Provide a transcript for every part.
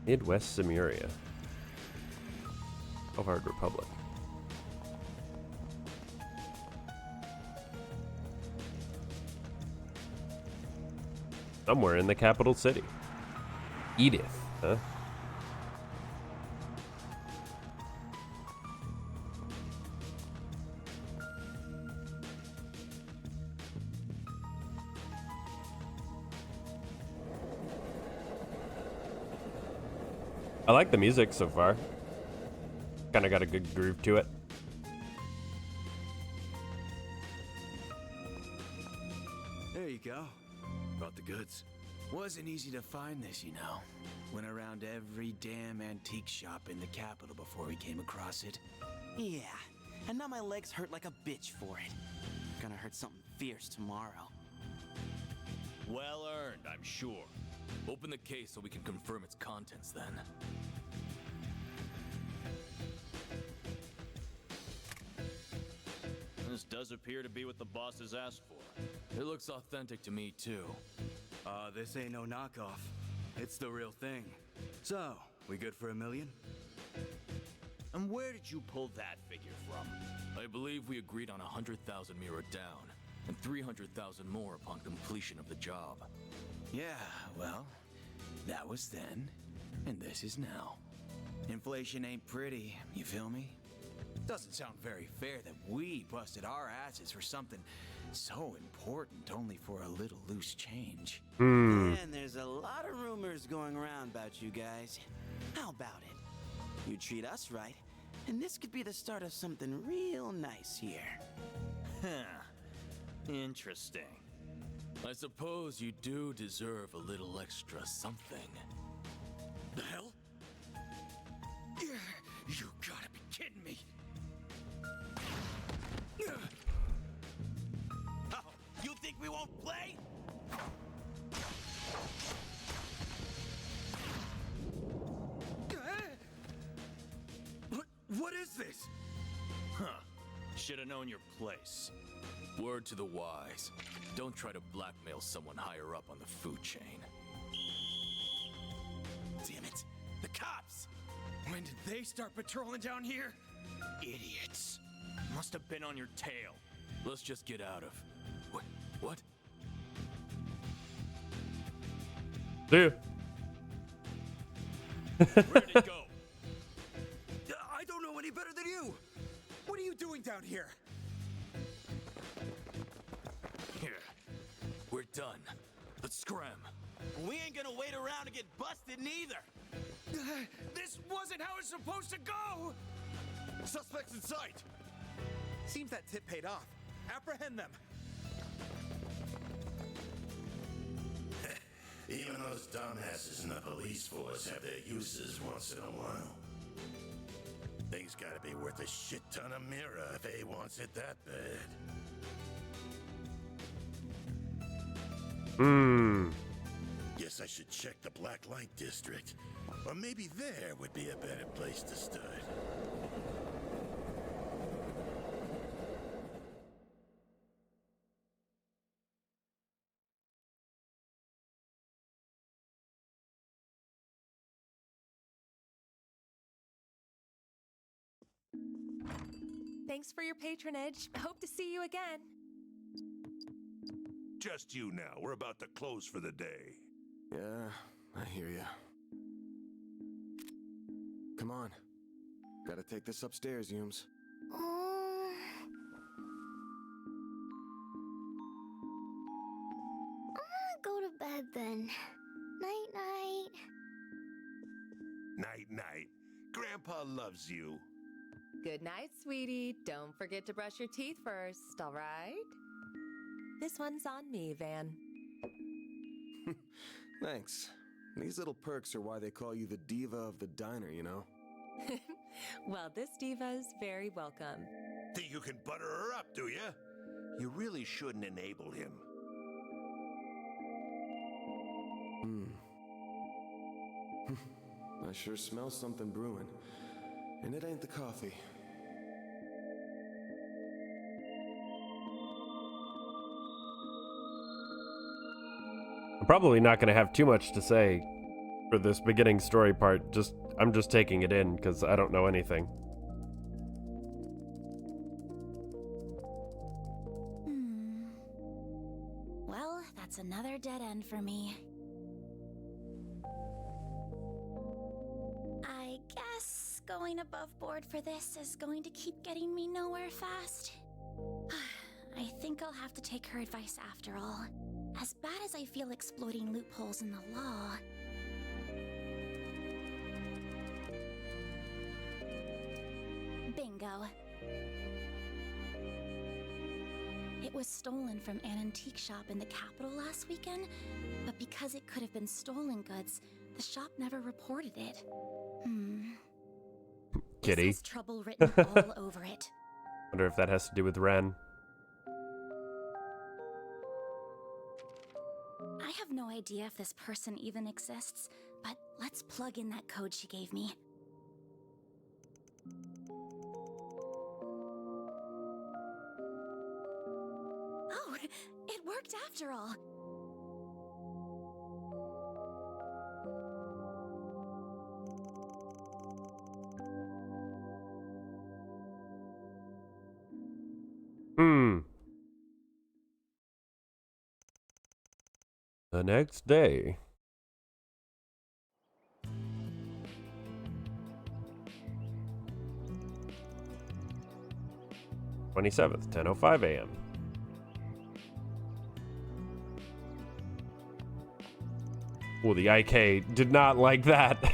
Midwest Samaria. Calvard Republic. Somewhere in the capital city. Edith, huh? I like the music so far. Kind of got a good groove to it. There you go. Brought the goods. Wasn't easy to find this, you know. Went around every damn antique shop in the capital before we came across it. Yeah, and now my legs hurt like a bitch for it. Gonna hurt something fierce tomorrow. Well earned, I'm sure. Open the case so we can confirm its contents then. This does appear to be what the boss has asked for. It looks authentic to me too. This ain't no knockoff. It's the real thing. So, we good for $1 million? And where did you pull that figure from? I believe we agreed on 100,000 Mira down, and 300,000 more upon completion of the job. Yeah, well, that was then, and this is now. Inflation ain't pretty, you feel me? Doesn't sound very fair that we busted our asses for something so important only for a little loose change. And there's a lot of rumors going around about you guys. How about it? You treat us right, and this could be the start of something real nice here. Huh. Interesting. I suppose you do deserve a little extra something. The hell? You gotta be kidding me. Oh, you think we won't play? What is this? Huh. Should have known your place. Word to the wise. Don't try to blackmail someone higher up on the food chain. Damn it. The cops! When did they start patrolling down here? Idiots. Must have been on your tail. Let's just get out of... What? See ya. Where'd it go? I don't know any better than you. What are you doing down here? Here. We're done. Let's scram. We ain't gonna wait around to get busted neither. This wasn't how it's supposed to go! Suspects in sight! Seems that tip paid off. Apprehend them! Even those dumbasses in the police force have their uses once in a while. Thing's gotta be worth a shit ton of Mira if A wants it that bad. Guess I should check the Black Light District. Or maybe there would be a better place to start. Thanks for your patronage. Hope to see you again. Just you now. We're about to close for the day. Yeah, I hear ya. Come on. Gotta take this upstairs, Yums. I'm gonna go to bed then. Night-night. Night-night. Grandpa loves you. Good night, sweetie. Don't forget to brush your teeth first, all right? This one's on me, Van. Thanks. These little perks are why they call you the diva of the diner, you know? Well, this diva's very welcome. Think you can butter her up, do you? You really shouldn't enable him. I sure smell something brewing. And it ain't the coffee. I'm probably not going to have too much to say for this beginning story part. I'm just taking it in because I don't know anything. Well, that's another dead end for me. I guess going above board for this is going to keep getting me nowhere fast. I think I'll have to take her advice after all. As bad as I feel exploiting loopholes in the law. Bingo. It was stolen from an antique shop in the capital last weekend, but because it could have been stolen goods, the shop never reported it. Kitty. This has trouble written all over it. Wonder if that has to do with Ren. I have no idea if this person even exists, but let's plug in that code she gave me. Oh, it worked after all. The next day. (27th, 10:05 a.m.) Oh, the IK did not like that.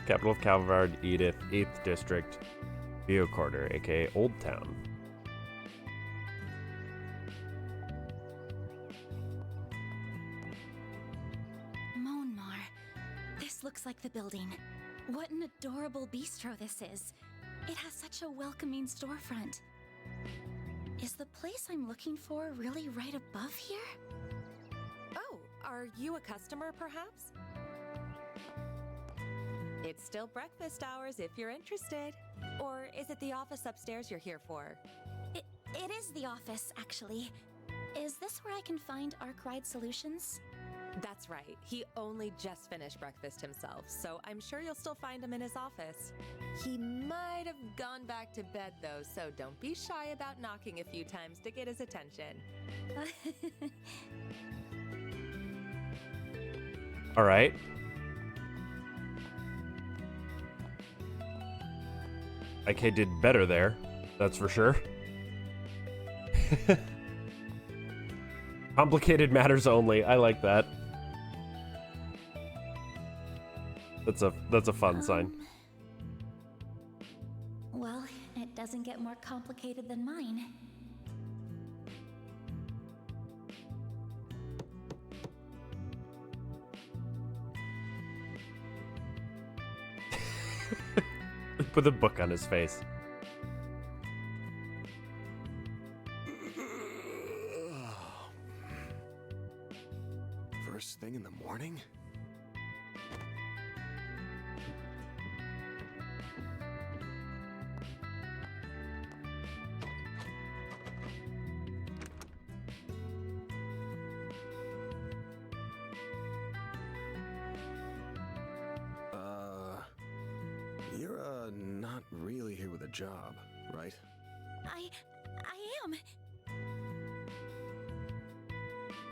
Capital of Calvard, Edith, 8th District, Bio Quarter, aka Old Town. Monmar. This looks like the building. What an adorable bistro this is. It has such a welcoming storefront. Is the place I'm looking for really right above here? Oh, are you a customer, perhaps? It's still breakfast hours if you're interested. Or is it the office upstairs you're here for? It is the office, actually. Is this where I can find Arkwright Solutions? That's right. He only just finished breakfast himself, so I'm sure you'll still find him in his office. He might have gone back to bed, though, so don't be shy about knocking a few times to get his attention. All right. IK did better there, that's for sure. Complicated matters only. I like that. That's a fun sign. Well, it doesn't get more complicated than mine. Put a book on his face. First thing in the morning? You're not really here with a job, right? I am.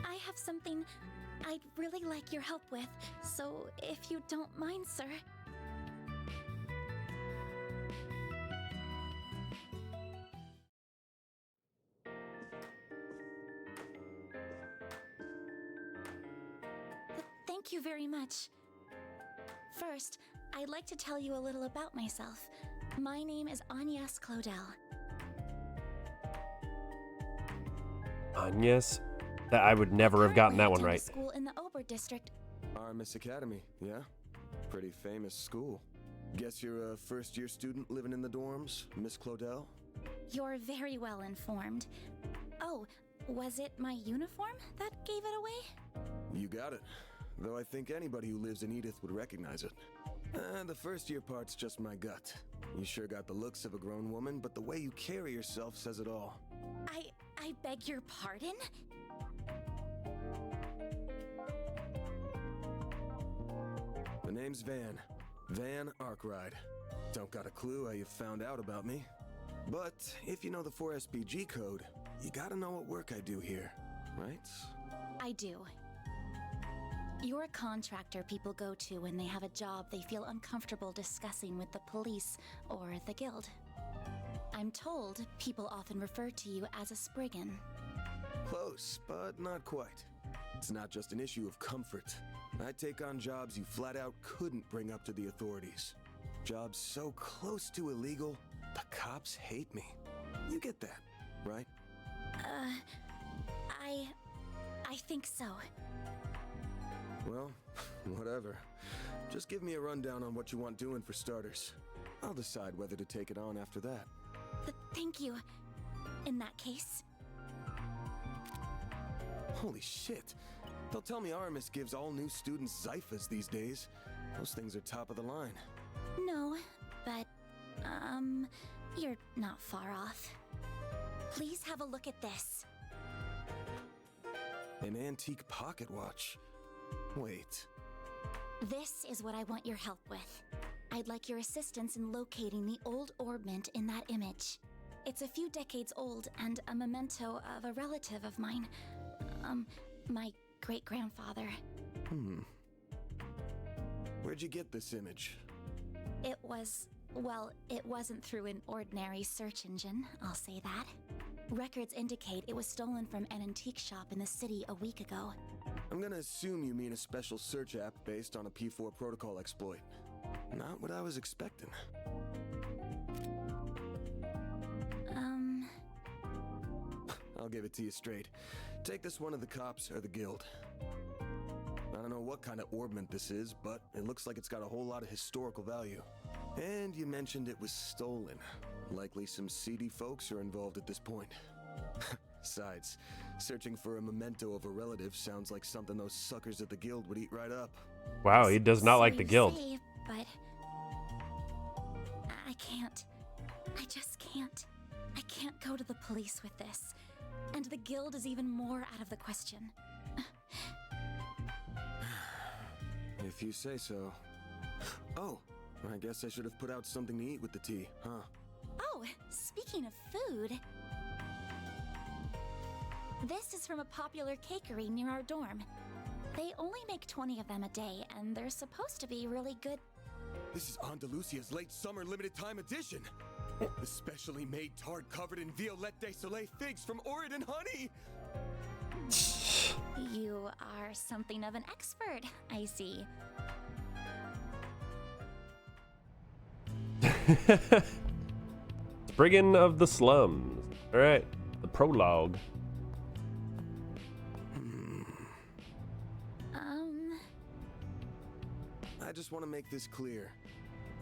I have something I'd really like your help with, so if you don't mind, sir. Thank you very much. First, I'd like to tell you a little about myself. My name is Agnes Claudel. Agnes? That I would never have gotten that one right. School in the Ober district. Our Miss Academy, yeah? Pretty famous school. Guess you're a first-year student living in the dorms, Miss Claudel? You're very well informed. Oh, was it my uniform that gave it away? You got it. Though I think anybody who lives in Edith would recognize it. The first-year part's just my gut. You sure got the looks of a grown woman, but the way you carry yourself says it all. I beg your pardon? The name's Van. Van Arkwright. Don't got a clue how you found out about me. But if you know the 4SPG code, you gotta know what work I do here, right? I do. You're a contractor people go to when they have a job they feel uncomfortable discussing with the police or the guild. I'm told people often refer to you as a Spriggan. Close, but not quite. It's not just an issue of comfort. I take on jobs you flat out couldn't bring up to the authorities. Jobs so close to illegal, the cops hate me. You get that, right? I think so. Well, whatever. Just give me a rundown on what you want doing for starters. I'll decide whether to take it on after that. Thank you. In that case. Holy shit. They'll tell me Aramis gives all new students Zyphas these days. Those things are top of the line. No, but, you're not far off. Please have a look at this. An antique pocket watch. Wait. This is what I want your help with. I'd like your assistance in locating the old orb mint in that image. It's a few decades old and a memento of a relative of mine. My great-grandfather. Where'd you get this image? It wasn't through an ordinary search engine, I'll say that. Records indicate it was stolen from an antique shop in the city a week ago. I'm gonna assume you mean a special search app based on a P4 protocol exploit. Not what I was expecting. I'll give it to you straight. Take this one to the cops or the guild. I don't know what kind of ornament this is, but it looks like it's got a whole lot of historical value. And you mentioned it was stolen. Likely some seedy folks are involved at this point. Besides, searching for a memento of a relative sounds like something those suckers at the guild would eat right up. Wow, he does not like the guild. Say, but I can't. I just can't. I can't go to the police with this. And the guild is even more out of the question. If you say so. Oh, I guess I should have put out something to eat with the tea, huh? Oh, speaking of food. This is from a popular cakery near our dorm. They only make 20 of them a day, and they're supposed to be really good. This is Andalusia's late summer limited time edition. The specially made tart covered in Violette de Soleil figs from Oregon honey. You are something of an expert, I see. Spriggan of the Slums. All right, the prologue. I just want to make this clear.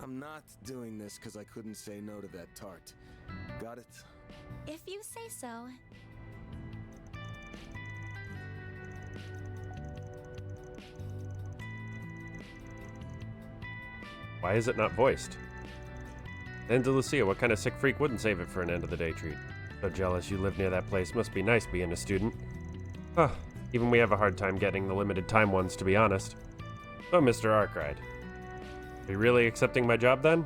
I'm not doing this because I couldn't say no to that tart. Got it? If you say so. Why is it not voiced? Andalusia, what kind of sick freak wouldn't save it for an end-of-the-day treat? So jealous you live near that place. Must be nice being a student. Huh. Even we have a hard time getting the limited time ones, to be honest. So, Mr. Arkwright, are you really accepting my job, then?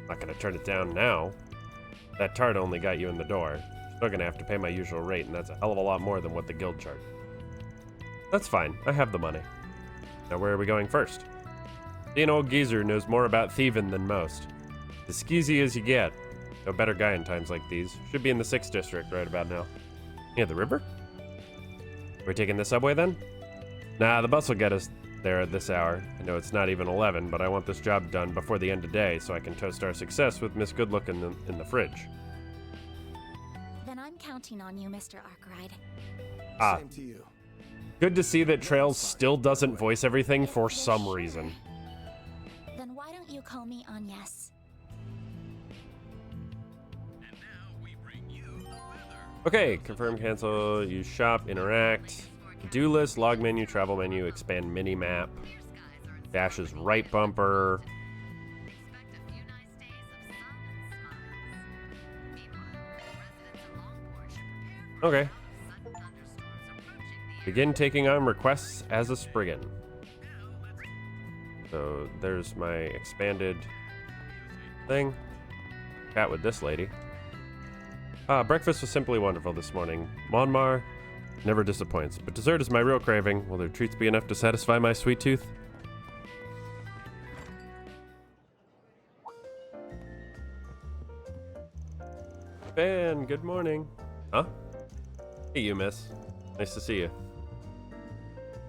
I'm not gonna turn it down now. That tart only got you in the door. Still gonna have to pay my usual rate, and that's a hell of a lot more than what the guild charged. That's fine. I have the money. Now, where are we going first? See, an old geezer knows more about thieving than most. As skeezy as you get. No better guy in times like these. Should be in the 6th district right about now. Near the river? We're taking the subway then? Nah, the bus will get us there at this hour. I know it's not even 11, but I want this job done before the end of day so I can toast our success with Miss Goodlook in the fridge. Then I'm counting on you, Mr. Arkwright. Same to you. Good to see that Trails still doesn't voice everything for some reason. Then why don't you call me Agnes? Okay, confirm, cancel, use shop, interact, to-do list, log menu, travel menu, expand mini-map, dashes right bumper. Okay. Begin taking on requests as a Spriggan. So there's my expanded thing. Chat with this lady. Breakfast was simply wonderful this morning. Monmar never disappoints, but dessert is my real craving. Will their treats be enough to satisfy my sweet tooth? Ben, good morning. Huh? Hey, you, miss. Nice to see you.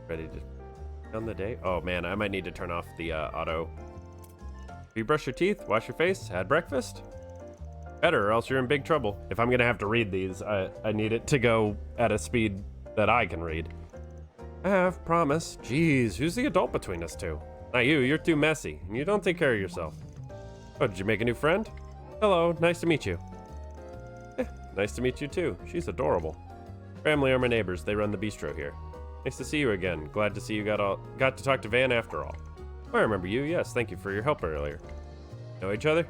Ready to on the day? Oh, man, I might need to turn off the auto. Have you brushed your teeth? Wash your face? Had breakfast? Better, or else you're in big trouble. If I'm gonna have to read these, I need it to go at a speed that I can read. I have, promise. Jeez, who's the adult between us two? Not you, you're too messy, and you don't take care of yourself. Oh, did you make a new friend? Hello, nice to meet you. Nice to meet you too. She's adorable. Family are my neighbors. They run the bistro here. Nice to see you again. Glad to see you got to talk to Van after all. Oh, I remember you. Yes, thank you for your help earlier. Know each other?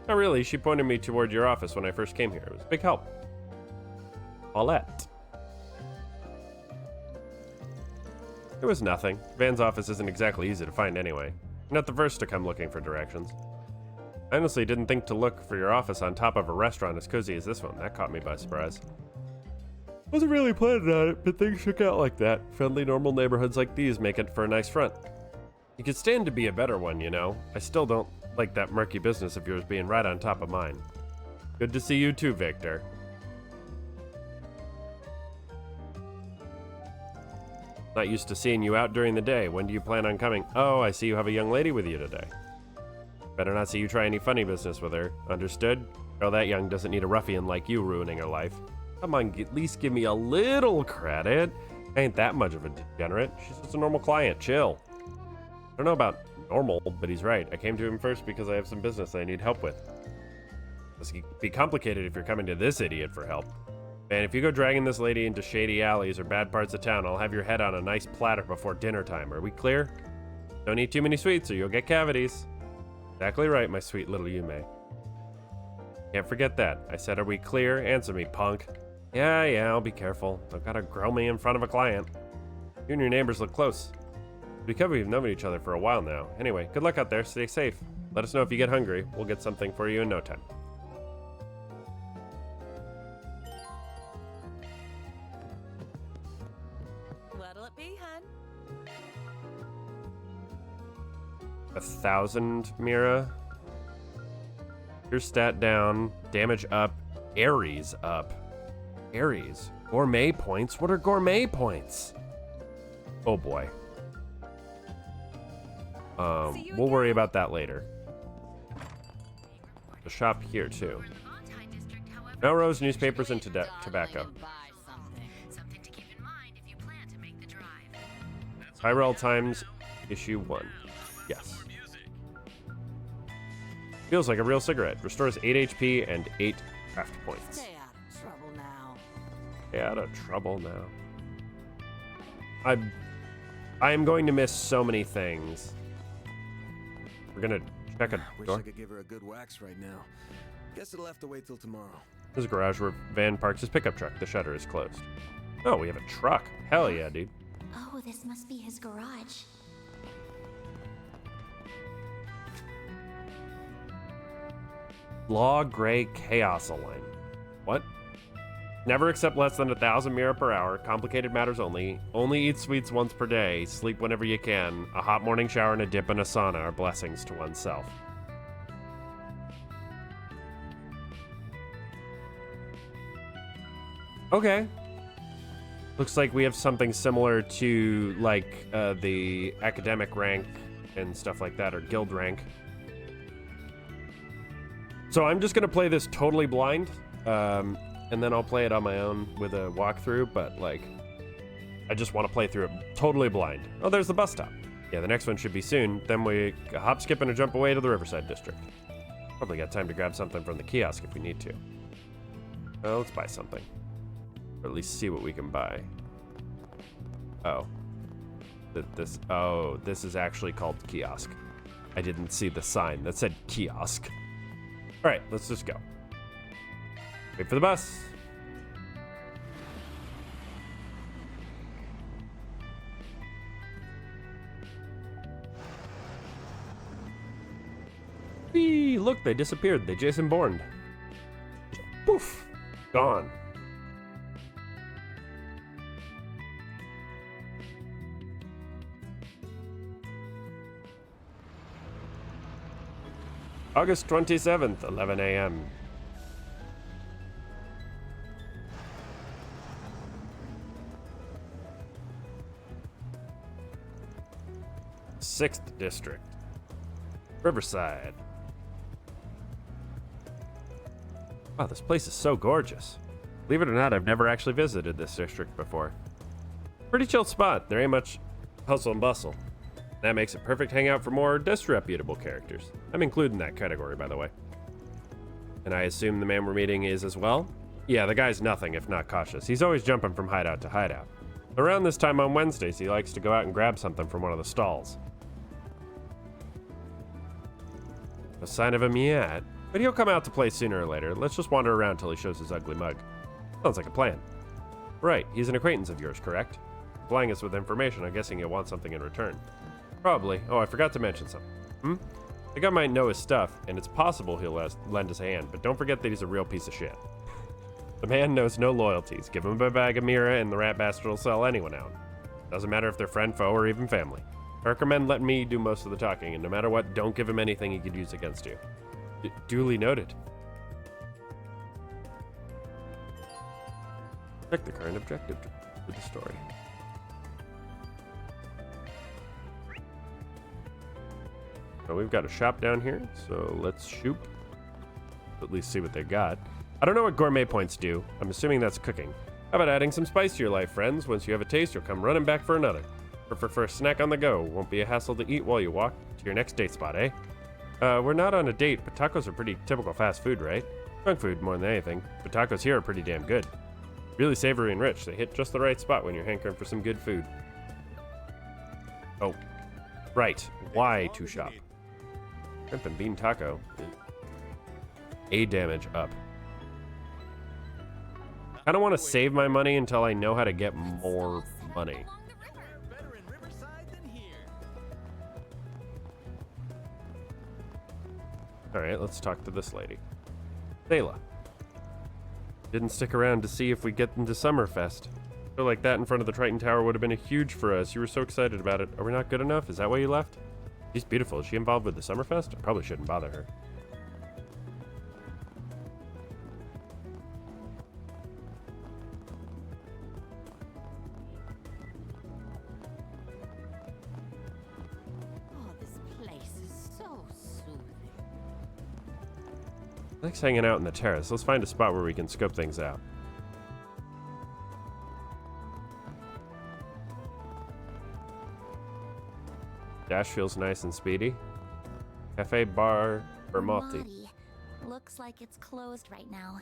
Not really. She pointed me toward your office when I first came here. It was a big help. Paulette. It was nothing. Van's office isn't exactly easy to find anyway. You're not the first to come looking for directions. I honestly didn't think to look for your office on top of a restaurant as cozy as this one. That caught me by surprise. Wasn't really planning on it, but things shook out like that. Friendly, normal neighborhoods like these make it for a nice front. You could stand to be a better one, you know. I still don't like that murky business of yours being right on top of mine. Good to see you too, Victor. Not used to seeing you out during the day. When do you plan on coming? Oh, I see you have a young lady with you today. Better not see you try any funny business with her. Understood? Girl that young doesn't need a ruffian like you ruining her life. Come on, at least give me a little credit. I ain't that much of a degenerate. She's just a normal client. Chill. I don't know about normal, but he's right. I came to him first because I have some business I need help with. This could be complicated if you're coming to this idiot for help. Man, if you go dragging this lady into shady alleys or bad parts of town, I'll have your head on a nice platter before dinner time. Are we clear? Don't eat too many sweets or you'll get cavities. Exactly right, my sweet little Yume. Can't forget that. I said, are we clear? Answer me, punk. Yeah, I'll be careful. I've got to grill me in front of a client. You and your neighbors look close. Because we've known each other for a while now. Anyway, good luck out there. Stay safe. Let us know if you get hungry. We'll get something for you in no time. What'll it be, hun? 1,000, Mira. Your stat down. Damage up. Aries up. Aries. Gourmet points? What are gourmet points? Oh boy. We'll worry about that later. The shop here too. Melrose, newspapers, and tobacco. Tyrell Times, issue 1. Yes. Feels like a real cigarette. Restores 8 HP and 8 craft points. Stay out of trouble now. Stay out of trouble now. I am going to miss so many things. We're gonna check a Wish door. I could give her a good wax right now. Guess it'll have to wait till tomorrow. There's a garage where Van parks his pickup truck. The shutter is closed. Oh, we have a truck. Hell yeah, dude. Oh, this must be his garage. Law Gray Chaos Align. What? Never accept less than 1,000 Mira per hour. Complicated matters only. Only eat sweets once per day. Sleep whenever you can. A hot morning shower and a dip in a sauna are blessings to oneself. Okay. Looks like we have something similar to like the academic rank and stuff like that, or guild rank. So I'm just gonna play this totally blind, and then I'll play it on my own with a walkthrough, but like, I just want to play through it totally blind. Oh, there's the bus stop. Yeah, the next one should be soon. Then we hop, skip, and a jump away to the Riverside District. Probably got time to grab something from the kiosk if we need to. Let's buy something. Or at least see what we can buy. Oh. This is actually called kiosk. I didn't see the sign that said kiosk. All right, let's just go. Wait for the bus. Whee! Look, they disappeared. They Jason Bourne. Poof! Gone. August 27th, 11 a.m. Sixth District. Riverside. Wow, this place is so gorgeous. Believe it or not, I've never actually visited this district before. Pretty chill spot. There ain't much hustle and bustle. That makes it perfect hangout for more disreputable characters. I'm including that category, by the way. And I assume the man we're meeting is as well? Yeah, the guy's nothing if not cautious. He's always jumping from hideout to hideout. Around this time on Wednesdays, he likes to go out and grab something from one of the stalls. No sign of him yet, but he'll come out to play sooner or later. Let's just wander around till he shows his ugly mug. Sounds like a plan. Right, he's an acquaintance of yours, correct? Supplying us with information, I'm guessing he'll want something in return. Probably. Oh, I forgot to mention something. The guy might know his stuff, and it's possible he'll lend us a hand, but don't forget that he's a real piece of shit. The man knows no loyalties. Give him a bag of Mira, and the rat bastard will sell anyone out. Doesn't matter if they're friend, foe, or even family. I recommend letting me do most of the talking, and no matter what, don't give him anything he could use against you. Duly noted. Check the current objective for the story. So we've got a shop down here, so let's shoot. At least see what they got. I don't know what gourmet points do. I'm assuming that's cooking. How about adding some spice to your life, friends? Once you have a taste, you'll come running back for another. For a snack on the go. Won't be a hassle to eat while you walk to your next date spot, eh? We're not on a date, but tacos are pretty typical fast food, right? Junk food more than anything, but tacos here are pretty damn good. Really savory and rich. They hit just the right spot when you're hankering for some good food. Oh, right. Why to shop? Shrimp and bean taco. A damage up. I don't want to save my money until I know how to get more money. Alright, let's talk to this lady. Sayla. Didn't stick around to see if we get into Summerfest. I feel like that in front of the Triton Tower would have been a huge for us. You were so excited about it. Are we not good enough? Is that why you left? She's beautiful. Is she involved with the Summerfest? I probably shouldn't bother her. Oh, this place is so soothing. Likes hanging out in the terrace. Let's find a spot where we can scope things out. Dash feels nice and speedy. Cafe Bar Bermotti. Looks like it's closed right now.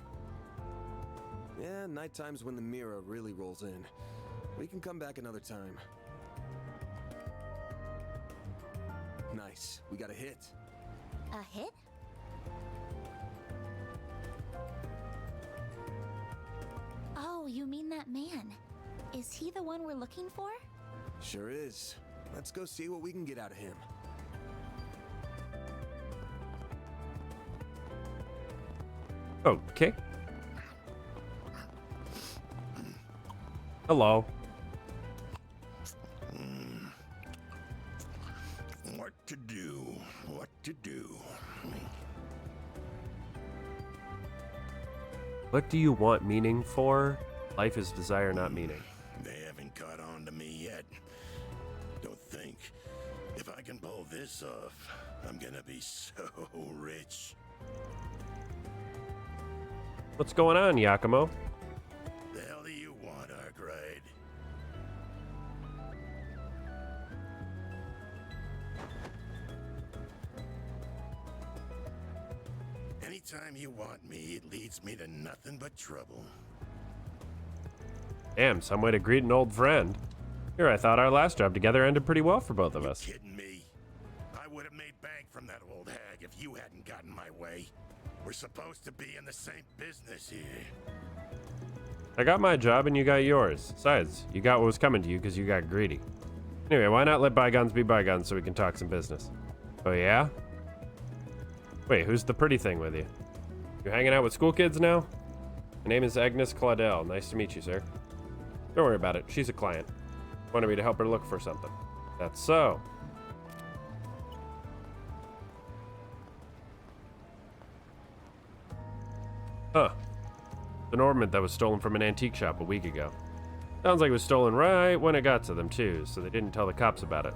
Yeah, nighttime's when the mirror really rolls in. We can come back another time. Nice. We got a hit. A hit? Oh, you mean that man. Is he the one we're looking for? Sure is. Let's go see what we can get out of him. Okay. Hello. What to do? What to do? What do you want meaning for? Life is desire, not meaning. They haven't caught on to me yet. Don't think. If I can pull this off, I'm gonna be so rich. What's going on, Yakumo? The hell do you want, Arkwright? Anytime you want me, it leads me to nothing but trouble. Damn, some way to greet an old friend. Here, I thought our last job together ended pretty well for both of us. You kidding me? I would have made bank from that old hag if you hadn't gotten my way. We're supposed to be in the same business here. I got my job and you got yours. Besides, you got what was coming to you because you got greedy. Anyway, why not let bygones be bygones so we can talk some business? Oh yeah? Wait, who's the pretty thing with you? You hanging out with school kids now? My name is Agnes Claudel. Nice to meet you, sir. Don't worry about it. She's a client. Wanted me to help her look for something. That's so. Huh. It's an ornament that was stolen from an antique shop a week ago. Sounds like it was stolen right when it got to them, too, so they didn't tell the cops about it.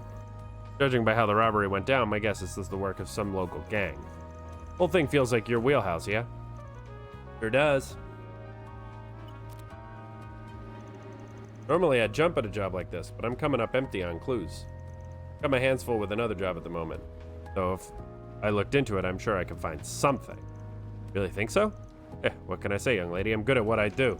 Judging by how the robbery went down, my guess is this is the work of some local gang. Whole thing feels like your wheelhouse, yeah? Sure does. Normally I'd jump at a job like this, but I'm coming up empty on clues. Got my hands full with another job at the moment. So if I looked into it, I'm sure I could find something. Really think so? What can I say, young lady? I'm good at what I do.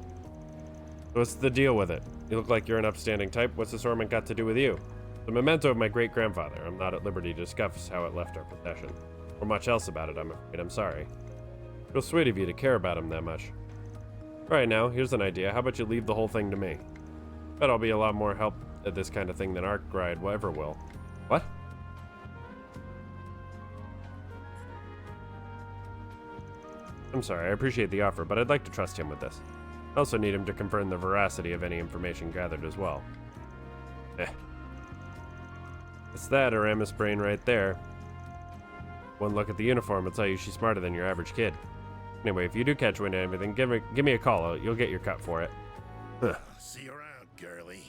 What's the deal with it? You look like you're an upstanding type. What's this ornament got to do with you? The memento of my great-grandfather. I'm not at liberty to discuss how it left our possession. Or much else about it, I'm afraid. I'm sorry. Real sweet of you to care about him that much. Alright, now, here's an idea. How about you leave the whole thing to me? Bet I'll be a lot more help at this kind of thing than Arkwright ever will. What? I'm sorry, I appreciate the offer, but I'd like to trust him with this. I also need him to confirm the veracity of any information gathered as well. It's that Aramis brain right there. One look at the uniform will tell you she's smarter than your average kid. Anyway, if you do catch wind of anything, give me a call. You'll get your cut for it. See you around, girlie.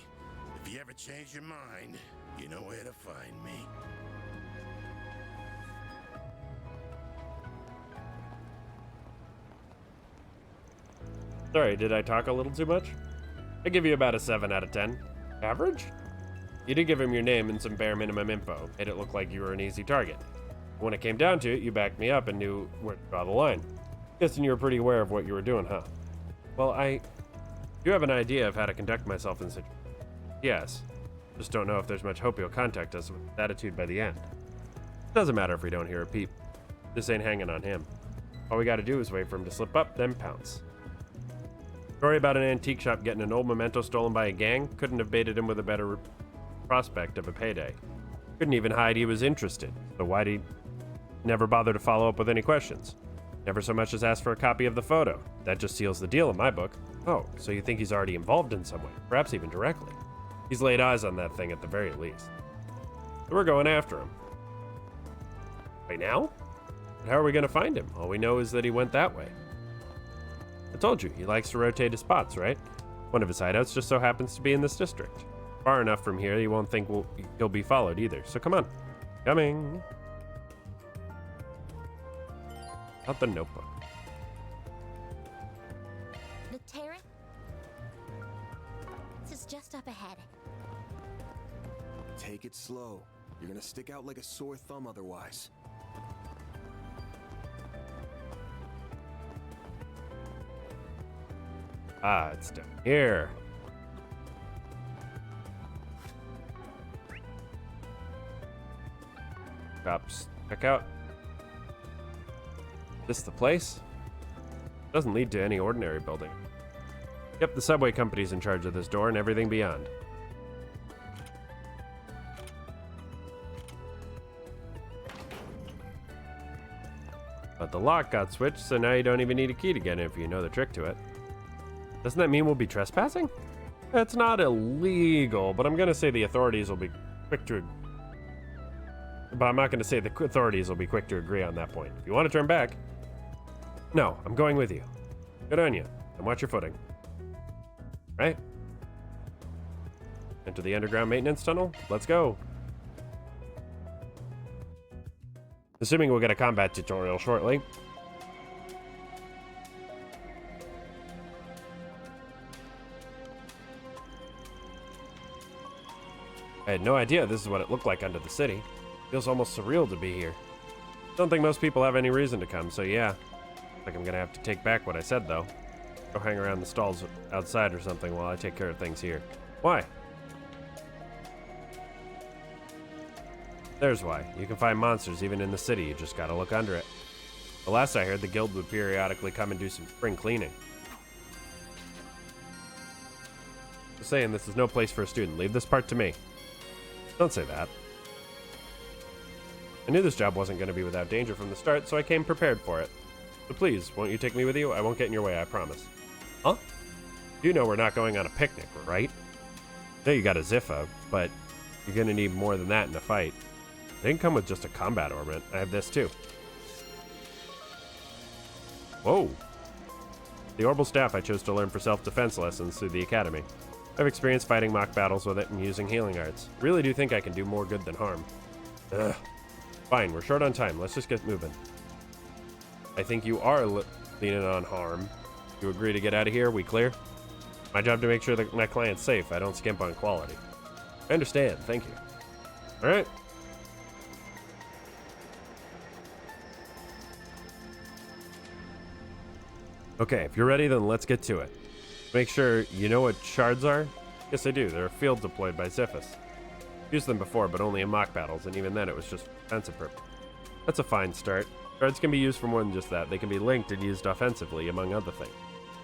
If you ever change your mind, you know where to find me. Sorry, did I talk a little too much? I give you about a 7 out of 10. Average? You did give him your name and some bare minimum info. Made it look like you were an easy target. When it came down to it, you backed me up and knew where to draw the line. Guessing you were pretty aware of what you were doing, huh? Well, I do have an idea of how to conduct myself in such... Yes. Just don't know if there's much hope you'll contact us with attitude by the end. Doesn't matter if we don't hear a peep. This ain't hanging on him. All we gotta do is wait for him to slip up, then pounce. Story about an antique shop getting an old memento stolen by a gang couldn't have baited him with a better prospect of a payday. Couldn't even hide he was interested, so why'd he never bother to follow up with any questions? Never so much as ask for a copy of the photo. That just seals the deal in my book. Oh, so you think he's already involved in some way, perhaps even directly. He's laid eyes on that thing at the very least. So we're going after him. Right now? But how are we going to find him? All we know is that he went that way. I told you, he likes to rotate his spots, right? One of his hideouts just so happens to be in this district. Far enough from here, he won't think he'll be followed either. So come on. Coming. Out the notebook. The terrace? This is just up ahead. Take it slow. You're gonna stick out like a sore thumb otherwise. Ah, it's down here. Cops, check out. This the place? Doesn't lead to any ordinary building. Yep, the subway company's in charge of this door and everything beyond. But the lock got switched, so now you don't even need a key to get in if you know the trick to it. Doesn't that mean we'll be trespassing? It's not illegal, but I'm gonna say the authorities will be quick to... But I'm not gonna say the authorities will be quick to agree on that point. If you want to turn back... No, I'm going with you. Good on you, and watch your footing. Right? Enter the underground maintenance tunnel? Let's go. Assuming we'll get a combat tutorial shortly. I had no idea this is what it looked like under the city. Feels almost surreal to be here. Don't think most people have any reason to come, so yeah. Looks like I'm gonna have to take back what I said, though. Go hang around the stalls outside or something while I take care of things here. Why? There's why. You can find monsters even in the city, you just gotta look under it. The last I heard, the guild would periodically come and do some spring cleaning. Just saying, this is no place for a student. Leave this part to me. Don't say that. I knew this job wasn't going to be without danger from the start, so I came prepared for it. So please, won't you take me with you? I won't get in your way, I promise. Huh? You know we're not going on a picnic, right? I know you got a Ziffa, but you're going to need more than that in a fight. I didn't come with just a combat ornament. I have this too. Whoa. The orbital staff I chose to learn for self-defense lessons through the academy. I've experienced fighting mock battles with it and using healing arts. Really do think I can do more good than harm. Ugh. Fine, we're short on time. Let's just get moving. I think you are leaning on harm. You agree to get out of here? We clear? My job to make sure that my client's safe. I don't skimp on quality. I understand. Thank you. All right. Okay, if you're ready, then let's get to it. Make sure you know what shards are? Yes, I do. They're a field deployed by Ziphus. Used them before, but only in mock battles, and even then it was just defensive purpose. That's a fine start. Shards can be used for more than just that. They can be linked and used offensively, among other things.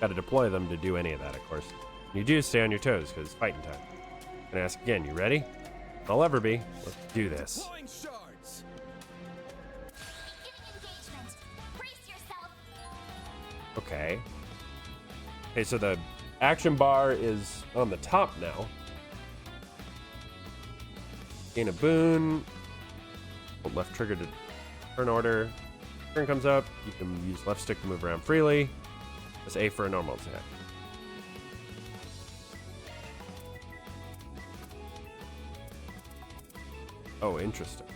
Gotta deploy them to do any of that, of course. And you do stay on your toes, because it's fighting time. And ask again, you ready? I'll ever be. Let's do this. Shards. Okay. Okay, so the action bar is on the top now. Gain a boon. Hold left trigger to turn order. Turn comes up. You can use left stick to move around freely. Press A for a normal attack. Oh, interesting.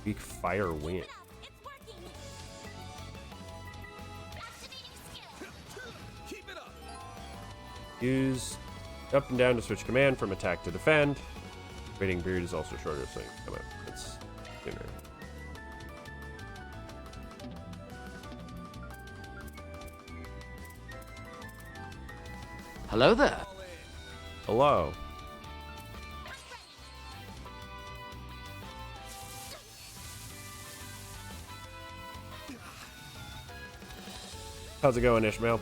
Weak fire wind. Use up and down to switch command from attack to defend. Waiting period is also shorter, so come on, it's sooner. Hello there. Hello. How's it going, Ishmael?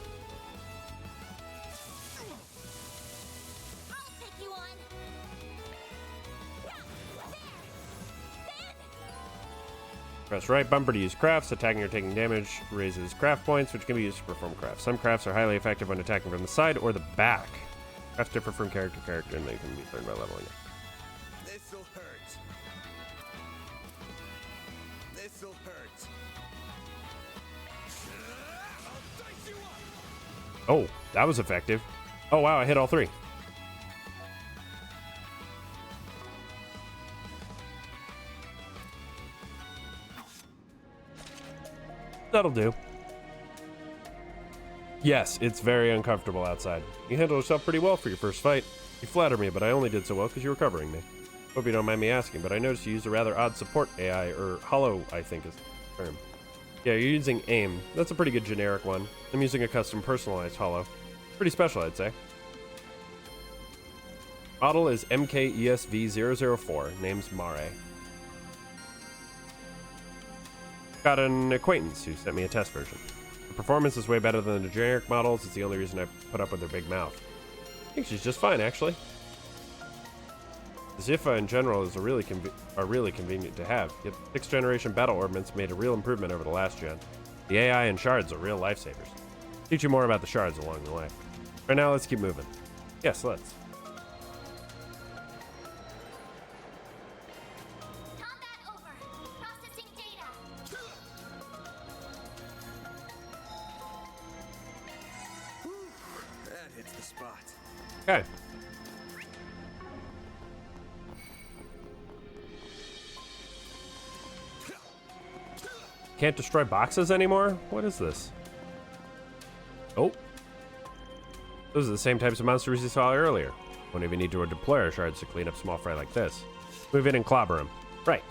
Press right bumper to use crafts. Attacking or taking damage raises craft points, which can be used to perform crafts. Some crafts are highly effective when attacking from the side or the back. Crafts differ from character to character, and they can be learned by leveling up. This'll hurt. This'll hurt. I'll dice you up. Oh, that was effective. Oh wow, I hit all three. That'll do. Yes, it's very uncomfortable outside. You handled yourself pretty well for your first fight. You flatter me, but I only did so well because you were covering me. Hope you don't mind me asking, but I noticed you used a rather odd support AI, or hollow, I think is the term. Yeah, you're using AIM. That's a pretty good generic one. I'm using a custom personalized hollow. Pretty special, I'd say. Model is MKESV004. Name's Mare. Got an acquaintance who sent me a test version. The performance is way better than the generic models. It's the only reason I put up with her big mouth. I think she's just fine, actually. Ziffa in general is really convenient to have. Yet 6th generation battle ornaments made a real improvement over the last gen. The AI and shards are real lifesavers. Teach you more about the shards along the way. Right now, let's keep moving. Yes, let's. Okay. Can't destroy boxes anymore? What is this? Oh. Those are the same types of monsters we saw earlier. Won't even need to deploy our shards to clean up small fry like this. Move in and clobber them. Right.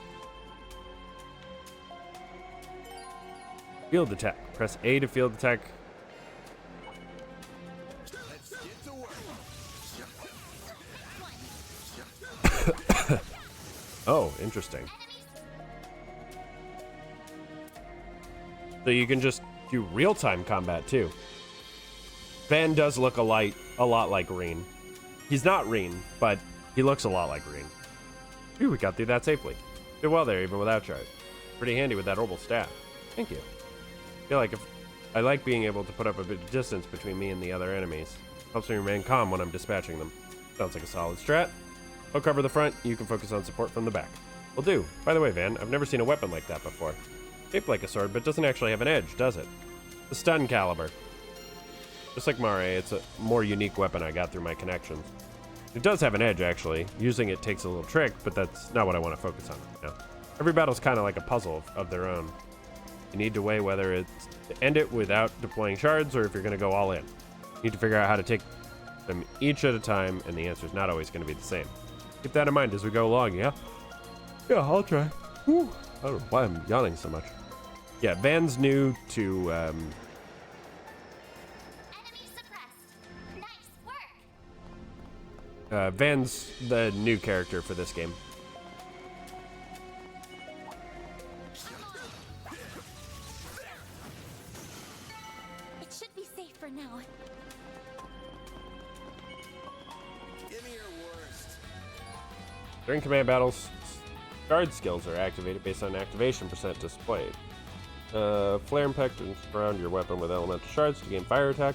Field attack. Press A to field attack. Oh, interesting. So you can just do real-time combat too. Van does look a lot like Reen. He's not Reen, but he looks a lot like Reen. Phew, we got through that safely. Did well there, even without shards. Pretty handy with that orbital staff. Thank you. I like being able to put up a bit of distance between me and the other enemies. Helps me remain calm when I'm dispatching them. Sounds like a solid strat. I'll cover the front, you can focus on support from the back. Will do. By the way, Van, I've never seen a weapon like that before. Shaped like a sword, but doesn't actually have an edge, does it? The stun caliber. Just like Mare, it's a more unique weapon I got through my connections. It does have an edge, actually. Using it takes a little trick, but that's not what I want to focus on right now. Every battle's kind of like a puzzle of their own. You need to weigh whether it's to end it without deploying shards or if you're going to go all in. You need to figure out how to take them each at a time, and the answer's not always going to be the same. Keep that in mind as we go along, yeah? Yeah, I'll try. Whew. I don't know why I'm yawning so much. Yeah, Van's new to, Enemy suppressed. Nice work. Van's the new character for this game. It should be safe for now. Give me your worst. During command battles, shard skills are activated based on activation percent displayed. Flare impact and surround your weapon with elemental shards to gain fire attack.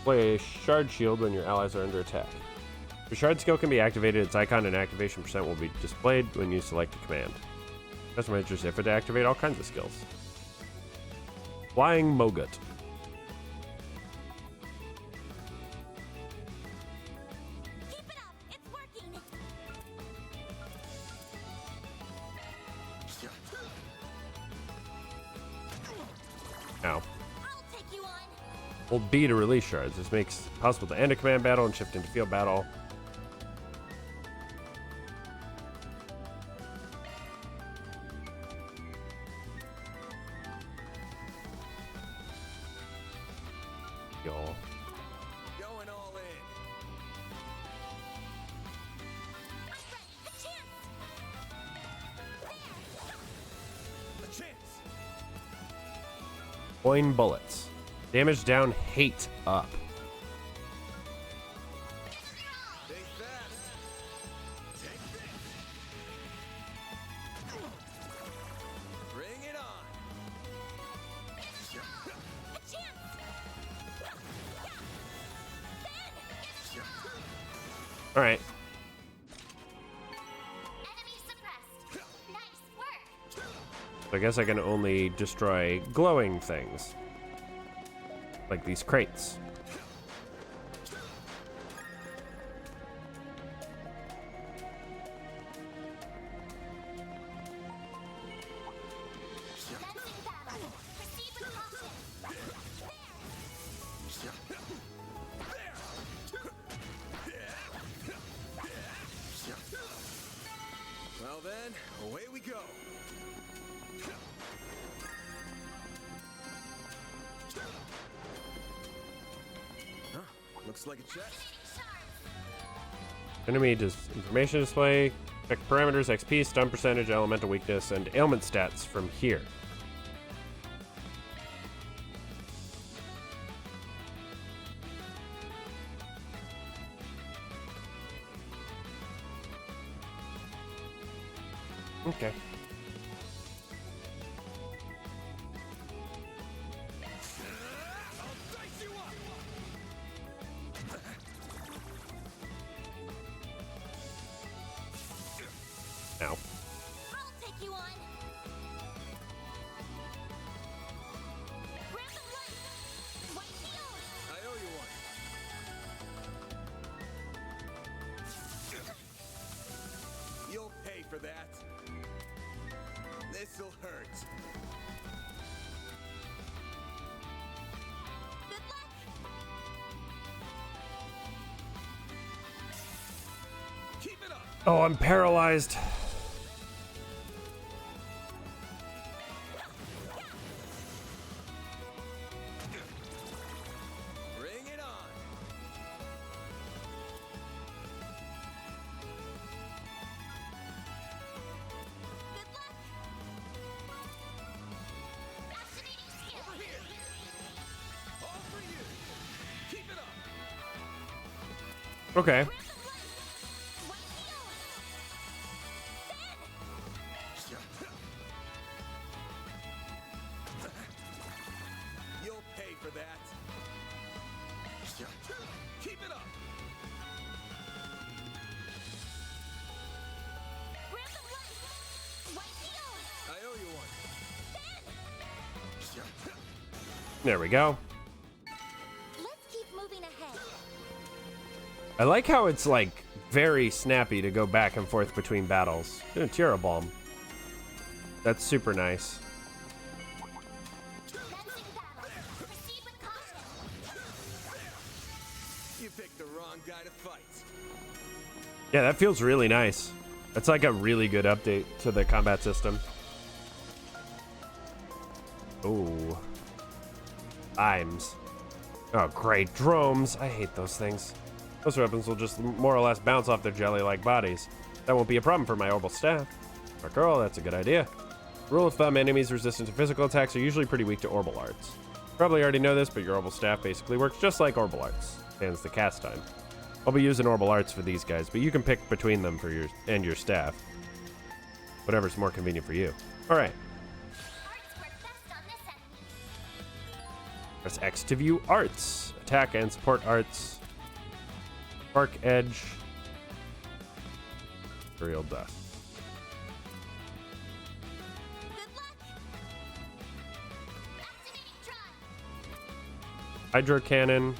Play a shard shield when your allies are under attack. If your shard skill can be activated, its icon and activation percent will be displayed when you select a command. Customize your Ziffer to activate all kinds of skills. Flying Mogut. Keep it up! It's working! Ow. I'll take you on! Hold B to release shards. This makes it possible to end a command battle and shift into field battle. Y'all. Going all in. A chance! A chance. Coin bullets. Damage down, hate up. Think fast. Take this. Bring it on. A chance! All right. Enemy suppressed. Nice work. So I guess I can only destroy glowing things. Like these crates. Commencing battle. Proceed with caution. Well then, away we go. Huh, looks like a chest. Enemy does information display, check parameters, XP, stun percentage, elemental weakness, and ailment stats from here. Okay. Ow. I'll take you on! Ransom light! White shield! I owe you one. You'll pay for that. This'll hurt. Good luck! Keep it up. Oh, I'm paralyzed. Bring it on. Good luck! Activating skill. Over here. All for you. Keep it up. Okay. White shield! There we go. Let's keep moving ahead. I like how it's like very snappy to go back and forth between battles. Doing Tira Balm. That's super nice. You picked the wrong guy to fight. Yeah, that feels really nice. That's like a really good update to the combat system. Oh. Imes. Oh, great. Dromes. I hate those things. Those weapons will just more or less bounce off their jelly-like bodies. That won't be a problem for my orbital staff. Or girl, that's a good idea. Rule of thumb, enemies resistant to physical attacks are usually pretty weak to orbital arts. Probably already know this, but your orbital staff basically works just like orbital arts. Stands the cast time. I'll be using orbital arts for these guys, but you can pick between them for your staff. Whatever's more convenient for you. Alright. Press X to view arts. Attack and support arts. Spark Edge. Imperial Dust. Hydro Cannon.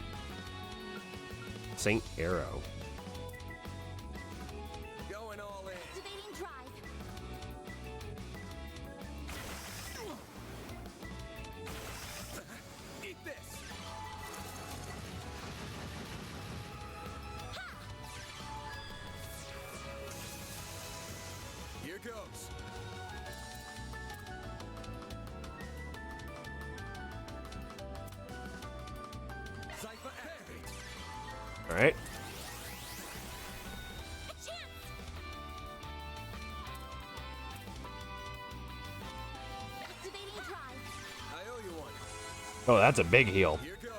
Saint Arrow. Going all in. Activating drive. Eat this. Here goes. Cypher activate. All right. Activating drive. I owe you one. Oh, that's a big heal. Here goes.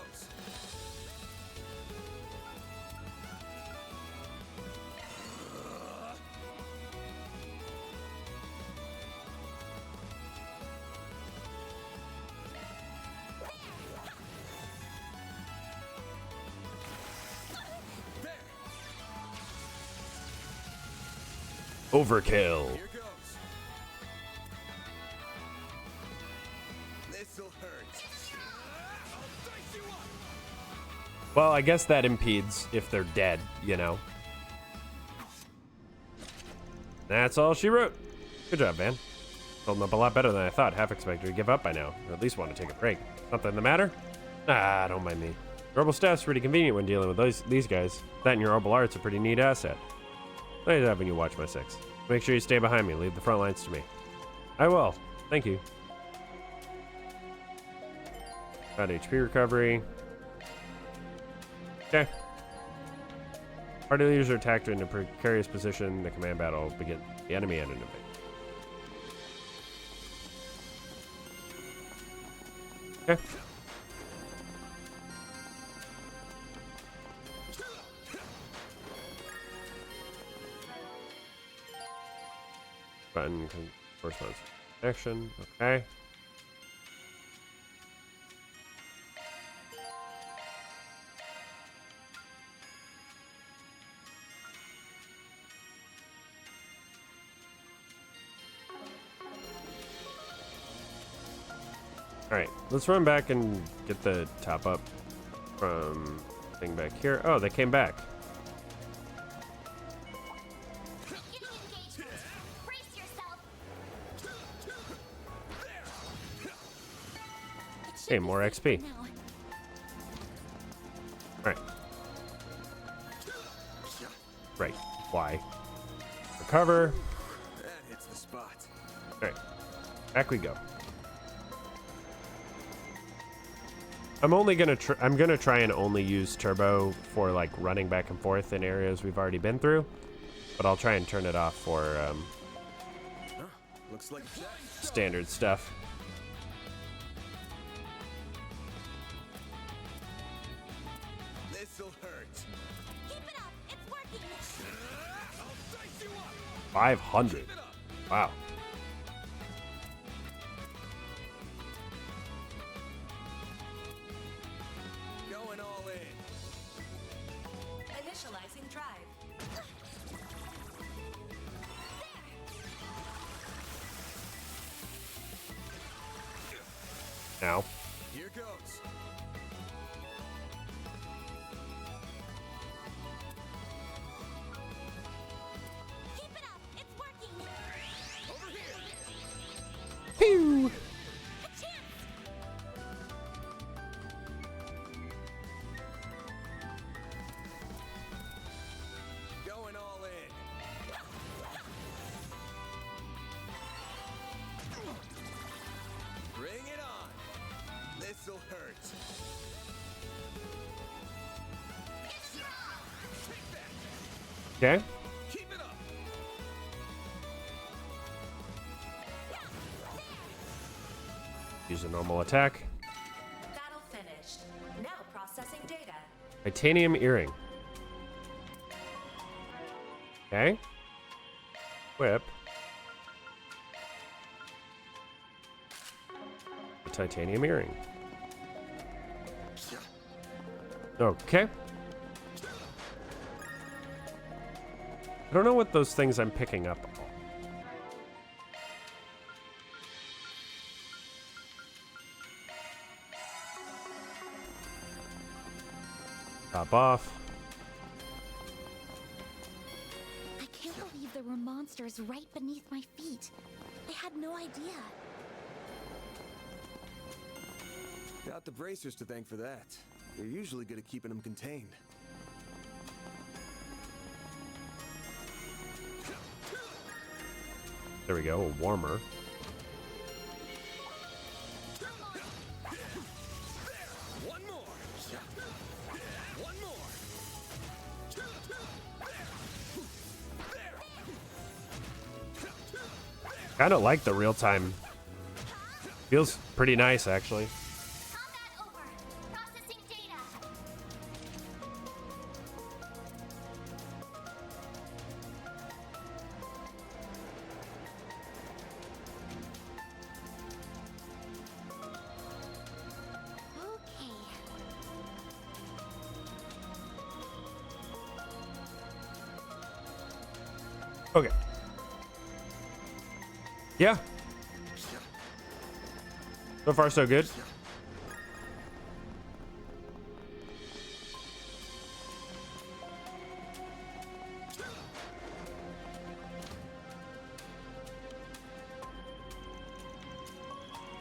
Overkill. Here goes. This'll hurt. I'll dice you up. Well, I guess that impedes if they're dead, you know. That's all she wrote. Good job, Van. Holding up a lot better than I thought. Half expected to give up by now, or at least want to take a break. Something the matter? Ah, don't mind me. Your orbital staff's pretty convenient when dealing with these guys. That and your orbital art's a pretty neat asset. Nice having you watch my six. Make sure you stay behind me. Leave the front lines to me. I will. Thank you. Got HP recovery. Okay. Party leaders are attacked in a precarious position. The command battle will begin. The enemy and an enemy. Okay. Button corresponds to action. Okay. Alright, let's run back and get the top up from thing back here. Oh, they came back. Hey, more XP. Alright. Right. Why? Recover. That hits the spot. Alright. Back we go. I'm gonna try and only use turbo for like running back and forth in areas we've already been through, but I'll try and turn it off for Looks like standard stuff. this'll hurt. Keep it up. It's working. I'll dice you up. 500. Keep it up. Wow. Going all in. Initializing drive. Now. Here goes. Keep it up! It's working! Over here. Pew! A chance! Going all in. Bring it on. This'll hurt. Okay. Keep it up. Use a normal attack. Battle finished. Now processing data. Titanium earring. Okay. Whip. The titanium earring. Okay. I don't know what those things I'm picking up are. Top off. I can't believe there were monsters right beneath my feet. I had no idea. Got the bracers to thank for that. You're usually good at keeping them contained. There we go, a warmer. One more. One more. Kind of like the real time. Feels pretty nice, actually. Combat over. Processing data. Okay. Yeah. So far, so good.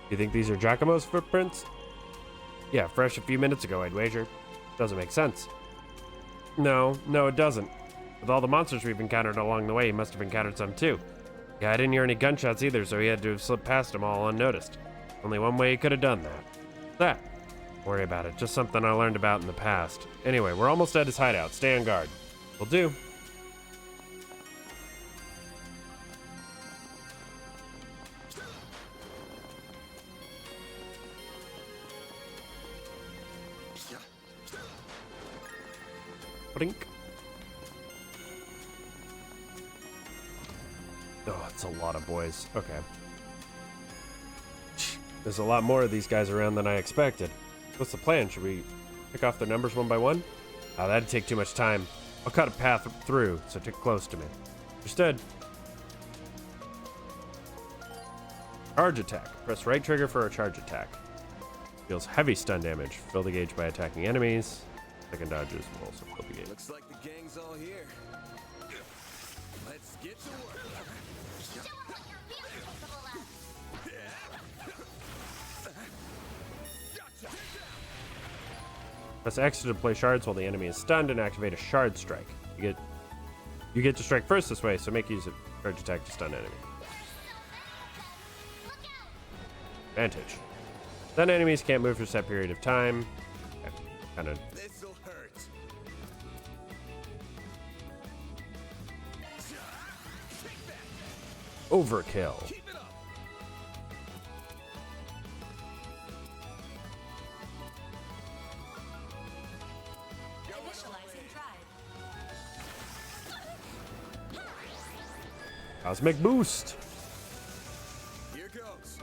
You think these are Giacomo's footprints? Yeah, fresh a few minutes ago, I'd wager. Doesn't make sense. No, it doesn't. With all the monsters we've encountered along the way, he must have encountered some too. Yeah, I didn't hear any gunshots either, so he had to have slipped past them all unnoticed. Only one way he could have done that. That. Don't worry about it, just something I learned about in the past. Anyway, we're almost at his hideout. Stay on guard. Will do. Blink. Oh, it's a lot of boys. Okay. There's a lot more of these guys around than I expected. What's the plan? Should we pick off their numbers one by one? Oh, that'd take too much time. I'll cut a path through, so stick close to me. Understood. Charge attack. Press right trigger for a charge attack. Deals heavy stun damage. Fill the gauge by attacking enemies. Second dodges will also fill the gauge. Looks like the gang's all here. Let's get to work. Show 'em what you're really capable of. Press X to deploy shards while the enemy is stunned and activate a shard strike. You get to strike first this way, so make use of charge attack to stun enemy. Advantage. Stun enemies can't move for a set period of time. Kind of. This'll hurt. Overkill. Keep it up. Initializing drive. Cosmic boost. Here goes.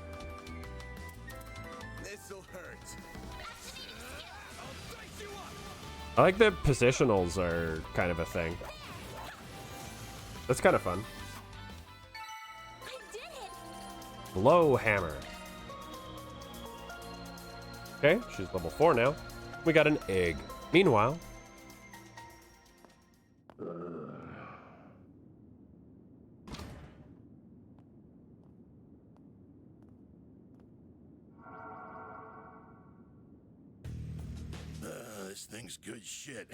This'll hurt. I'll dice you up. I like that positionals are kind of a thing. That's kind of fun. I did it! Blow hammer. Okay, she's level 4 now. We got an egg. Meanwhile, this thing's good shit,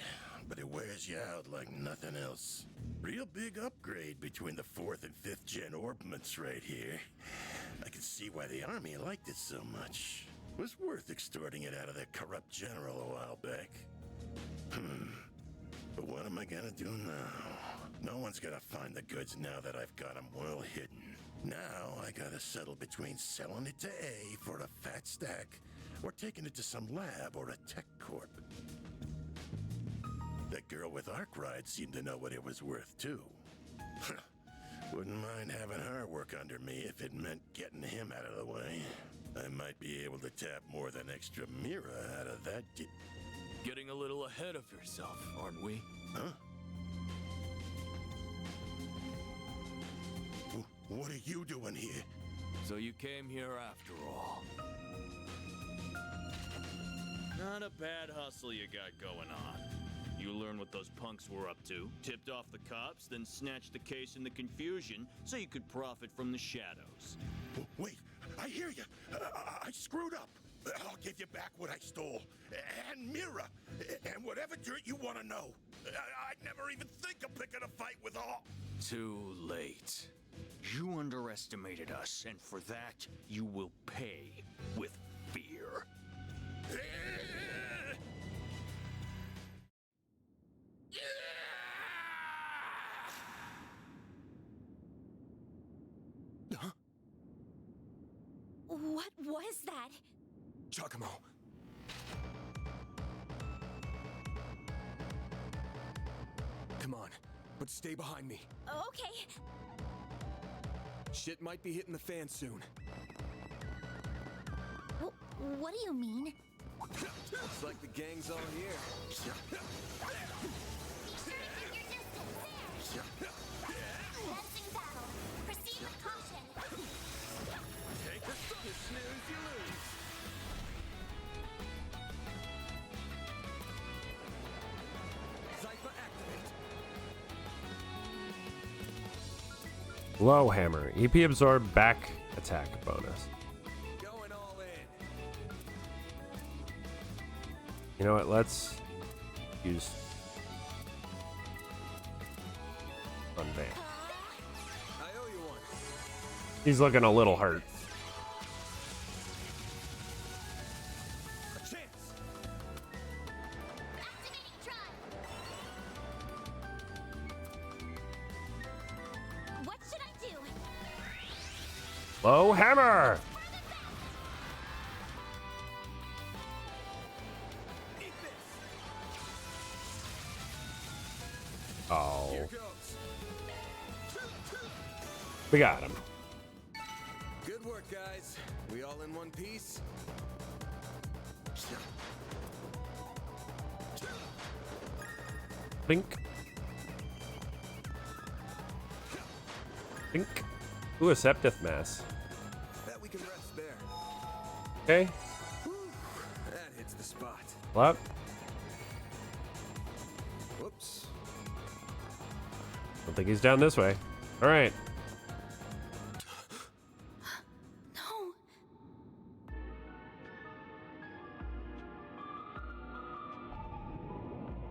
but it wears you out like nothing else. Real big upgrade between the 4th and 5th gen orbments right here. I can see why the army liked it so much. It was worth extorting it out of that corrupt general a while back. But what am I gonna do now? No one's gonna find the goods now that I've got them well hidden. Now I gotta settle between selling it to A for a fat stack, or taking it to some lab or a tech corp. That girl with Arkwright seemed to know what it was worth, too. Wouldn't mind having her work under me if it meant getting him out of the way. I might be able to tap more than extra Mira out of that. Getting a little ahead of yourself, aren't we? Huh? What are you doing here? So you came here after all. Not a bad hustle you got going on. You learned what those punks were up to, tipped off the cops, then snatched the case in the confusion so you could profit from the shadows. Wait, I hear you. I screwed up. I'll give you back what I stole. And Mira. And whatever dirt you want to know. I'd never even think of picking a fight with all. Too late. You underestimated us, and for that, you will pay with fear. Huh? What was that? Giacomo. Come on, but stay behind me. Okay. Shit might be hitting the fan soon. What do you mean? Looks like the gang's all here. Commencing battle. Proceed with caution. Take the snooze, you lose. Zypher activate. Low hammer. EP absorb back attack bonus. Going all in. You know what? Let's use Unveil. I owe you one. He's looking a little hurt. A chance. Activating drive. What should I do? Low hammer. Eat this. Oh, Here goes. we got him. Good work, guys. We all in one piece? Blink. Blink. Ooh, a Septith Mass. Bet we can rest there. Okay. That hits the spot. Well, Whoops. don't think he's down this way. All right. No.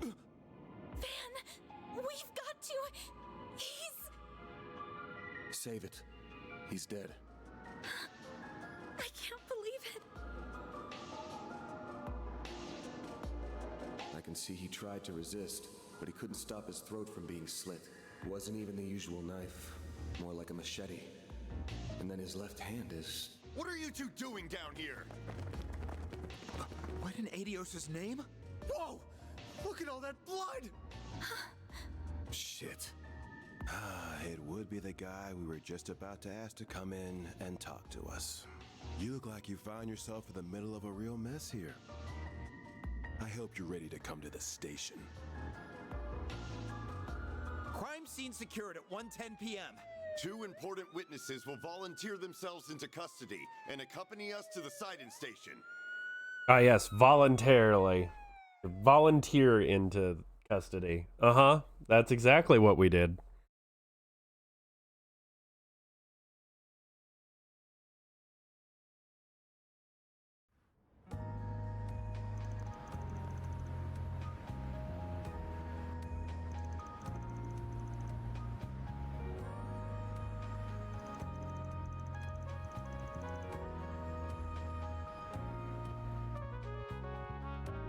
Van, we've got to. He's. Save it. He's dead. I can't believe it. I can see he tried to resist, but he couldn't stop his throat from being slit. It wasn't even the usual knife, more like a machete. And then his left hand is... What are you two doing down here? What in Adios' name? Whoa! Look at all that blood! Shit. It would be the guy we were just about to ask to come in and talk to us. You look like you found yourself in the middle of a real mess here. I hope you're ready to come to the station. Crime scene secured at 1:10 p.m. 2 important witnesses will volunteer themselves into custody and accompany us to the sighting station. Ah, yes, voluntarily. Volunteer into custody. Uh-huh. That's exactly what we did.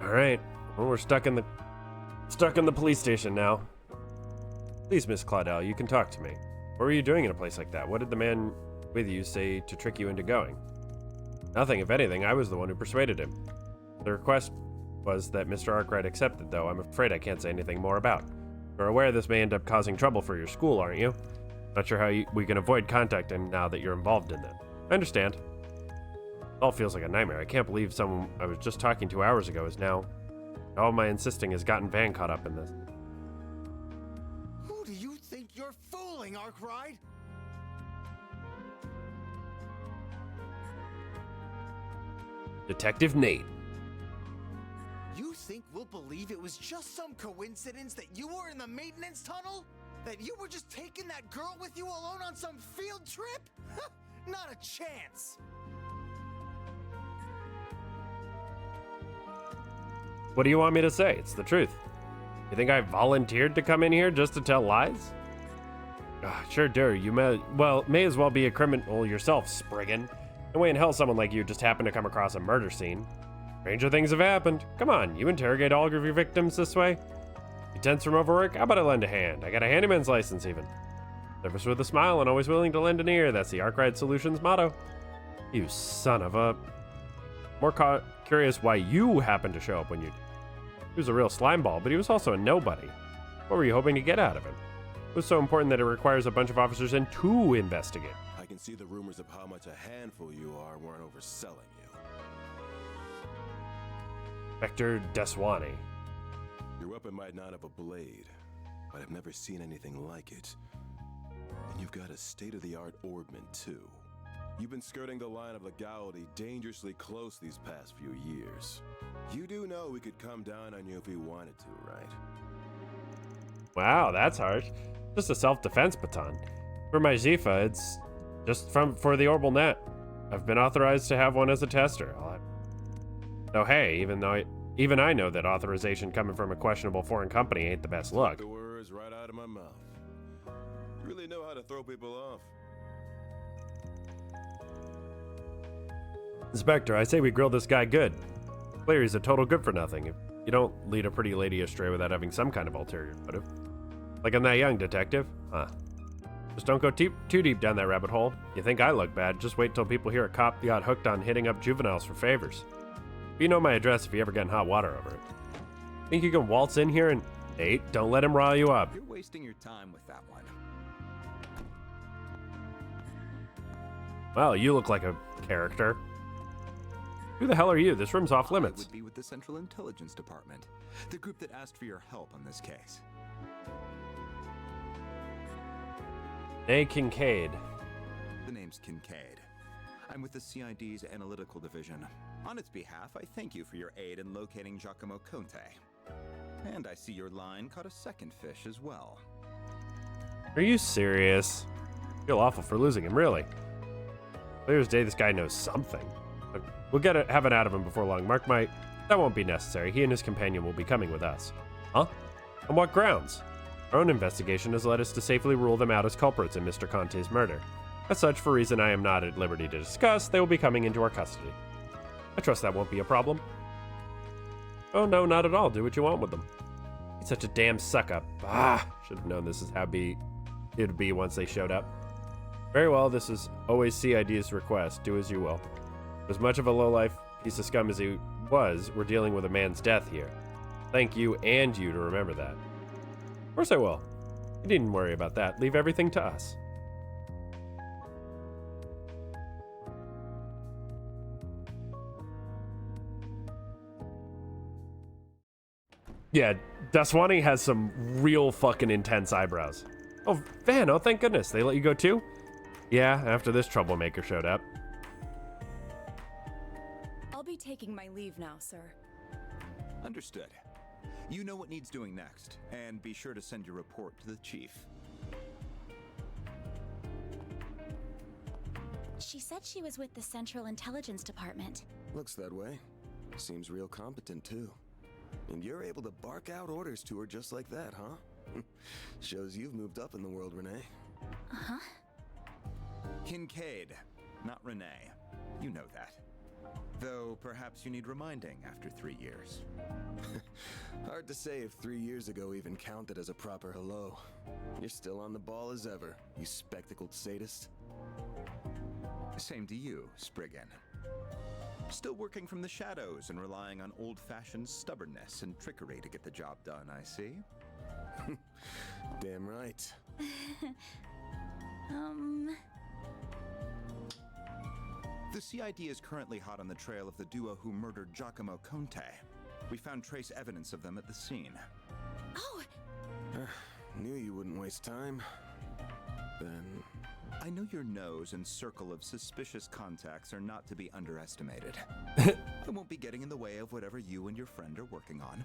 All right. Well, we're stuck in the police station now. Please, Miss Claudel, you can talk to me. What were you doing in a place like that? What did the man with you say to trick you into going? Nothing. If anything, I was the one who persuaded him. The request was that Mr. Arkwright accepted, though I'm afraid I can't say anything more about. You're aware this may end up causing trouble for your school, aren't you? Not sure how we can avoid contacting now that you're involved in that. I understand. It all feels like a nightmare. I can't believe someone I was just talking to hours ago is now... All my insisting has gotten Van caught up in this. Who do you think you're fooling, Arkwright? Detective Nate. You think we'll believe it was just some coincidence that you were in the maintenance tunnel? That you were just taking that girl with you alone on some field trip? Not a chance! What do you want me to say? It's the truth. You think I volunteered to come in here just to tell lies? Sure do. You may as well be a criminal yourself, Spriggan. No way in hell someone like you just happened to come across a murder scene. Stranger things have happened. Come on, you interrogate all of your victims this way? You tense from overwork? How about I lend a hand? I got a handyman's license even. Service with a smile and always willing to lend an ear. That's the Arkwright Solutions motto. You son of a... More curious why you happened to show up when you... He was a real slimeball, but he was also a nobody. What were you hoping to get out of him? It was so important that it requires a bunch of officers in to investigate. I can see the rumors of how much a handful you are weren't overselling you. Inspector Deswani. Your weapon might not have a blade, but I've never seen anything like it. And you've got a state-of-the-art orbment, too. You've been skirting the line of legality dangerously close these past few years. You do know we could come down on you if we wanted to, right? Wow, that's harsh. Just a self-defense baton. For my Zifa, it's just for the Orbital Net. I've been authorized to have one as a tester. Oh hey, even I know that authorization coming from a questionable foreign company ain't the best look. The words right out of my mouth. You really know how to throw people off. Inspector, I say we grill this guy good. Clear he's a total good for nothing. If you don't lead a pretty lady astray without having some kind of ulterior motive. Like I'm that young, detective? Huh. Just don't go too deep down that rabbit hole. You think I look bad, just wait till people hear a cop got hooked on hitting up juveniles for favors. You know my address if you ever get in hot water over it. Think you can waltz in here and... Nate, don't let him rile you up. You're wasting your time with that one. Well, you look like a character. Who the hell are you? This room's off limits. I would be with the Central Intelligence Department, the group that asked for your help on this case. Nay, Kincaid. The name's Kincaid. I'm with the CID's Analytical Division. On its behalf, I thank you for your aid in locating Giacomo Conte. And I see your line caught a second fish as well. Are you serious? I feel awful for losing him, really. Clear as day this guy knows something. We'll have it out of him before long. Mark my... That won't be necessary. He and his companion will be coming with us. Huh? On what grounds? Our own investigation has led us to safely rule them out as culprits in Mr. Conte's murder. As such, for reason I am not at liberty to discuss, they will be coming into our custody. I trust that won't be a problem. Oh no, not at all. Do what you want with them. He's such a damn suck-up. Should have known this is how it'd be once they showed up. Very well, this is always CID's request. Do as you will. As much of a lowlife piece of scum as he was, we're dealing with a man's death here. Thank you and you to remember that. Of course I will. You needn't worry about that. Leave everything to us. Yeah, Daswani has some real fucking intense eyebrows. Oh, Van, oh thank goodness. They let you go too? Yeah, after this troublemaker showed up. taking my leave now, sir. Understood. You know what needs doing next, and be sure to send your report to the chief. She said she was with the Central Intelligence Department. Looks that way. Seems real competent, too. And you're able to bark out orders to her just like that, huh? Shows you've moved up in the world, Renee. Uh-huh. Kincaid, not Renee. You know that. Though perhaps you need reminding after 3 years. Hard to say if 3 years ago even counted as a proper hello. You're still on the ball as ever, you spectacled sadist. Same to you, Spriggan. Still working from the shadows and relying on old-fashioned stubbornness and trickery to get the job done, I see. Damn right. The CID is currently hot on the trail of the duo who murdered Giacomo Conte. We found trace evidence of them at the scene. Oh! Knew you wouldn't waste time. Then... I know your nose and circle of suspicious contacts are not to be underestimated. I won't be getting in the way of whatever you and your friend are working on.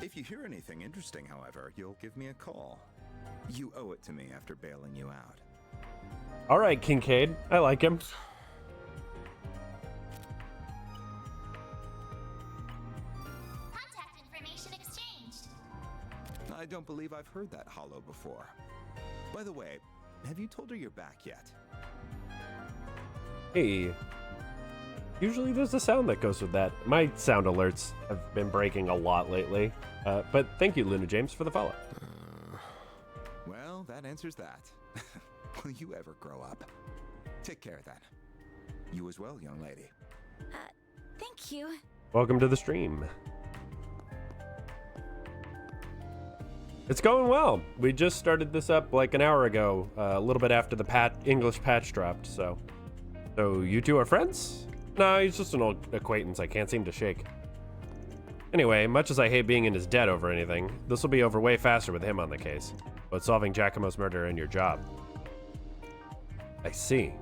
If you hear anything interesting, however, you'll give me a call. You owe it to me after bailing you out. All right, Kincaid. I like him. Contact information exchanged. I don't believe I've heard that hollow before. By the way, have you told her you're back yet? Hey. Usually there's a sound that goes with that. My sound alerts have been breaking a lot lately. But thank you, Luna James, for the follow. Well, that answers that. Will you ever grow up? Take care, then. You as well, young lady. Thank you. Welcome to the stream. It's going well. We just started this up like an hour ago, a little bit after the English patch dropped, so you two are friends? No, he's just an old acquaintance I can't seem to shake. Anyway, much as I hate being in his debt over anything, this will be over way faster with him on the case. But solving Giacomo's murder and your job. I see.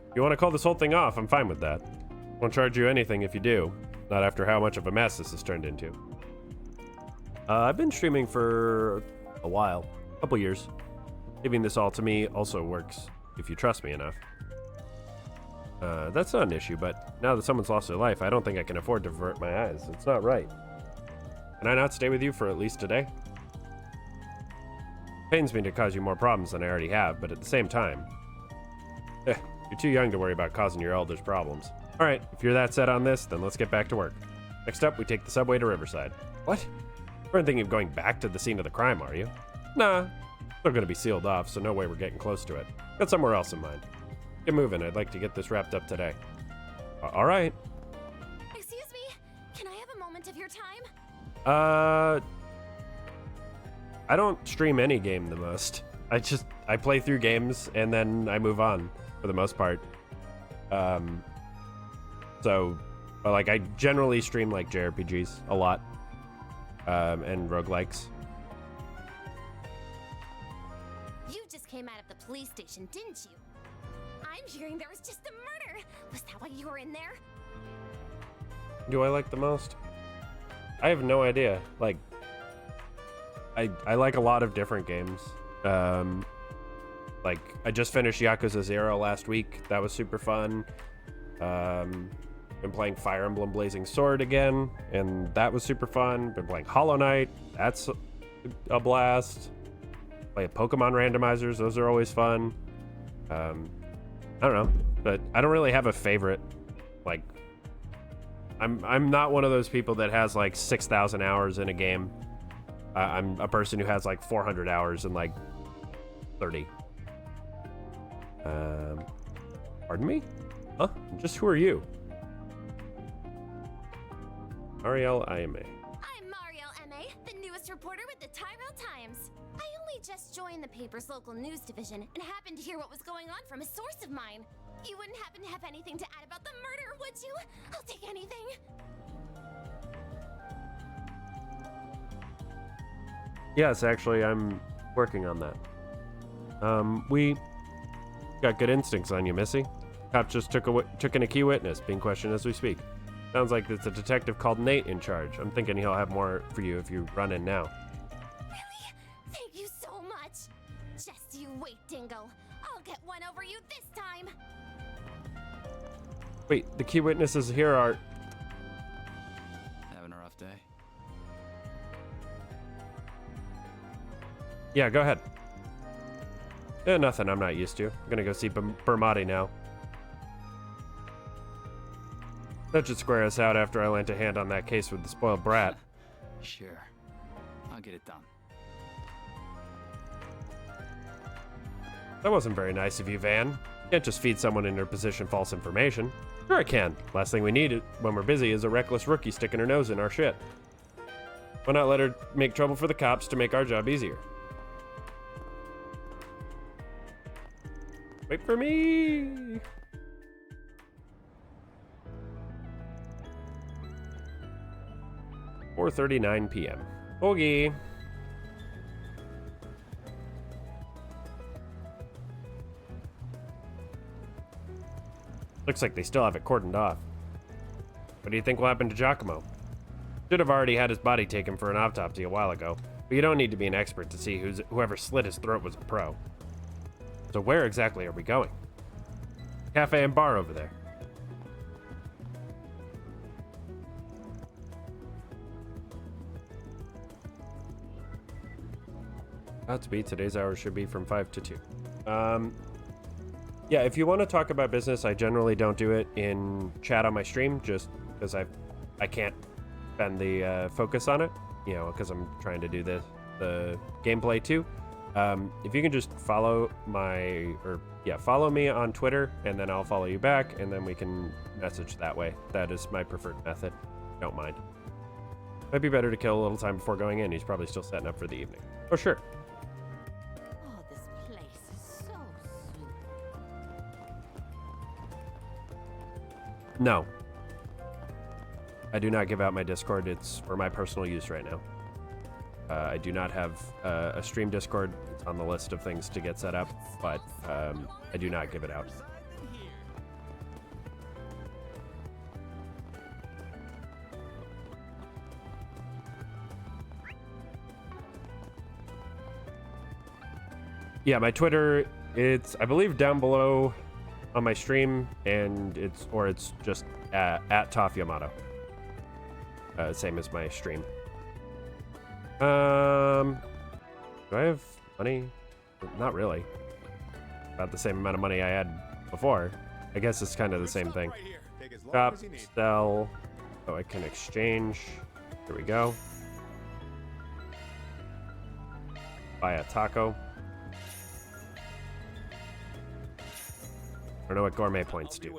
If you want to call this whole thing off, I'm fine with that. Won't charge you anything if you do. Not after how much of a mess this has turned into. I've been streaming for a while. A couple years. Giving this all to me also works, if you trust me enough. That's not an issue, but now that someone's lost their life, I don't think I can afford to avert my eyes. It's not right. Can I not stay with you for at least a day? Pains me to cause you more problems than I already have, but at the same time... you're too young to worry about causing your elders problems. Alright, if you're that set on this, then let's get back to work. Next up, we take the subway to Riverside. What? You weren't thinking of going back to the scene of the crime, are you? Nah. They're gonna be sealed off, so no way we're getting close to it. Got somewhere else in mind. Get moving, I'd like to get this wrapped up today. Alright. Excuse me, can I have a moment of your time? I don't stream any game the most. I play through games and then I move on for the most part. So, like, I generally stream like JRPGs a lot, and roguelikes. You just came out of the police station, didn't you? I'm hearing there was just a murder. Was that why you were in there? Do I like the most? I have no idea. Like, I like a lot of different games. Like, I just finished Yakuza 0 last week. That was super fun. Been playing Fire Emblem Blazing Sword again, and that was super fun. Been playing Hollow Knight. That's a blast. Play Pokemon randomizers. Those are always fun. I don't know, but I don't really have a favorite. Like, I'm not one of those people that has like 6,000 hours in a game. I'm a person who has like 400 hours in like 30. Pardon me? Huh? Just who are you? Ariel Ayame. I'm Mariel M.A., the newest reporter with the Tyrell Times. I only just joined the paper's local news division and happened to hear what was going on from a source of mine. You wouldn't happen to have anything to add about the murder, would you? I'll take anything. Yes, actually, I'm working on that. We got good instincts on you, Missy. Cop just took in a key witness, being questioned as we speak. Sounds like it's a detective called Nate in charge. I'm thinking he'll have more for you if you run in now. Really? Thank you so much. Just you wait, Dingle. I'll get one over you this time. Wait, the key witnesses here are... Having a rough day? Yeah, go ahead. Nothing I'm not used to. I'm gonna go see Bermati now. That should square us out after I lent a hand on that case with the spoiled brat. Sure. I'll get it done. That wasn't very nice of you, Van. Can't just feed someone in her position false information. Sure I can. Last thing we need when we're busy is a reckless rookie sticking her nose in our shit. Why not let her make trouble for the cops to make our job easier? Wait for me! 4:39 p.m. Okay. Looks like they still have it cordoned off. What do you think will happen to Giacomo? Should have already had his body taken for an autopsy a while ago, but you don't need to be an expert to see whoever slit his throat was a pro. So where exactly are we going? Cafe and bar over there. About to be. Today's hours should be from 5 to 2. Yeah, if you want to talk about business, I generally don't do it in chat on my stream, just because I can't spend the focus on it, you know, because I'm trying to do the gameplay too. If you can just follow follow me on Twitter, and then I'll follow you back, and then we can message that way. That is my preferred method. Don't mind. Might be better to kill a little time before going in. He's probably still setting up for the evening. Oh, sure. Oh, this place is so soothing. No. I do not give out my Discord. It's for my personal use right now. I do not have a stream Discord. It's on the list of things to get set up, but I do not give it out. Yeah, my Twitter, it's, I believe, down below on my stream, and it's just at Toph Yamato. Same as my stream. Do I have money? Not really. About the same amount of money I had before. I guess it's kind of the same thing. Shop, sell. Oh, I can exchange. Here we go. Buy a taco. I don't know what gourmet points do.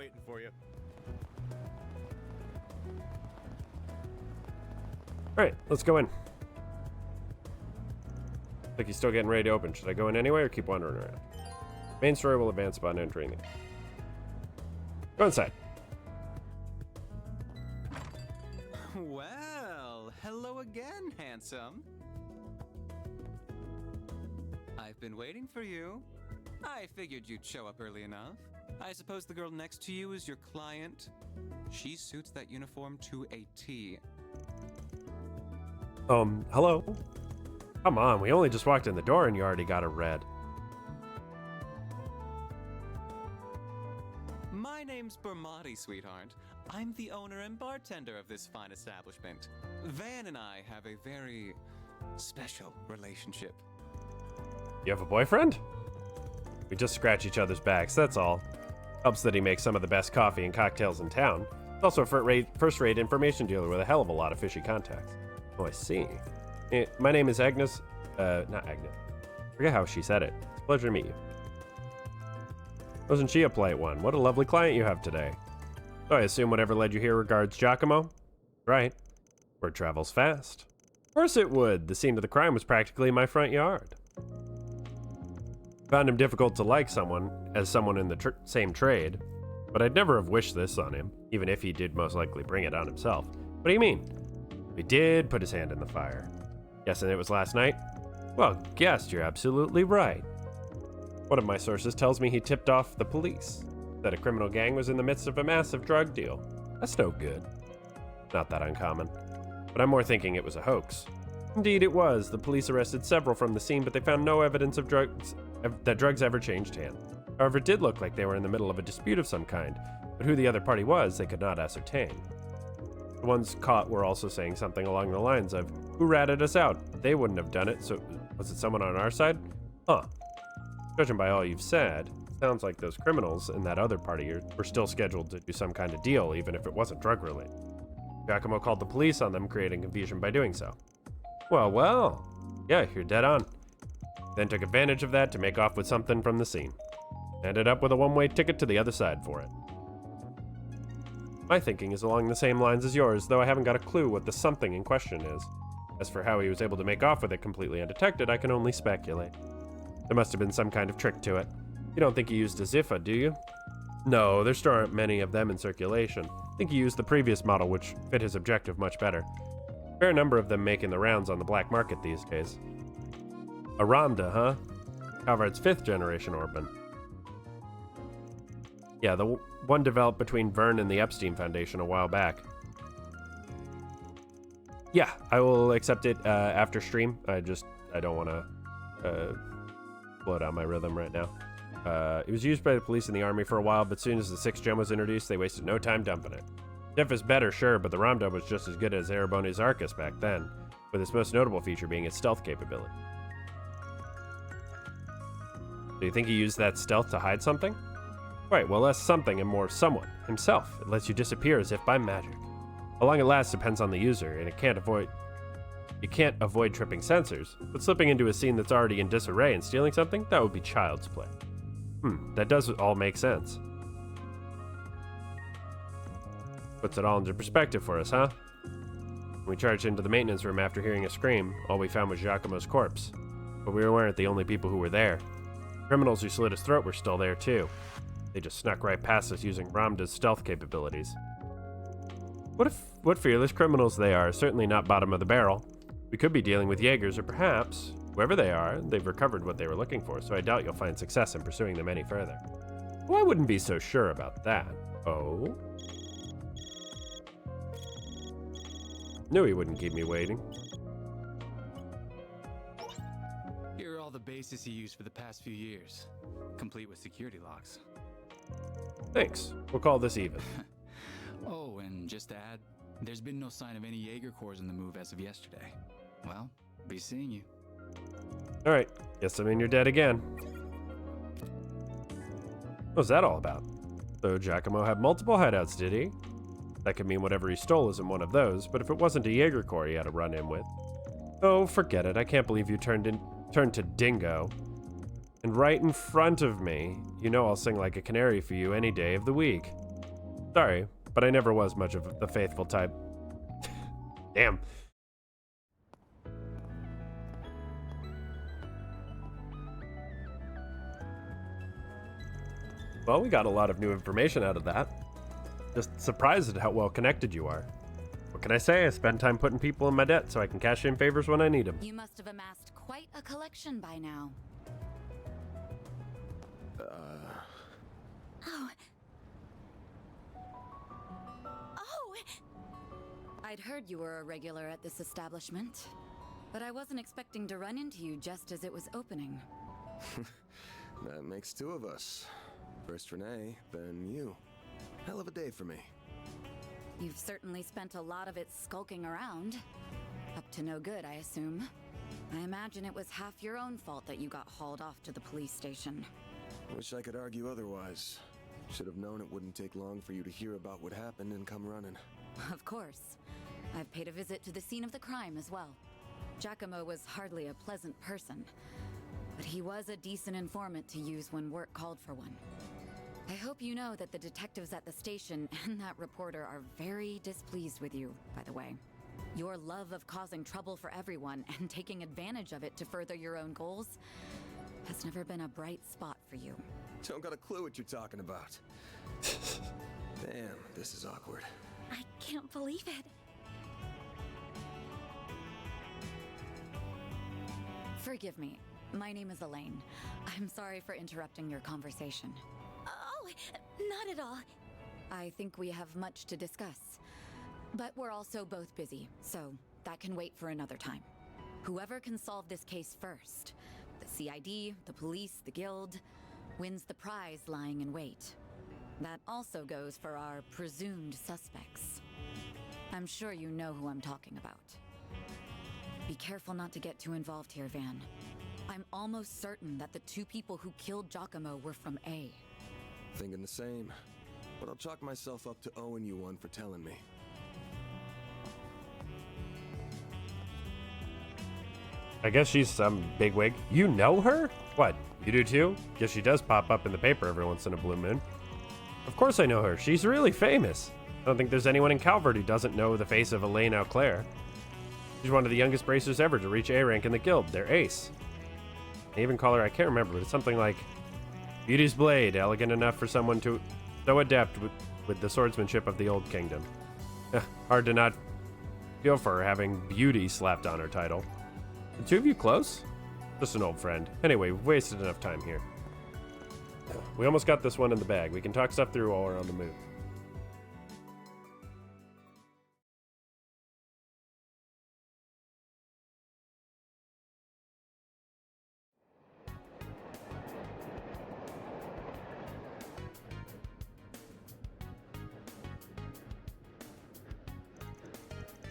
Alright, let's go in. Like he's still getting ready to open. Should I go in anyway or keep wandering around? Main story will advance upon entering it. Go inside. Well, hello again, handsome. I've been waiting for you. I figured you'd show up early enough. I suppose the girl next to you is your client. She suits that uniform to a T. Hello? Come on, we only just walked in the door and you already got a red. My name's Bermati, sweetheart. I'm the owner and bartender of this fine establishment. Van and I have a very special relationship. You have a boyfriend? We just scratch each other's backs, that's all. Helps that he makes some of the best coffee and cocktails in town. He's also a first-rate information dealer with a hell of a lot of fishy contacts. Oh, I see. My name is Agnes. Not Agnes. Forget how she said it. It's a pleasure to meet you. Wasn't she a polite one? What a lovely client you have today. So I assume whatever led you here regards Giacomo? Right. Word travels fast. Of course it would. The scene of the crime was practically my front yard. Found him difficult to like someone in the same trade, but I'd never have wished this on him, even if he did most likely bring it on himself. What do you mean? He did put his hand in the fire. Guessing it was last night? Well, guessed, you're absolutely right. One of my sources tells me he tipped off the police. That a criminal gang was in the midst of a massive drug deal. That's no good. Not that uncommon. But I'm more thinking it was a hoax. Indeed it was. The police arrested several from the scene, but they found no evidence of that drugs ever changed hands. However, it did look like they were in the middle of a dispute of some kind, but who the other party was, they could not ascertain. The ones caught were also saying something along the lines of, "Who ratted us out? They wouldn't have done it, so was it someone on our side?" Huh. Judging by all you've said, sounds like those criminals in that other party were still scheduled to do some kind of deal, even if it wasn't drug-related. Giacomo called the police on them, creating confusion by doing so. Well. Yeah, you're dead on. Then took advantage of that to make off with something from the scene. Ended up with a one-way ticket to the other side for it. My thinking is along the same lines as yours, though I haven't got a clue what the something in question is. As for how he was able to make off with it completely undetected, I can only speculate. There must have been some kind of trick to it. You don't think he used a Ziffa, do you? No, there still aren't many of them in circulation. I think he used the previous model, which fit his objective much better. A fair number of them making the rounds on the black market these days. A Ramda, huh? Calvard's 5th generation Orban. Yeah, the one developed between Vern and the Epstein Foundation a while back. Yeah, I will accept it after stream. I don't want to blow down my rhythm right now. It was used by the police and the army for a while, but soon as the 6th gen was introduced, they wasted no time dumping it. Diff is better, sure, but the Ramda was just as good as Ereboni's Arcus back then, with its most notable feature being its stealth capability. Do you think he used that stealth to hide something? Right, well, less something and more someone, himself. It lets you disappear as if by magic. How long it lasts depends on the user, and you can't avoid tripping sensors, but slipping into a scene that's already in disarray and stealing something, that would be child's play. That does all make sense. Puts it all into perspective for us, huh? When we charged into the maintenance room after hearing a scream, all we found was Giacomo's corpse. But we weren't the only people who were there. Criminals who slit his throat were still there too. They just snuck right past us using Ramda's stealth capabilities. What fearless criminals they are, certainly not bottom of the barrel. We could be dealing with Jaegers, or perhaps, whoever they are, they've recovered what they were looking for, so I doubt you'll find success in pursuing them any further. Well, I wouldn't be so sure about that. Oh? Knew he wouldn't keep me waiting. Here are all the bases he used for the past few years, complete with security locks. Thanks. We'll call this even. Oh, and just to add, there's been no sign of any Jaeger Corps in the move as of yesterday. Well, be seeing you. Alright, guess I mean you're dead again. What was that all about? So Giacomo had multiple hideouts, did he? That could mean whatever he stole isn't one of those, but if it wasn't a Jaeger Corps he had to run in with. Oh, forget it. I can't believe you turned to Dingo. And right in front of me. You know I'll sing like a canary for you any day of the week. Sorry, but I never was much of the faithful type. Damn. Well, we got a lot of new information out of that. Just surprised at how well connected you are. What can I say? I spend time putting people in my debt so I can cash in favors when I need them. You must have amassed quite a collection by now. Oh! I'd heard you were a regular at this establishment, but I wasn't expecting to run into you just as it was opening. That makes 2 of us. First Renee, then you. Hell of a day for me. You've certainly spent a lot of it skulking around. Up to no good, I assume. I imagine it was half your own fault that you got hauled off to the police station. Wish I could argue otherwise. Should have known it wouldn't take long for you to hear about what happened and come running. Of course. I've paid a visit to the scene of the crime as well. Giacomo was hardly a pleasant person, but he was a decent informant to use when work called for one. I hope you know that the detectives at the station and that reporter are very displeased with you, by the way. Your love of causing trouble for everyone and taking advantage of it to further your own goals has never been a bright spot for you. Don't got a clue what you're talking about. Damn, this is awkward. I can't believe it. Forgive me. My name is Elaine. I'm sorry for interrupting your conversation. Oh, Not at all. I think we have much to discuss. But we're also both busy, so that can wait for another time. Whoever can solve this case first, the CID, the police, the guild, wins the prize lying in wait. That also goes for our presumed suspects. I'm sure you know who I'm talking about. Be careful not to get too involved here, Van. I'm almost certain that the two people who killed Giacomo were from A. Thinking the same. But I'll chalk myself up to owing you one for telling me. I guess she's some bigwig. You know her? What, you do too? Guess she does pop up in the paper every once in a blue moon. Of course I know her. She's really famous. I don't think there's anyone in Calvard who doesn't know the face of Elaine Auclair. She's one of the youngest bracers ever to reach A rank in the guild. They're ace. They even call her, I can't remember, but it's something like Beauty's Blade, elegant enough for someone to so adept with the swordsmanship of the Old Kingdom. Hard to not feel for her having Beauty slapped on her title. The two of you close? Just an old friend. Anyway, we've wasted enough time here. We almost got this one in the bag. We can talk stuff through while we're on the move.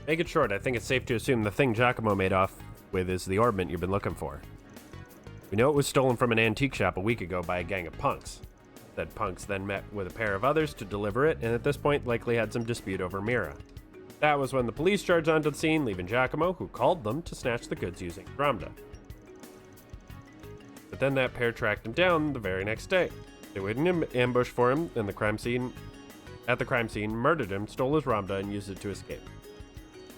Make it short, I think it's safe to assume the thing Giacomo made off with is the orbment you've been looking for. We know it was stolen from an antique shop a week ago by a gang of punks. Said punks then met with a pair of others to deliver it, and at this point likely had some dispute over Mira. That was when the police charged onto the scene, leaving Giacomo, who called them, to snatch the goods using Ramda. But then that pair tracked him down the very next day. They waited in ambush for him, and at the crime scene, murdered him, stole his Ramda, and used it to escape.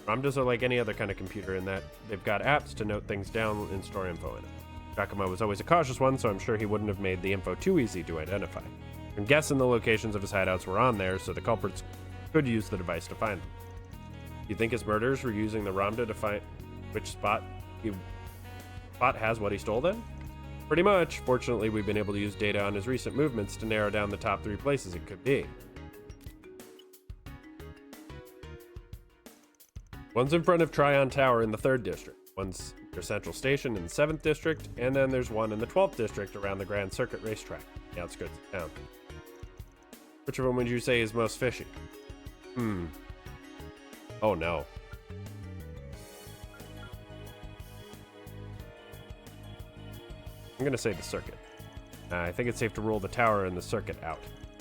Ramdas are like any other kind of computer in that they've got apps to note things down and store info in it. Giacomo was always a cautious one, so I'm sure he wouldn't have made the info too easy to identify. I'm guessing the locations of his hideouts were on there, so the culprits could use the device to find them. You think his murderers were using the Ramda to find which spot has what he stole then? Pretty much. Fortunately, we've been able to use data on his recent movements to narrow down the top 3 places it could be. One's in front of Tryon Tower in the 3rd District, one's near Central Station in the 7th District, and then there's one in the 12th District around the Grand Circuit racetrack, the outskirts of town. Which of them would you say is most fishy? Oh no. I'm gonna say the circuit. I think it's safe to rule the tower and the circuit out.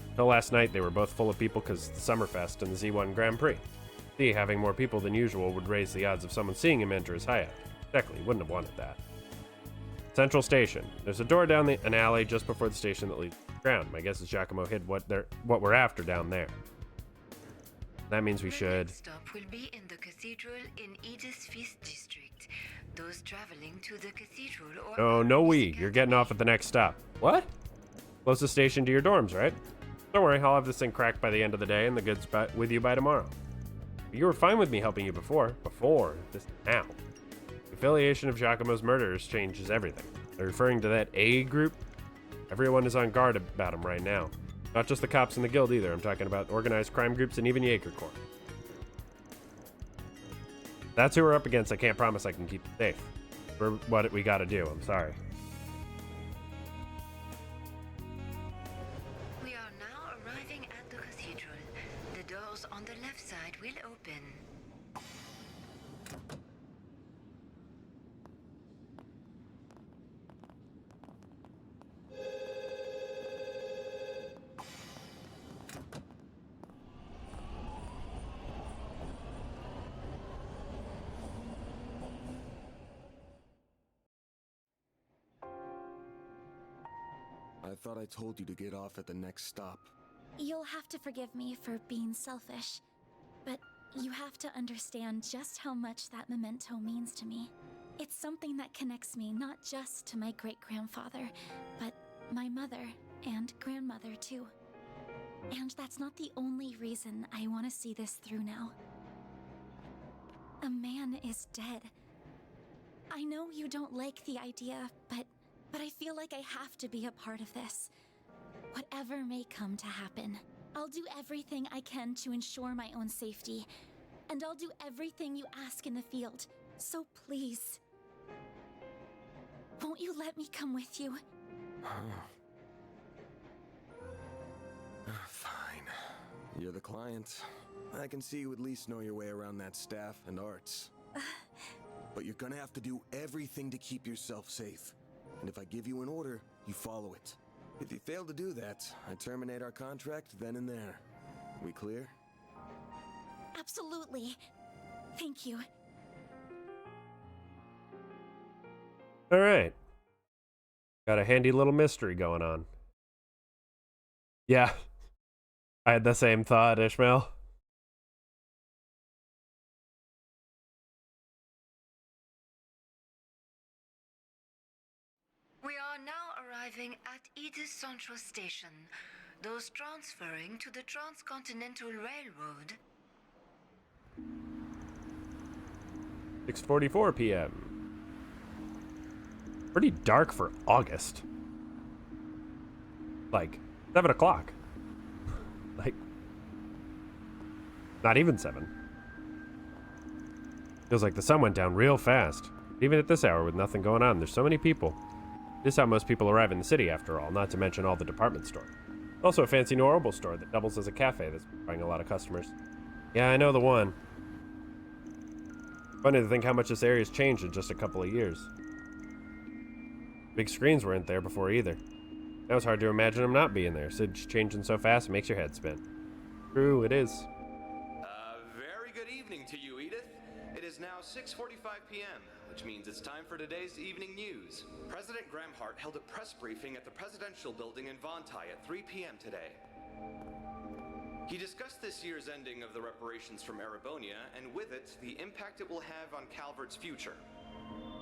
Until last night, they were both full of people because of the Summerfest and the Z1 Grand Prix. Having more people than usual would raise the odds of someone seeing him enter his hideout. Exactly, wouldn't have wanted that. Central Station. There's a door down an alley just before the station that leads to the ground. My guess is Giacomo hid what we're after down there. That means we should. The stop will be in the cathedral in Edith's 5th District. Those traveling to the cathedral or... Oh, no we. You're getting off at the next stop. What? Closest station to your dorms, right? Don't worry, I'll have this thing cracked by the end of the day and the goods with you by tomorrow. You were fine with me helping you before. This now. The affiliation of Giacomo's murderers changes everything. They're referring to that A group? Everyone is on guard about him right now. Not just the cops in the guild either. I'm talking about organized crime groups and even Jaeger Corps. That's who we're up against. I can't promise I can keep it safe. For what we gotta do, I'm sorry. We are now arriving at the cathedral. The doors on the left side will open. I thought I told you to get off at the next stop. You'll have to forgive me for being selfish, but you have to understand just how much that memento means to me. It's something that connects me not just to my great-grandfather, but my mother and grandmother too. And that's not the only reason I want to see this through now. A man is dead. I know you don't like the idea, but I feel like I have to be a part of this. Whatever may come to happen, I'll do everything I can to ensure my own safety. And I'll do everything you ask in the field. So please, won't you let me come with you? Fine. You're the client. I can see you at least know your way around that staff and arts. But you're gonna have to do everything to keep yourself safe. And if I give you an order, you follow it. If you fail to do that, I terminate our contract then and there. We clear? Absolutely. Thank you. All right. Got a handy little mystery going on. Yeah. I had the same thought, Ishmael. We are now arriving at Edith Central Station. Those transferring to the Transcontinental Railroad. 6:44 p.m. Pretty dark for August. Like 7 o'clock. Like not even 7. Feels like the sun went down real fast. Even at this hour with nothing going on, there's so many people. This is how most people arrive in the city, after all, not to mention all the department store. Also a fancy New Orleans store that doubles as a cafe that's bringing a lot of customers. Yeah, I know the one. Funny to think how much this area's changed in just a couple of years. Big screens weren't there before either. Now it's hard to imagine them not being there. It's changing so fast it makes your head spin. True, it is. Very good evening to you, Edith. It is now 6:45 p.m., which means it's time for today's evening news. President Gramhart held a press briefing at the Presidential Building in Vontai at 3 p.m. today. He discussed this year's ending of the reparations from Erebonia, and with it, the impact it will have on Calvard's future.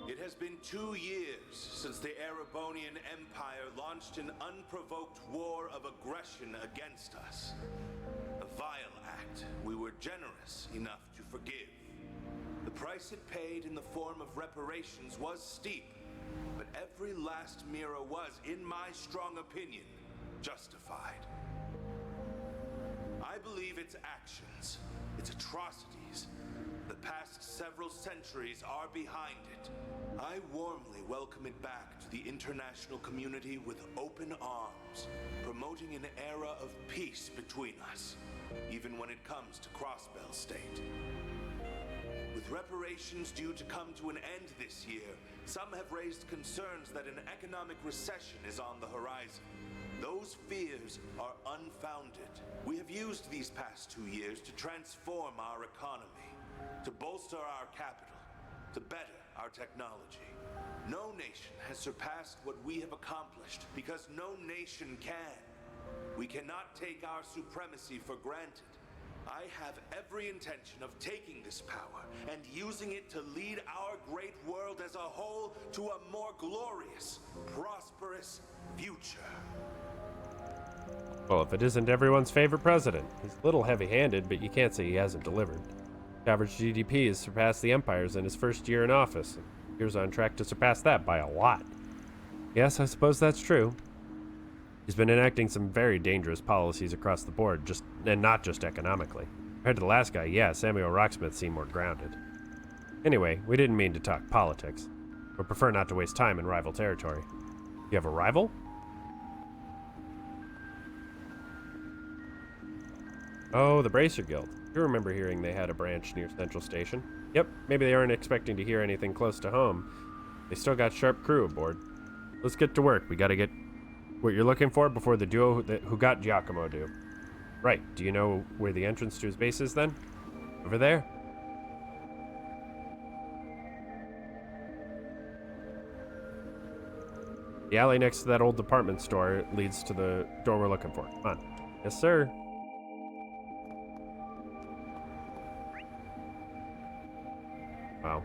It has been 2 years since the Erebonian Empire launched an unprovoked war of aggression against us. A vile act we were generous enough to forgive. The price it paid in the form of reparations was steep, but every last mirror was, in my strong opinion, justified. I believe its actions, its atrocities, the past several centuries are behind it. I warmly welcome it back to the international community with open arms, promoting an era of peace between us, even when it comes to Crossbell State. With reparations due to come to an end this year, some have raised concerns that an economic recession is on the horizon. Those fears are unfounded. We have used these past 2 years to transform our economy, to bolster our capital, to better our technology. No nation has surpassed what we have accomplished because no nation can. We cannot take our supremacy for granted. I have every intention of taking this power and using it to lead our great world as a whole to a more glorious, prosperous future. Well, if it isn't everyone's favorite president, he's a little heavy-handed, but you can't say he hasn't delivered. Average GDP has surpassed the Empire's in his first year in office, and he's on track to surpass that by a lot. Yes, I suppose that's true. He's been enacting some very dangerous policies across the board, and not just economically. Compared to the last guy, yeah, Samuel Rocksmith seemed more grounded. Anyway, we didn't mean to talk politics. We'd prefer not to waste time in rival territory. You have a rival? Oh, the Bracer Guild. You remember hearing they had a branch near Central Station. Yep, maybe they aren't expecting to hear anything close to home. They still got sharp crew aboard. Let's get to work. We gotta get what you're looking for before the duo who got Giacomo do. Right, do you know where the entrance to his base is then? Over there? The alley next to that old department store leads to the door we're looking for. Come on. Yes, sir. Wow.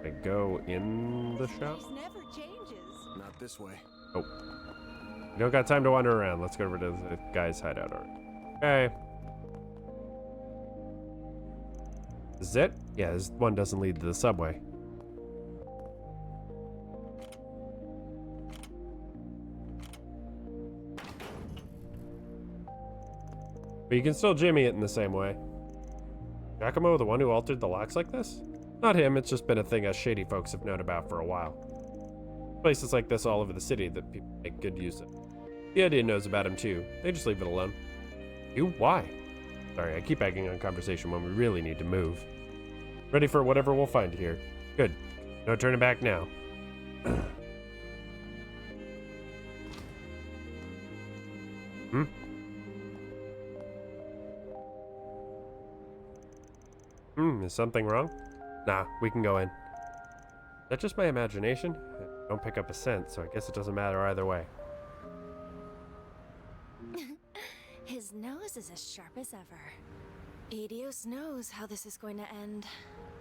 I go in the shop? Never changes. Not this way. Oh. We don't got time to wander around. Let's go over to the guy's hideout already. Okay. Is it? Yeah, this one doesn't lead to the subway. But you can still jimmy it in the same way. Giacomo the one who altered the locks like this? Not him, it's just been a thing us shady folks have known about for a while. Places like this all over the city that people make good use of. The idea knows about him too. They just leave it alone. You? Why? Sorry, I keep egging on conversation when we really need to move. Ready for whatever we'll find here. Good. No turning back now. Is something wrong? Nah, we can go in. Is that just my imagination? I don't pick up a scent, so I guess it doesn't matter either way. His nose is as sharp as ever. Adios knows how this is going to end,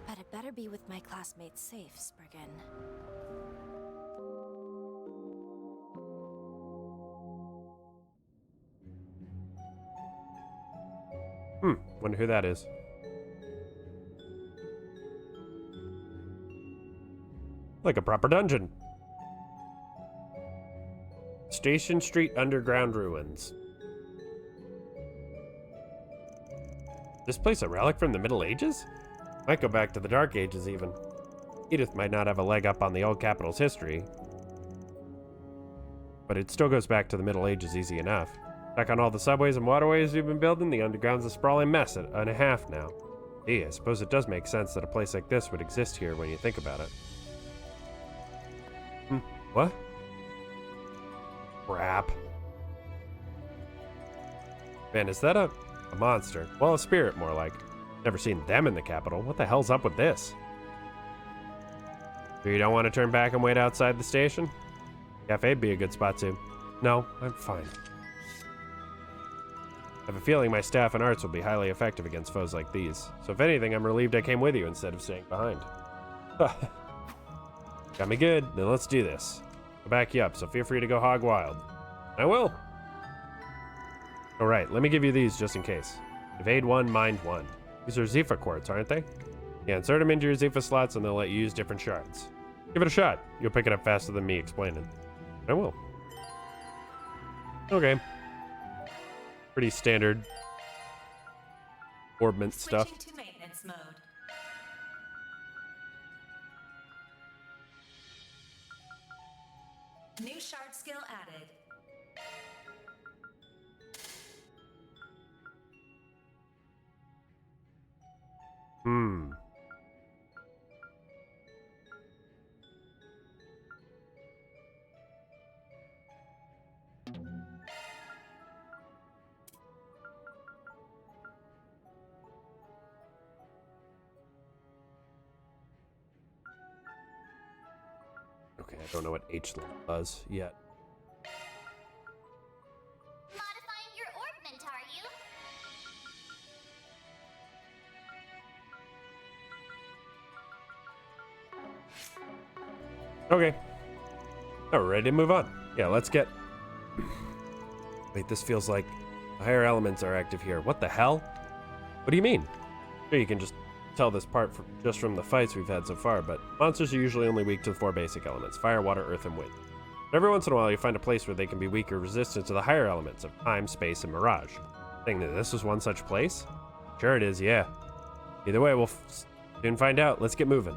but it better be with my classmates safe, Spriggan. Wonder who that is. Like a proper dungeon. Station Street Underground Ruins. This place a relic from the Middle Ages? Might go back to the Dark Ages even. Edith might not have a leg up on the old capital's history, but it still goes back to the Middle Ages easy enough. Back on all the subways and waterways we've been building, the underground's a sprawling mess and a half now. Gee, I suppose it does make sense that a place like this would exist here when you think about it. What? Crap. Man, is that a monster? Well, a spirit, more like. Never seen them in the capital. What the hell's up with this? So you don't want to turn back and wait outside the station? Cafe'd be a good spot too. No, I'm fine. I have a feeling my staff and arts will be highly effective against foes like these. So if anything, I'm relieved I came with you instead of staying behind. Got me good, then let's do this. I'll back you up, so feel free to go hog wild. I will. Alright, let me give you these just in case. Evade 1, mind 1. These are Zifa quartz, aren't they? Yeah, insert them into your Zifa slots and they'll let you use different shards. Give it a shot. You'll pick it up faster than me explaining. I will. Okay. Pretty standard orbment stuff. Switching to maintenance mode. New shard skill added. Okay, I don't know what H does yet. Modifying your orbment, are you? Okay. Now we're ready to move on. Yeah, let's get... Wait, this feels like the higher elements are active here. What the hell? What do you mean? Sure, you can just tell this part just from the fights we've had so far, but monsters are usually only weak to the 4 basic elements: fire, water, earth, and wind. But every once in a while you find a place where they can be weak or resistant to the higher elements of time, space, and mirage. Think that this was one such place? Sure it is, yeah. Either way, we'll soon find out. Let's get moving.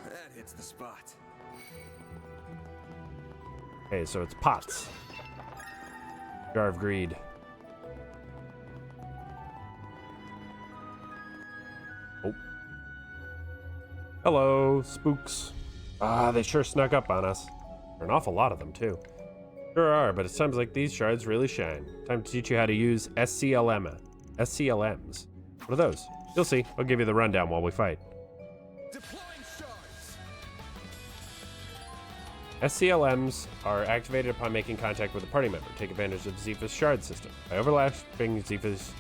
That hits the spot. Okay, so it's pots. Jar of greed. Oh. Hello, spooks. Ah, they sure snuck up on us. There are an awful lot of them, too. Sure are, but it's times like these shards really shine. Time to teach you how to use SCLMs. What are those? You'll see. I'll give you the rundown while we fight. SCLMs are activated upon making contact with a party member. Take advantage of Zifa's shard system. By overlapping Zifa's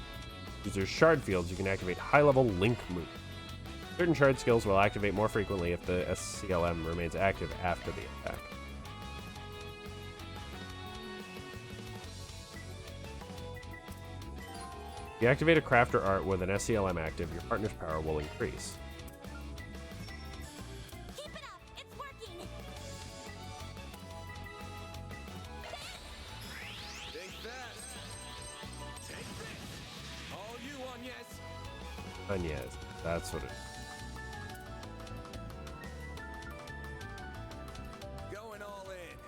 user's shard fields, you can activate high-level link moves. Certain shard skills will activate more frequently if the SCLM remains active after the attack. If you activate a craft or art with an SCLM active, your partner's power will increase. Agnes. That's what it is. Going all in.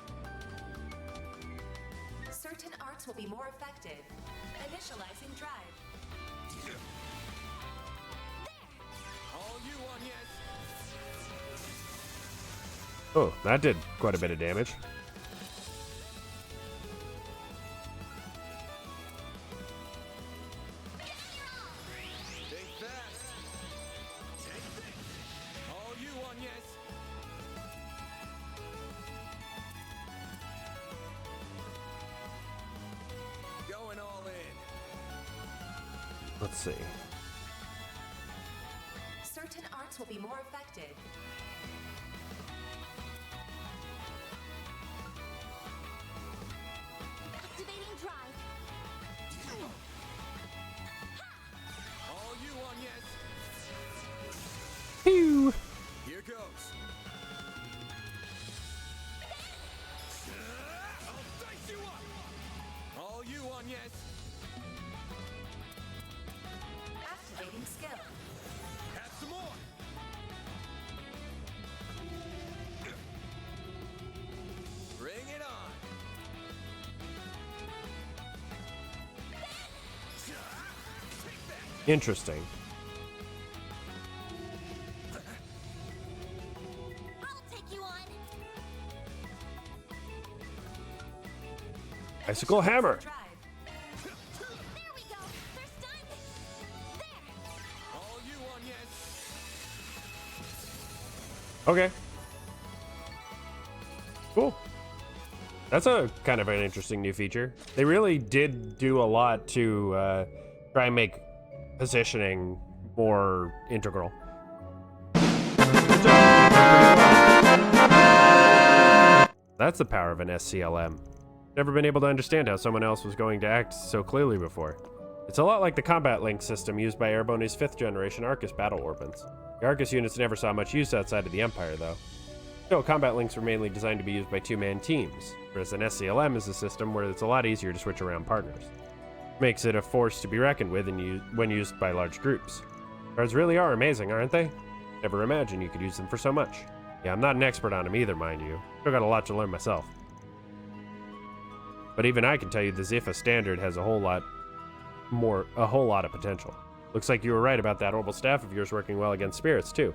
Certain arts will be more effective. Initializing drive. All you on, yes. Oh, that did quite a bit of damage. Think fast. Take this. All you on, yes. Going all in. Let's see. Certain arts will be more effective. Activating drive. All you on, yes. Pew! Here goes. I'll dice you up. All you on, yes. Activating skill. Have some more. Bring it on. Interesting. I'll take you on. Icicle hammer. There we go. They're stunned. There. All you on, yes. Okay. Cool. That's a kind of an interesting new feature. They really did do a lot to try and make positioning more integral. That's the power of an SCLM. Never been able to understand how someone else was going to act so clearly before. It's a lot like the combat link system used by Airboni's 5th generation Arcus battle orbits. The Arcus units never saw much use outside of the Empire, though. Still, combat links were mainly designed to be used by two-man teams, whereas an SCLM is a system where it's a lot easier to switch around partners. Makes it a force to be reckoned with when used by large groups. Cards really are amazing, aren't they? Never imagined you could use them for so much. Yeah, I'm not an expert on them either, mind you. Still got a lot to learn myself. But even I can tell you the Ziffa standard has a whole lot of potential. Looks like you were right about that orbital staff of yours working well against spirits, too.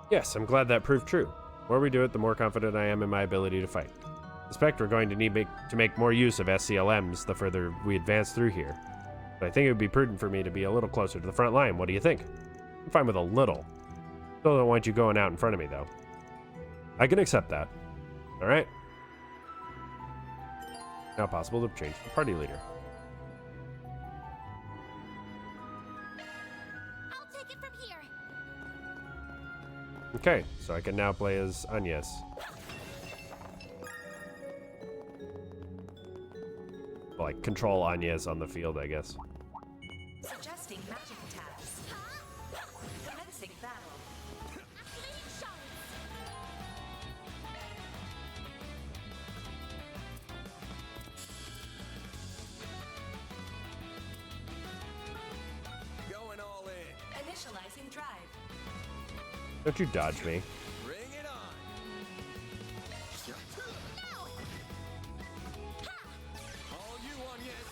Yes, I'm glad that proved true. The more we do it, the more confident I am in my ability to fight. I suspect we're going to need to make more use of SCLMs the further we advance through here. But I think it would be prudent for me to be a little closer to the front line. What do you think? I'm fine with a little. Still don't want you going out in front of me, though. I can accept that. Alright. Now possible to change the party leader. I'll take it from here. Okay, so I can now play as Agnes. Like, control Agnes on the field, I guess. Suggesting magic attacks. Commencing battle. Activating shots. Going all in. Initializing drive. Don't you dodge me. Bring it on. All you on, yes.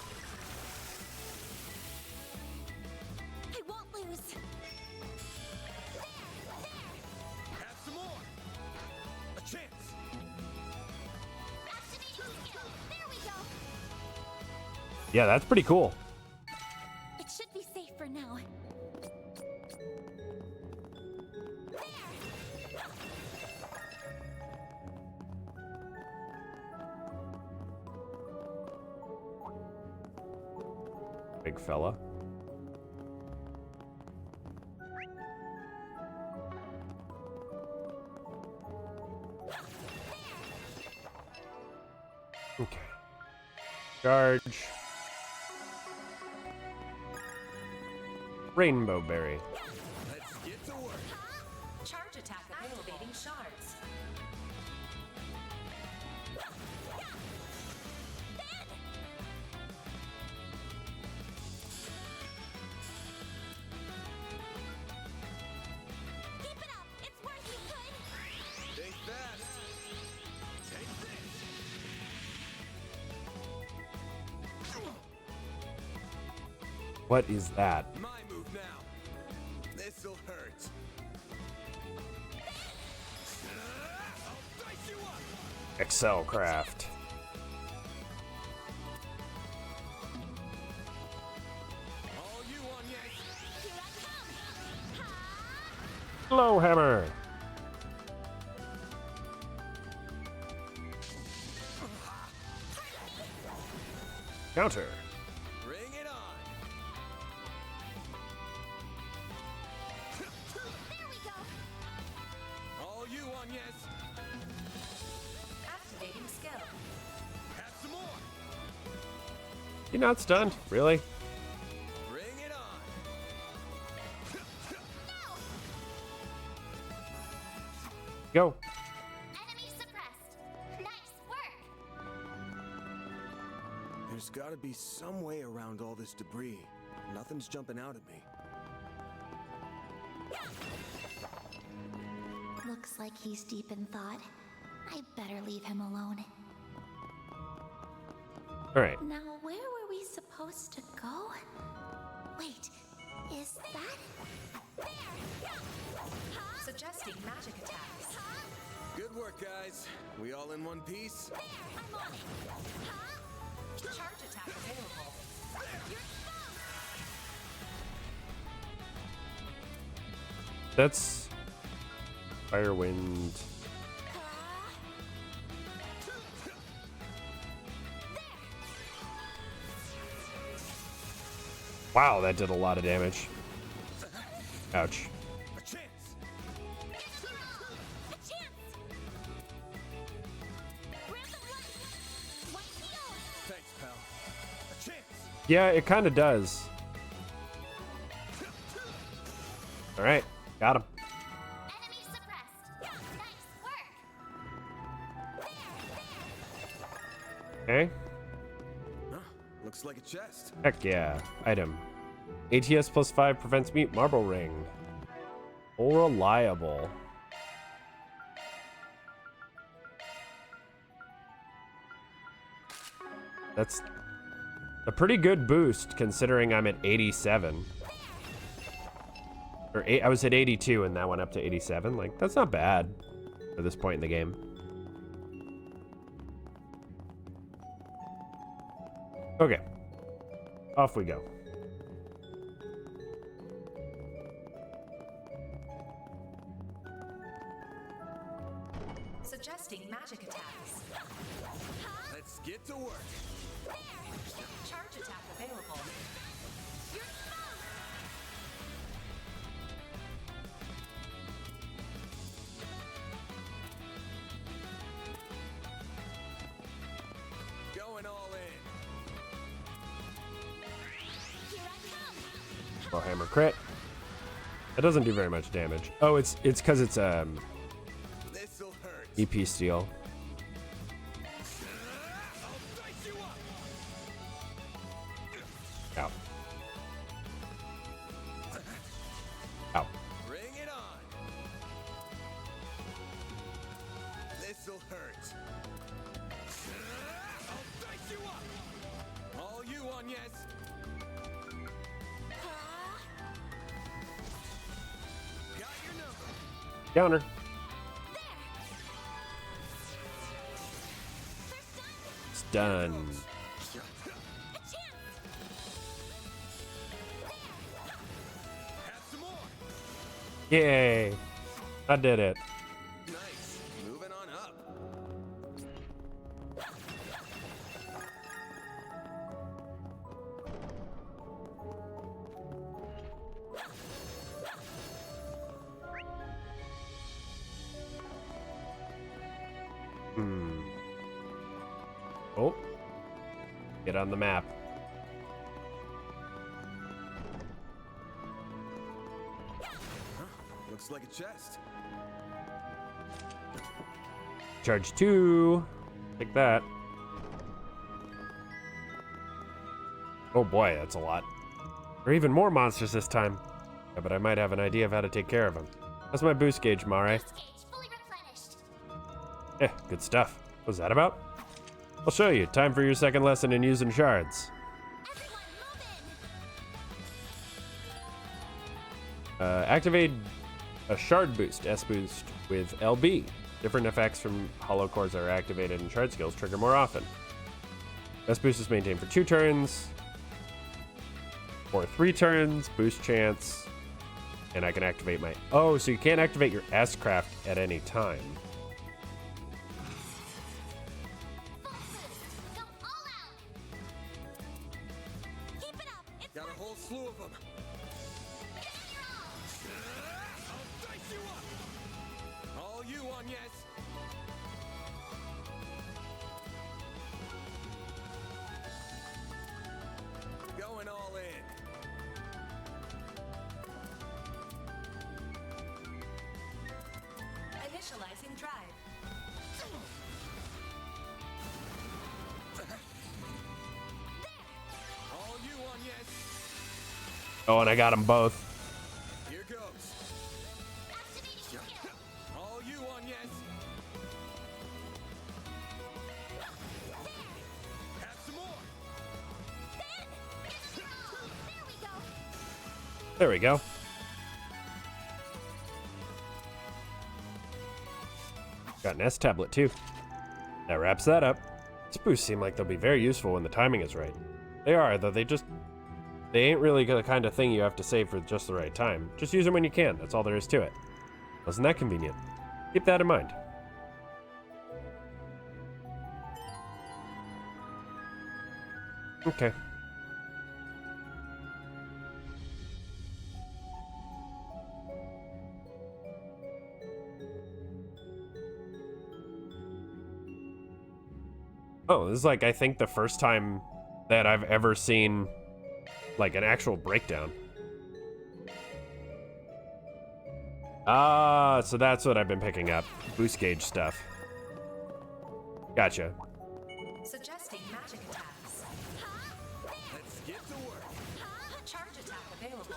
I won't lose. There. Have some more. A chance. Activating skill. There we go. Yeah, that's pretty cool. It should be safe for now. Big fella. Okay. Charge. Rainbow berry. Let's get to work. Charge attack activating shards. What is that? My move now. This'll hurt. I'll dice you up. Excel craft. All you on, yes. Glow hammer. Counter. Bring it on. There we go. All you on, yes. Activating skill. Have some more. You're not stunned, really? Bring it on. Go. Enemy suppressed. Nice work. There's gotta be some way around all this debris. Nothing's jumping out at me. Looks like he's deep in thought. I better leave him alone. All right. Now, where were we supposed to go? Wait, is that? Suggesting magic attacks. Good work, guys. We all in one piece? I'm on it. Charge attack available. That's fire wind. Wow, that did a lot of damage. Ouch. A chance. Thanks, pal. A chance. Yeah, it kind of does. All right, got him. Enemy suppressed. Nice work. Okay. Huh, looks like a chest. Heck yeah. Item. ATS plus 5 prevents meat. Marble ring. More reliable. That's a pretty good boost considering I'm at 87. Or I was at 82 and that went up to 87. Like, that's not bad for this point in the game. Okay. Off we go. Suggesting magic attacks. Let's get to work. Charge attack available. Going all in. Oh, hammer crit. That doesn't do very much damage. Oh, it's because it's This'll hurt. EP steel. I'll dice you up. Ow. Ow. Bring it on. This'll hurt. I'll dice you up. All you on, yes. Got your number. Counter. It's done. Have some more. Yay. I did it. Nice. Moving on up. Oh. Get on the map. Looks like a chest. Charge 2. Take that. Oh boy, that's a lot. There are even more monsters this time. Yeah, but I might have an idea of how to take care of them. How's my boost gauge, Mare? Fully replenished. Eh, good stuff. What's that about? I'll show you. Time for your second lesson in using shards. Activate a shard boost, S boost with LB. Different effects from hollow cores that are activated in shard skills trigger more often. S boost is maintained for 2 turns, or 3 turns, boost chance, and I can activate my... Oh, so you can't activate your S-craft at any time. Got a whole slew of them. I'll dice you up. All you on, yes. Going all in. Initializing drive. All you on, yes. Oh, and I got them both. Here goes. All you on, yes. Have some more. There we go. Got an S tablet too. That wraps that up. These boosts seem like they'll be very useful when the timing is right. They are, though they ain't really the kind of thing you have to save for just the right time. Just use them when you can, that's all there is to it. Wasn't that convenient? Keep that in mind. Okay. Oh, this is like, I think, the first time that I've ever seen, like, an actual breakdown. Ah, so that's what I've been picking up. Boost gauge stuff. Gotcha. Suggesting magic attacks. Let's get to work. Charge attack available.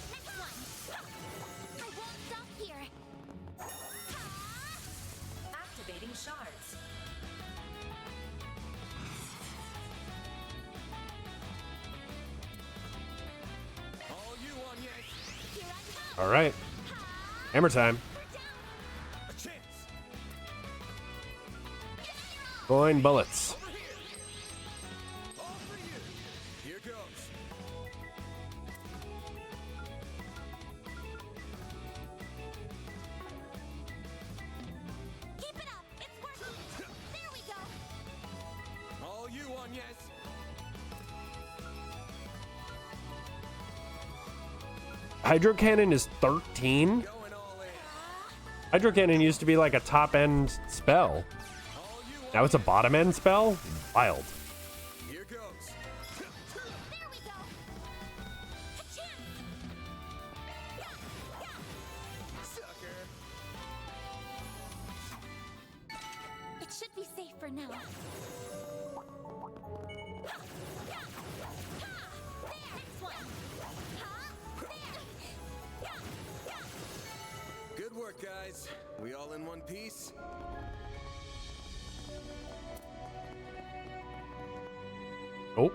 Next one. I won't stop here. Activating shards. All you on, yes. Here I come. All right. Hammer time. A chance. Coin bullets. Over here. All for you. Here goes. Keep it up. It's working. There we go. All you on, yes. Hydro Cannon is 13? Going all in. Hydro Cannon used to be like a top-end spell. All you on. Now it's a bottom-end spell? Wild. Here goes. There we go. Ka-ching! Sucker. It should be safe for now. Next one. Good work, guys. We all in one piece? Oh.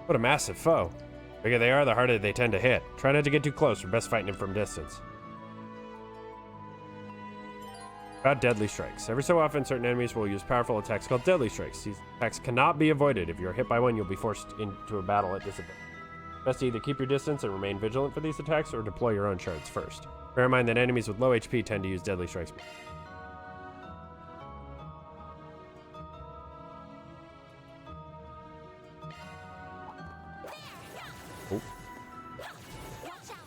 What a massive foe. The bigger they are, the harder they tend to hit. Try not to get too close, or best fighting them from distance. About deadly strikes. Every so often, certain enemies will use powerful attacks called deadly strikes. These attacks cannot be avoided. If you are hit by one, you'll be forced into a battle at disadvantage. Best to either keep your distance and remain vigilant for these attacks, or deploy your own shards first. Bear in mind that enemies with low HP tend to use deadly strikes. Oh. Watch out.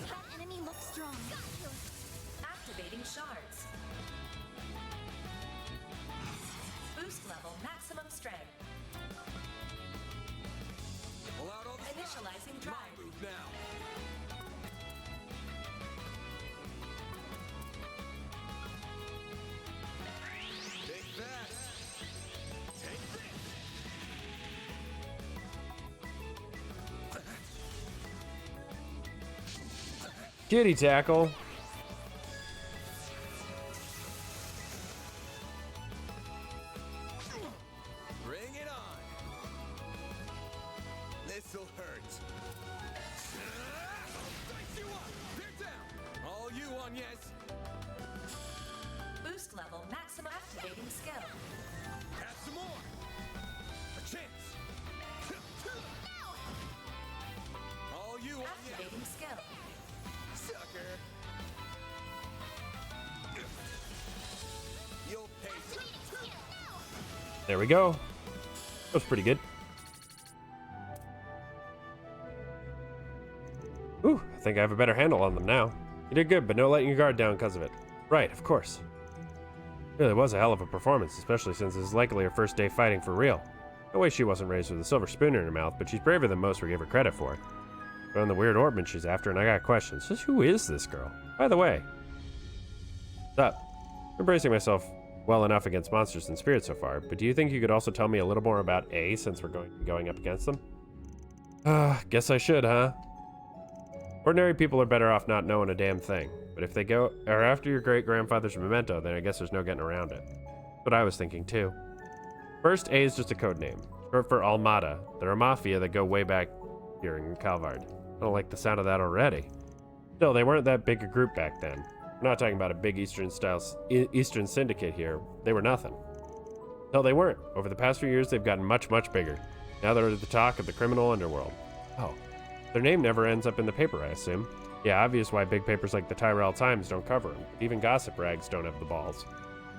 That enemy looks strong. Activating shards. Boost level maximum strength. Pull out all the Initializing drive. move now. Take that. Take this. Kitty tackle. Bring it on. This'll hurt. you up! They're down! All you on, yes! Boost level maximum activating skill. Have some more! A chance! All you on, yes! Activating skill. Sucker! You'll pay. There we go. That was pretty good. Ooh, I think I have a better handle on them now. You did good, but no letting your guard down because of it. Right, of course. Really was a hell of a performance, especially since this is likely her first day fighting for real. No way she wasn't raised with a silver spoon in her mouth, but she's braver than most we give her credit for. Found the weird orbment she's after, and I got questions. Just who is this girl? By the way. What's up? I'm bracing myself well enough against monsters and spirits so far, but do you think you could also tell me a little more about A, since we're going up against them? Guess I should, huh? Ordinary people are better off not knowing a damn thing, but if they are after your great-grandfather's memento, then I guess there's no getting around it. That's what I was thinking, too. First, A is just a code name, short for Almada. They're a mafia that go way back here in Calvard. I don't like the sound of that already. Still, they weren't that big a group back then. We're not talking about a big Eastern syndicate here. They were nothing. No, they weren't. Over the past few years, they've gotten much, much bigger. Now they're the talk of the criminal underworld. Oh. Their name never ends up in the paper, I assume. Yeah, obvious why big papers like the Tyrell Times don't cover them. Even gossip rags don't have the balls.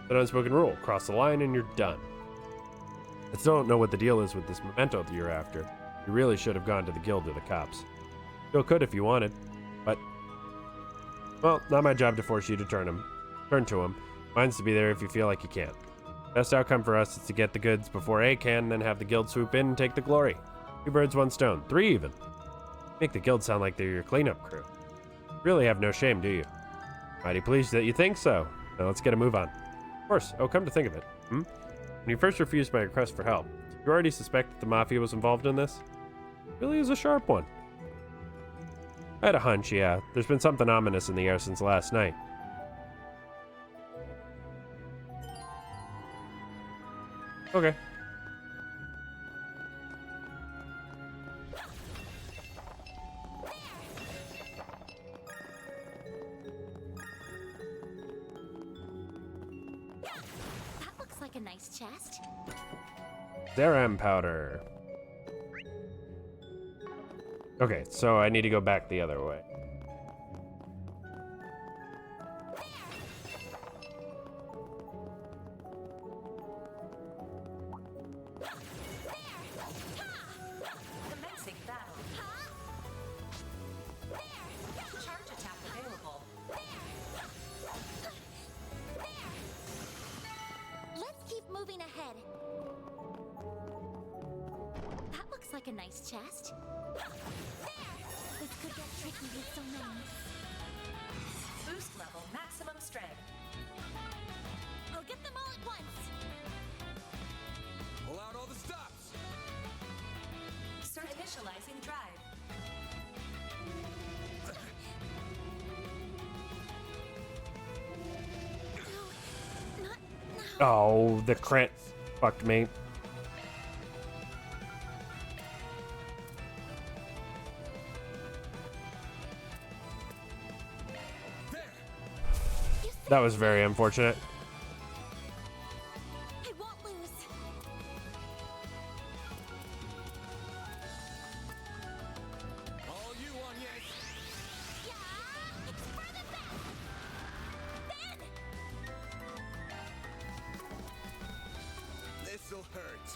It's an unspoken rule. Cross the line and you're done. I still don't know what the deal is with this memento that you're after. You really should have gone to the guild or the cops. Still could if you wanted, but... well, not my job to force you to turn to him. Mine's to be there if you feel like you can't. Best outcome for us is to get the goods before A can, then have the guild swoop in and take the glory. 2 birds, 1 stone. 3 even. Make the guild sound like they're your cleanup crew. You really have no shame, do you? Mighty pleased that you think so. Now let's get a move on. Of course. Oh, come to think of it. When you first refused my request for help, did you already suspect that the Mafia was involved in this? Really is a sharp one. I had a hunch, yeah. There's been something ominous in the air since last night. Okay. That looks like a nice chest. Zeram powder. Okay, so I need to go back the other way. Commencing battle. Charge attack available. Let's keep moving ahead. That looks like a nice chest. This could get tricky with so many. Boost level maximum strength. I'll get them all at once. Pull out all the stops. Start initializing drive. Oh, the crit fucked me. That was very unfortunate. I won't lose. All you on, yes. Yeah, it's for the best. Ben! This'll hurt.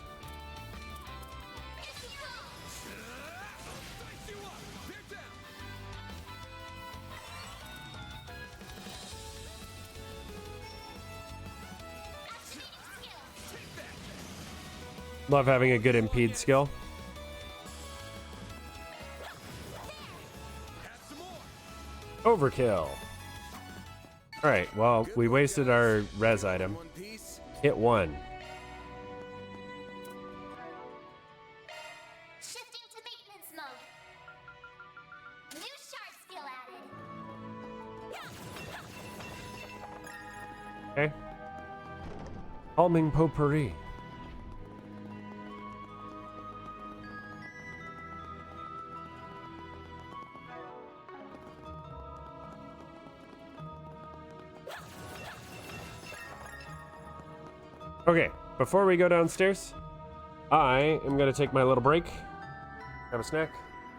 Dice you up. They're down. Love having a good impede skill. Overkill. Alright, well, we wasted our res item. Hit 1. Shifting to maintenance mode. New shard skill added. Okay. Calming potpourri. Okay, before we go downstairs, I am going to take my little break, have a snack,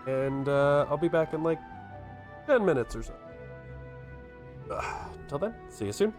and I'll be back in like 10 minutes or so. Till then, see you soon.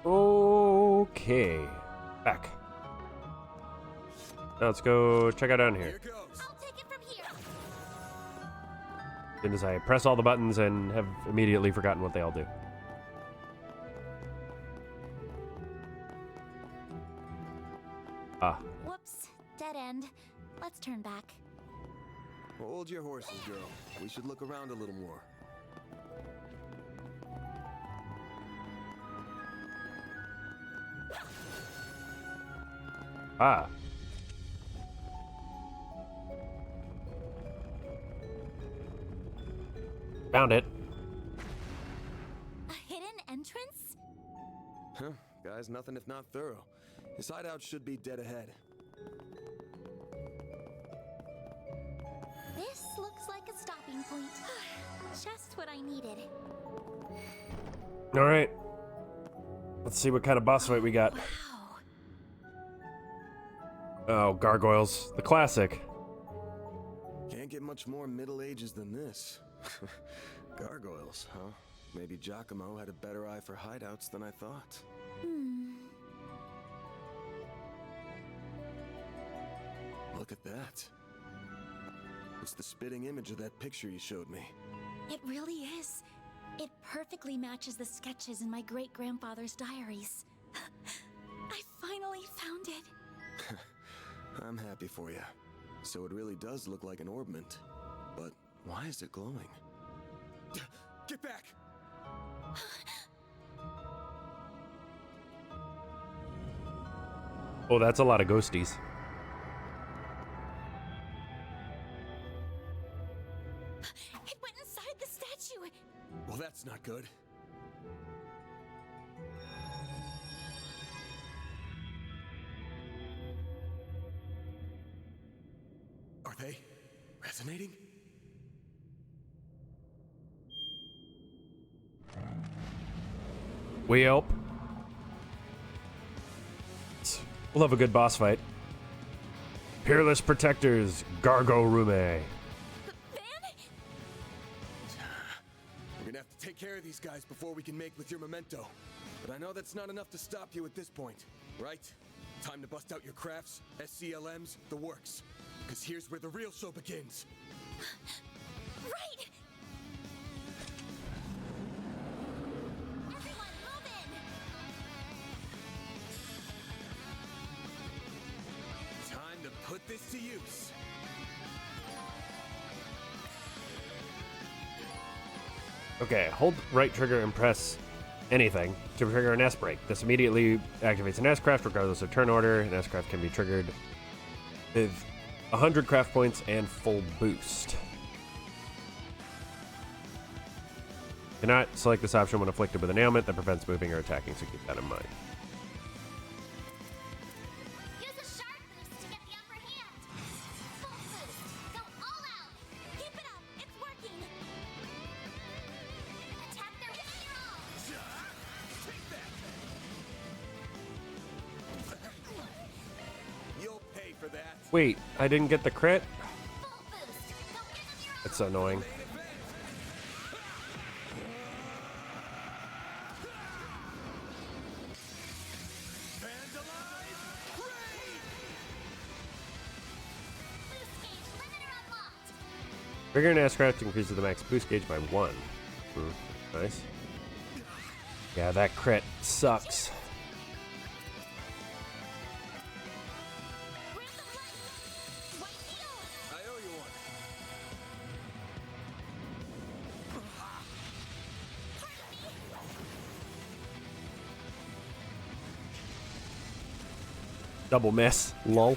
Okay. Back. Now let's go check out down here. I'll take it from here. As soon as I press all the buttons and have immediately forgotten what they all do. Ah. Whoops, dead end. Let's turn back. Hold your horses, girl. We should look around a little more. Ah. Found it. A hidden entrance? Huh, guys, nothing if not thorough. His hideout should be dead ahead. This looks like a stopping point. Just what I needed. All right. Let's see what kind of boss fight we got. Oh, gargoyles. The classic. Can't get much more Middle Ages than this. Gargoyles, huh? Maybe Giacomo had a better eye for hideouts than I thought. Look at that. It's the spitting image of that picture you showed me. It really is. It perfectly matches the sketches in my great-grandfather's diaries. I finally found it. I'm happy for you. So it really does look like an orbment. But why is it glowing? Get back! Oh, that's a lot of ghosties. It went inside the statue. Well, that's not good. Are they resonating? We help. We'll have a good boss fight. Peerless Protectors, Gargo Rume. We're gonna have to take care of these guys before we can make with your memento. But I know that's not enough to stop you at this point, right? Time to bust out your crafts, SCLMs, the works. Because here's where the real show begins. Right! Everyone, move in. Time to put this to use. Okay, hold right trigger and press anything to trigger an S-Break. This immediately activates an S-Craft regardless of turn order. An S-Craft can be triggered with 100 craft points and full boost. Cannot select this option when afflicted with an ailment that prevents moving or attacking, so keep that in mind. Use a sharp boost to get the upper hand. Full boost. Go all out. Keep it up. It's working. Attack their with your all. You'll pay for that. Wait, I didn't get the crit? That's annoying. Trigger an S-Craft increases the max boost gauge by 1. Nice. Yeah, that crit sucks. I owe you one. Double miss. Lol.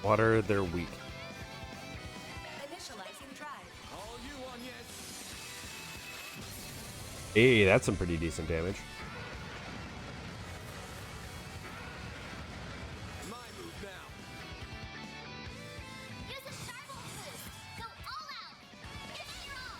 Water, they're weak. Initializing drive. All you on yet? Hey, that's some pretty decent damage. My move now. Use a sharp boost. Go all out. Give it your all.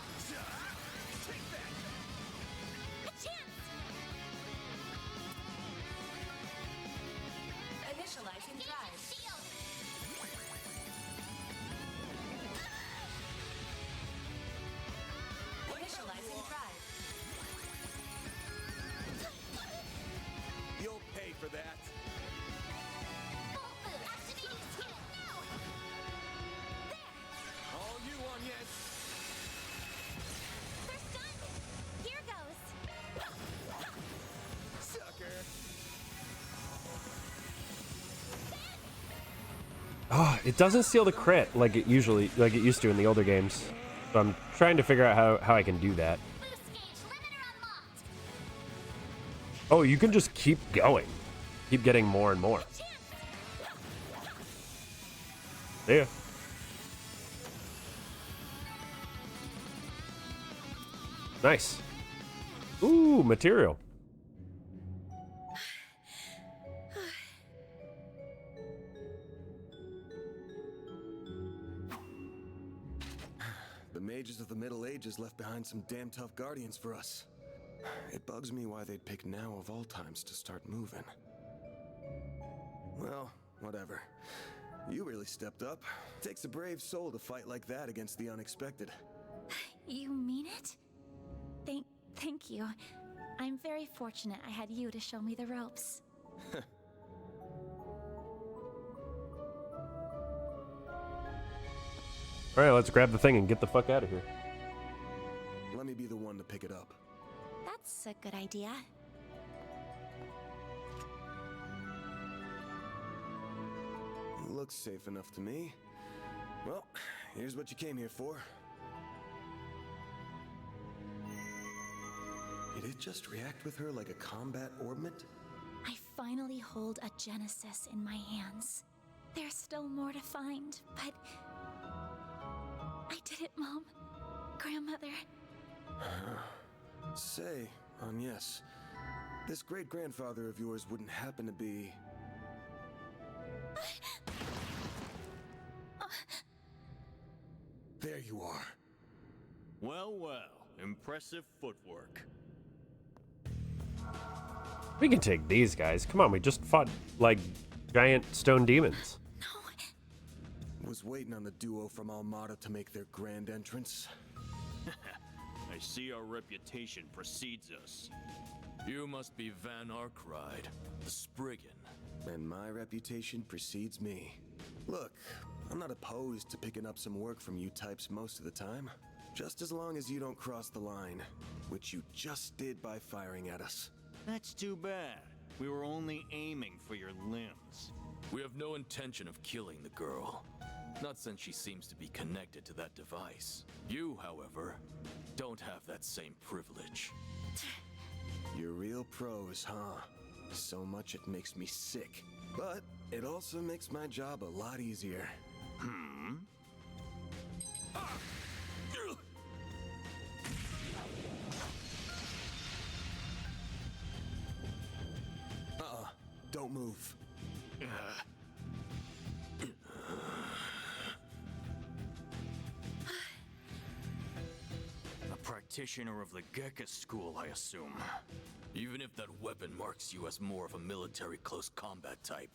Oh, it doesn't steal the crit like it used to in the older games. So I'm trying to figure out how I can do that. Oh, you can just keep going. Keep getting more and more. Yeah. Nice. Ooh, material. The mages of the Middle Ages left behind some damn tough guardians for us. It bugs me why they'd pick now of all times to start moving. Well, whatever. You really stepped up. Takes a brave soul to fight like that against the unexpected. You mean it? Thank you. I'm very fortunate I had you to show me the ropes. Alright, let's grab the thing and get the fuck out of here. Let me be the one to pick it up. That's a good idea. Looks safe enough to me. Well, here's what you came here for. Did it just react with her like a combat orbment? I finally hold a Genesis in my hands. There's still more to find, but... I did it, Mom. Grandmother. Say, yes. This great-grandfather of yours wouldn't happen to be... There you are. Well, well. Impressive footwork. We can take these guys. Come on, we just fought, like, giant stone demons. Was waiting on the duo from Almada to make their grand entrance. I see our reputation precedes us. You must be Van Arkride, the Spriggan. And my reputation precedes me. Look, I'm not opposed to picking up some work from you types most of the time. Just as long as you don't cross the line, which you just did by firing at us. That's too bad. We were only aiming for your limbs. We have no intention of killing the girl. Not since she seems to be connected to that device. You, however, don't have that same privilege. You're real pros, huh? So much it makes me sick. But it also makes my job a lot easier. Don't move. A practitioner of the Gekka school, I assume. Even if that weapon marks you as more of a military close combat type.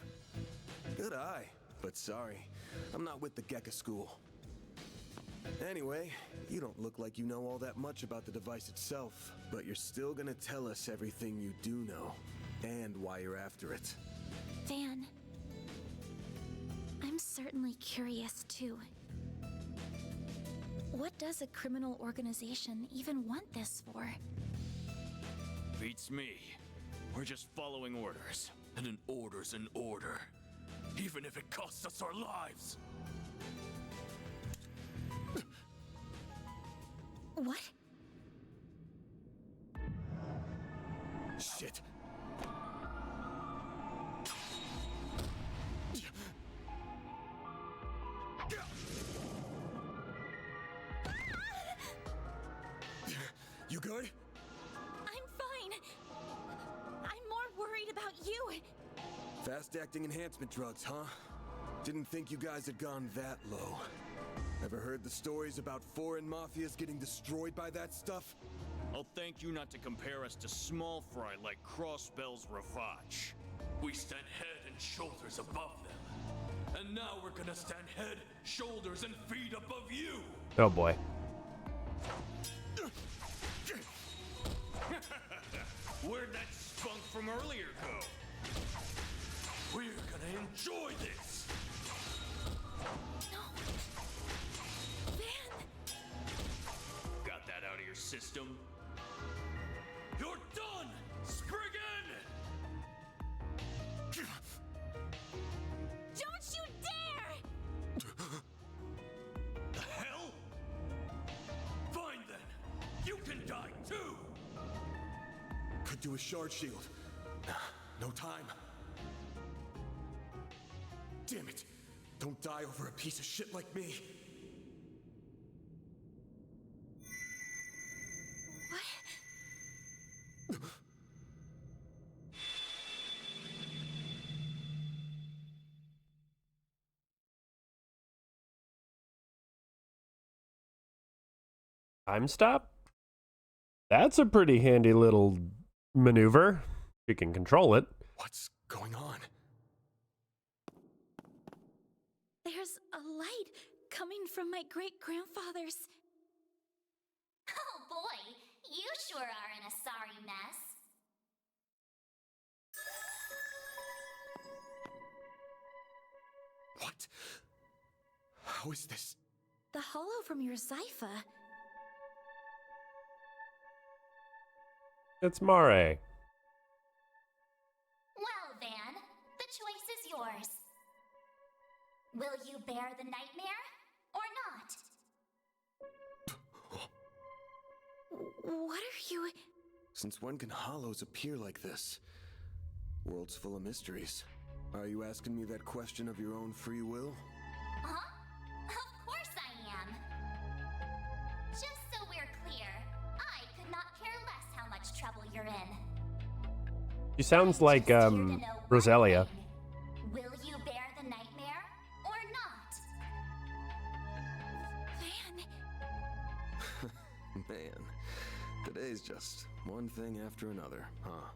Good eye, but sorry. I'm not with the Gekka school. Anyway, you don't look like you know all that much about the device itself, but you're still gonna tell us everything you do know, and why you're after it. Van, I'm certainly curious too. What does a criminal organization even want this for? Beats me. We're just following orders. And an order's an order. Even if it costs us our lives. What? Shit. You good? I'm fine. I'm more worried about you. Fast-acting enhancement drugs, huh? Didn't think you guys had gone that low. Ever heard the stories about foreign mafias getting destroyed by that stuff? I'll thank you not to compare us to small fry like Crossbell's Rafach. We stand head and shoulders above them. And now we're gonna stand head, shoulders, and feet above you! Oh boy. Where'd that spunk from earlier go? We're gonna enjoy this! No. Van! Got that out of your system? You're done, Spriggan! Don't you dare! do a shard shield. No time. Damn it! Don't die over a piece of shit like me. Time stop? That's a pretty handy little maneuver. You can control it. What's going on? There's a light coming from my great-grandfather's. Oh boy, you sure are in a sorry mess. What? How is this? The hollow from your Zypha. It's Mare. Well, Van, the choice is yours. Will you bear the nightmare or not? What are you... Since when can hollows appear like this? World's full of mysteries. Are you asking me that question of your own free will? Huh? Of course I am. Just so we're clear, I could not care less how much trouble you're in. She sounds like Roselia. Will you bear the nightmare or not? Man, today's just one thing after another, huh?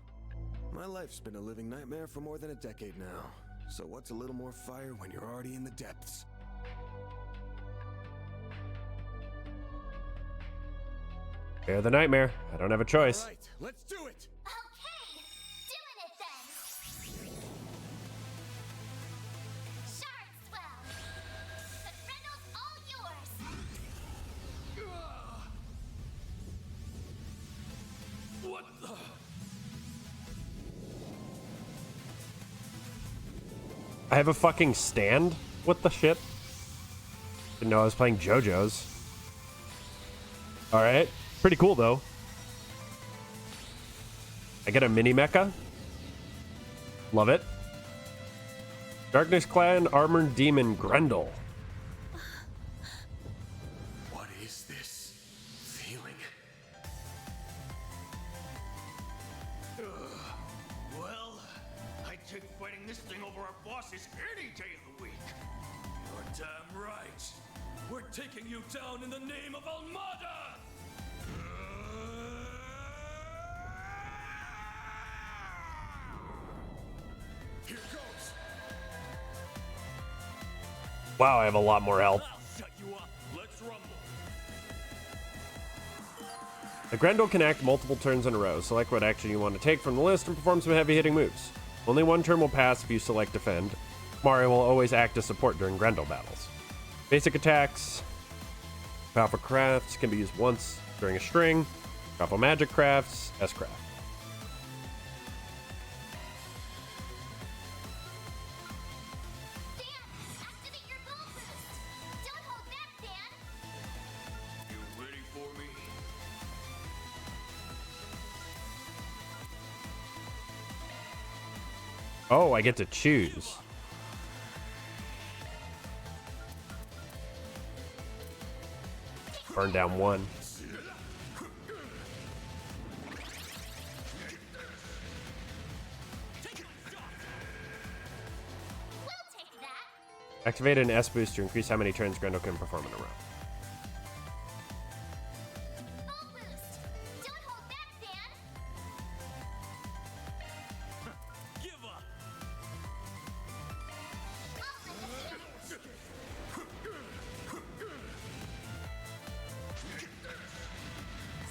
My life's been a living nightmare for more than a decade now. So what's a little more fire when you're already in the depths? Bear the nightmare. I don't have a choice. All right, let's do it! Okay, doing it then! Shardswell! The Grendel's all yours! What the? I have a fucking stand? What the shit? Didn't know I was playing JoJo's. Alright. Pretty cool, though. I get a mini mecha. Love it. Darkness Clan Armored Demon Grendel. What is this feeling? Well, I'd take fighting this thing over our bosses any day of the week. You're damn right. We're taking you down in the name of Almada! Here goes! Wow, I have a lot more health. I'll shut you up. Let's rumble. The Grendel can act multiple turns in a row. Select what action you want to take from the list and perform some heavy-hitting moves. Only one turn will pass if you select Defend. Mario will always act as support during Grendel battles. Basic attacks. Powerful crafts can be used once during a string. Powerful magic crafts. S-craft. Activate your boom boost! Don't hold back, Dan! You ready for me? Oh, I get to choose. Burn down one. Activate an S boost to increase how many turns Grendel can perform in a row. Give up!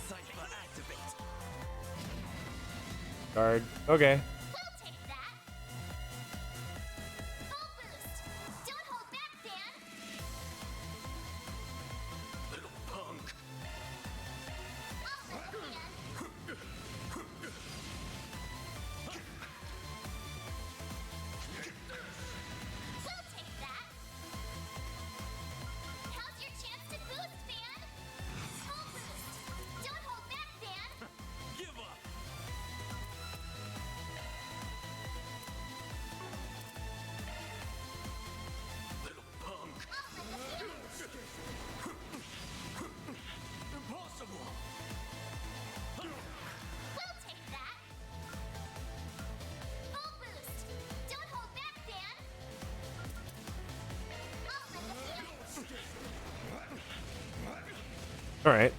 Cypher activate. Guard. Okay. Little punk! How's your chance to boost, Van? Full boost! Don't hold back, Van! Give up! All right.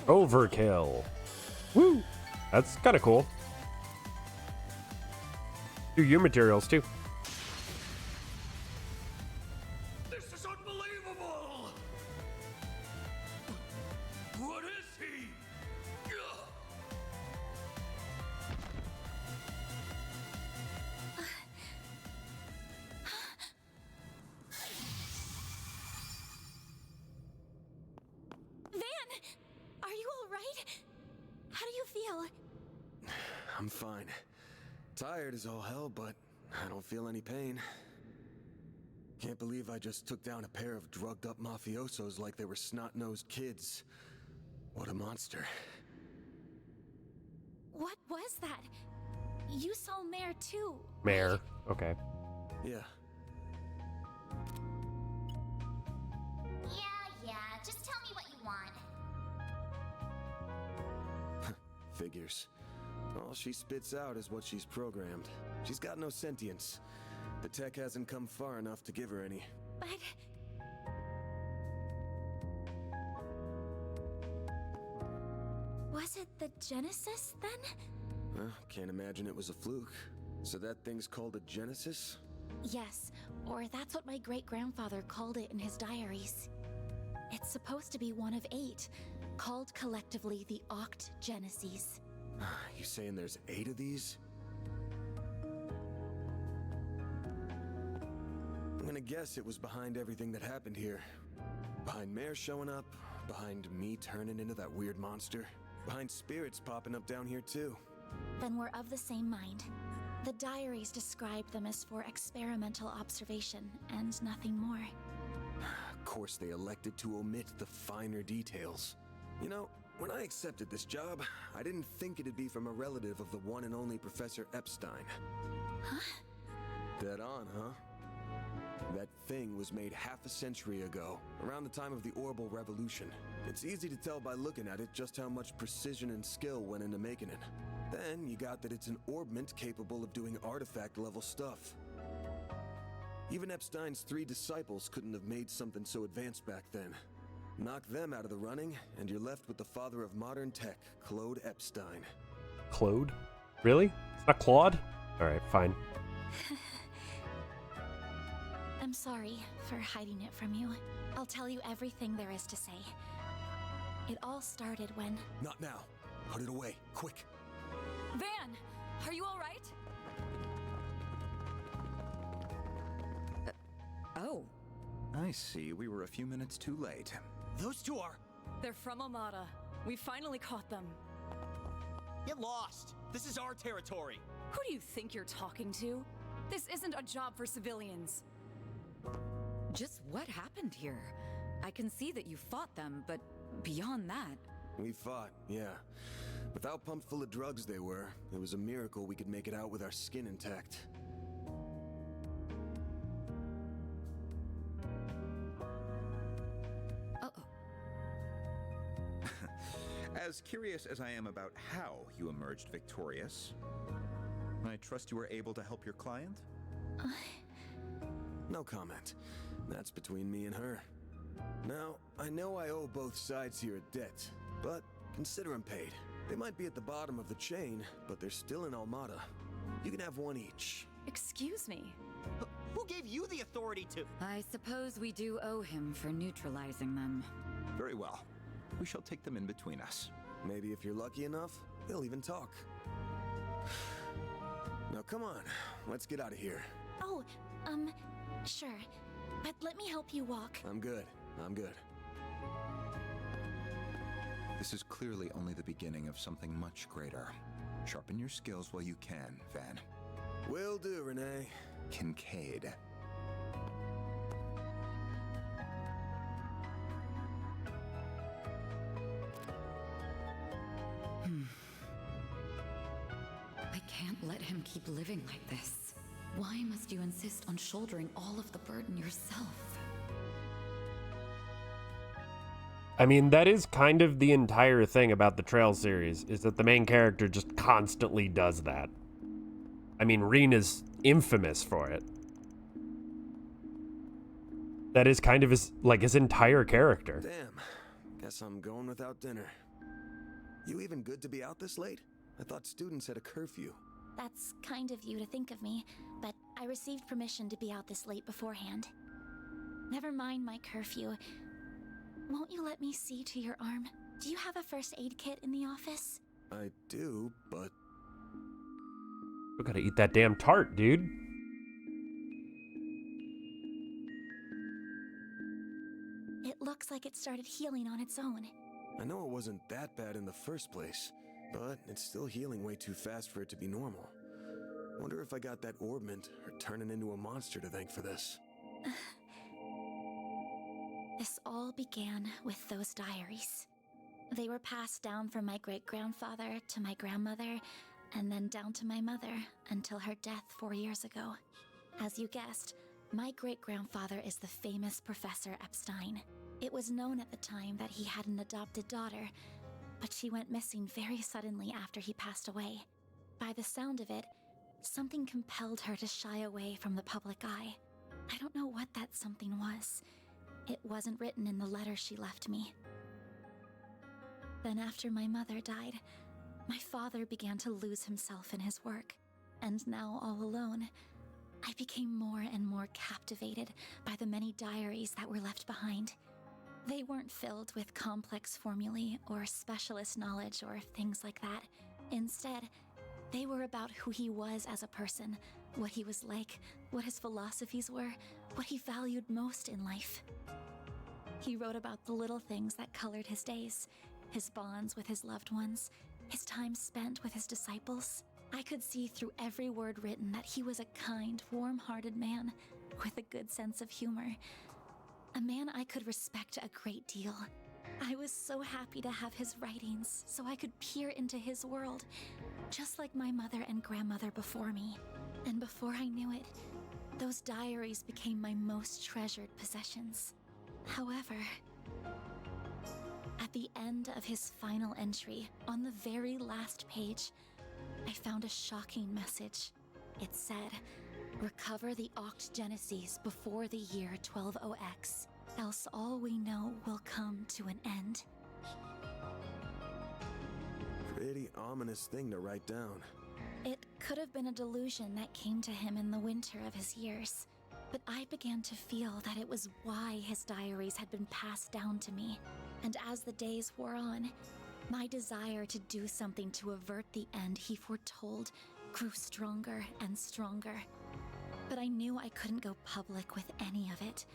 Overkill. Woo! That's kind of cool. Do your materials too. This is unbelievable! What is he? Van! Are you alright? How do you feel? I'm fine. Tired as all hell, but I don't feel any pain. Can't believe I just took down a pair of drugged-up mafiosos like they were snot-nosed kids. What a monster. What was that? You saw Mare too. Mare. Okay. Yeah. Yeah, just tell me what you want. Figures. All she spits out is what she's programmed. She's got no sentience. The tech hasn't come far enough to give her any. But... was it the Genesis, then? Can't imagine it was a fluke. So that thing's called a Genesis? Yes, or that's what my great-grandfather called it in his diaries. It's supposed to be one of 8, called collectively the Oct Genesis. You saying there's 8 of these? I'm gonna guess it was behind everything that happened here. Behind Mare showing up, behind me turning into that weird monster, behind spirits popping up down here too. Then we're of the same mind. The diaries describe them as for experimental observation, and nothing more. Of course they elected to omit the finer details. You know, when I accepted this job, I didn't think it'd be from a relative of the one and only Professor Epstein. Huh? Dead on, huh? That thing was made half a century ago, around the time of the Orbital Revolution. It's easy to tell by looking at it just how much precision and skill went into making it. Then you got that it's an orbment capable of doing artifact-level stuff. Even Epstein's 3 disciples couldn't have made something so advanced back then. Knock them out of the running, and you're left with the father of modern tech, Claude Epstein. Claude? Really? It's not Claude? Alright, fine. I'm sorry for hiding it from you. I'll tell you everything there is to say. It all started when... Not now. Put it away, quick. Van! Are you alright? Oh. I see. We were a few minutes too late. Those two are... They're from Amada. We finally caught them. Get lost! This is our territory! Who do you think you're talking to? This isn't a job for civilians. Just what happened here? I can see that you fought them, but beyond that... We fought, yeah. With how pumped full of drugs they were, it was a miracle we could make it out with our skin intact. As curious as I am about how you emerged victorious, I trust you were able to help your client? No comment. That's between me and her. Now, I know I owe both sides here a debt, but consider them paid. They might be at the bottom of the chain, but they're still in Almada. You can have one each. Excuse me. Who gave you the authority to... I suppose we do owe him for neutralizing them. Very well. We shall take them in between us. Maybe if you're lucky enough, they'll even talk. Now come on, let's get out of here. Oh, sure. But let me help you walk. I'm good. This is clearly only the beginning of something much greater. Sharpen your skills while you can, Van. Will do, Renee. Kincaid. I can't let him keep living like this. Why must you insist on shouldering all of the burden yourself? I mean, that is kind of the entire thing about the Trail series, is that the main character just constantly does that. I mean, Reen is infamous for it. That is kind of his entire character. Damn. Guess I'm going without dinner. You even good to be out this late? I thought students had a curfew. That's kind of you to think of me, but I received permission to be out this late beforehand. Never mind my curfew. Won't you let me see to your arm? Do you have a first aid kit in the office? I do, but... You gotta eat that damn tart, dude. It looks like it started healing on its own. I know it wasn't that bad in the first place, but it's still healing way too fast for it to be normal. Wonder if I got that orbment or turning into a monster to thank for this. This all began with those diaries. They were passed down from my great-grandfather to my grandmother, and then down to my mother until her death 4 years ago. As you guessed, my great-grandfather is the famous Professor Epstein. It was known at the time that he had an adopted daughter, but she went missing very suddenly after he passed away. By the sound of it, something compelled her to shy away from the public eye. I don't know what that something was. It wasn't written in the letter she left me. Then after my mother died, my father began to lose himself in his work, and now all alone, I became more and more captivated by the many diaries that were left behind. They weren't filled with complex formulae or specialist knowledge or things like that. Instead, they were about who he was as a person, what he was like, what his philosophies were, what he valued most in life. He wrote about the little things that colored his days, his bonds with his loved ones, his time spent with his disciples. I could see through every word written that he was a kind, warm-hearted man with a good sense of humor. A man I could respect a great deal. I was so happy to have his writings so I could peer into his world, just like my mother and grandmother before me. And before I knew it, those diaries became my most treasured possessions. However, at the end of his final entry, on the very last page, I found a shocking message. It said, "Recover the Oct Genesis before the year 120X, else all we know will come to an end." Pretty ominous thing to write down. It could have been a delusion that came to him in the winter of his years, but I began to feel that it was why his diaries had been passed down to me. And as the days wore on, my desire to do something to avert the end he foretold grew stronger and stronger. But I knew I couldn't go public with any of it.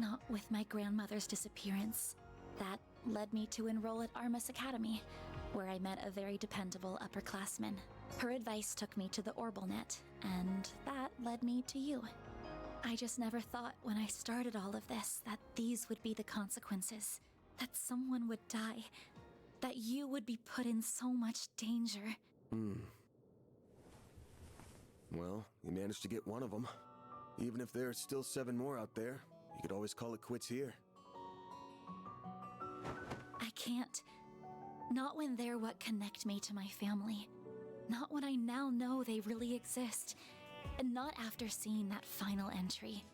Not with my grandmother's disappearance. That led me to enroll at Armus Academy, where I met a very dependable upperclassman. Her advice took me to the Orbalnet, and that led me to you. I just never thought when I started all of this that these would be the consequences. That someone would die. That you would be put in so much danger. Well, you managed to get one of them. Even if there are still 7 more out there, you could always call it quits here. I can't. Not when they're what connect me to my family. Not when I now know they really exist. And not after seeing that final entry.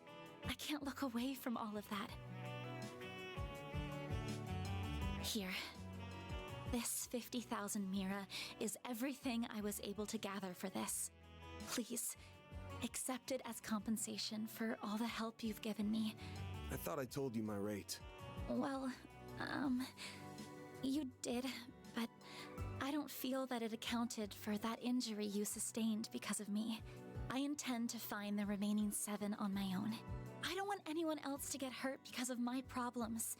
I can't look away from all of that. Here. This 50,000 Mira is everything I was able to gather for this. Please, accept it as compensation for all the help you've given me. I thought I told you my rate. Well, you did, but I don't feel that it accounted for that injury you sustained because of me. I intend to find the remaining 7 on my own. I don't want anyone else to get hurt because of my problems.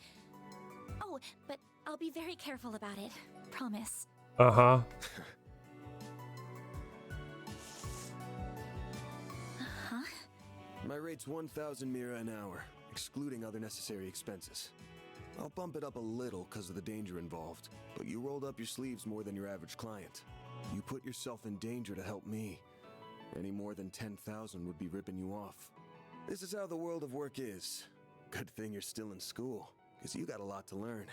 Oh, but I'll be very careful about it. Promise. Uh-huh. Huh? My rate's 1,000 Mira an hour, excluding other necessary expenses. I'll bump it up a little because of the danger involved, but you rolled up your sleeves more than your average client. You put yourself in danger to help me. Any more than 10,000 would be ripping you off. This is how the world of work is. Good thing you're still in school, because you got a lot to learn.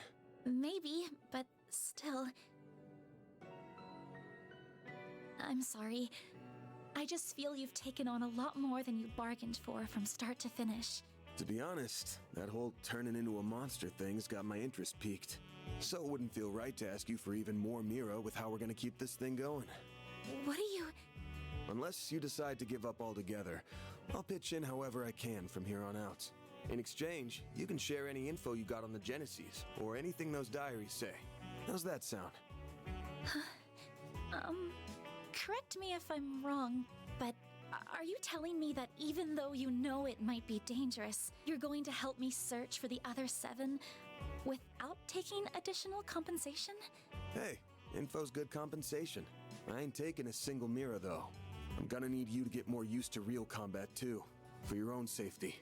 Maybe, but still. I'm sorry. I just feel you've taken on a lot more than you bargained for from start to finish. To be honest, that whole turning into a monster thing's got my interest piqued. So it wouldn't feel right to ask you for even more Mira with how we're gonna keep this thing going. What do you... Unless you decide to give up altogether, I'll pitch in however I can from here on out. In exchange, you can share any info you got on the Genesis, or anything those diaries say. How's that sound? Correct me if I'm wrong, but are you telling me that even though you know it might be dangerous, you're going to help me search for the other 7 without taking additional compensation? Hey, info's good compensation. I ain't taking a single Mira, though. I'm gonna need you to get more used to real combat, too, for your own safety.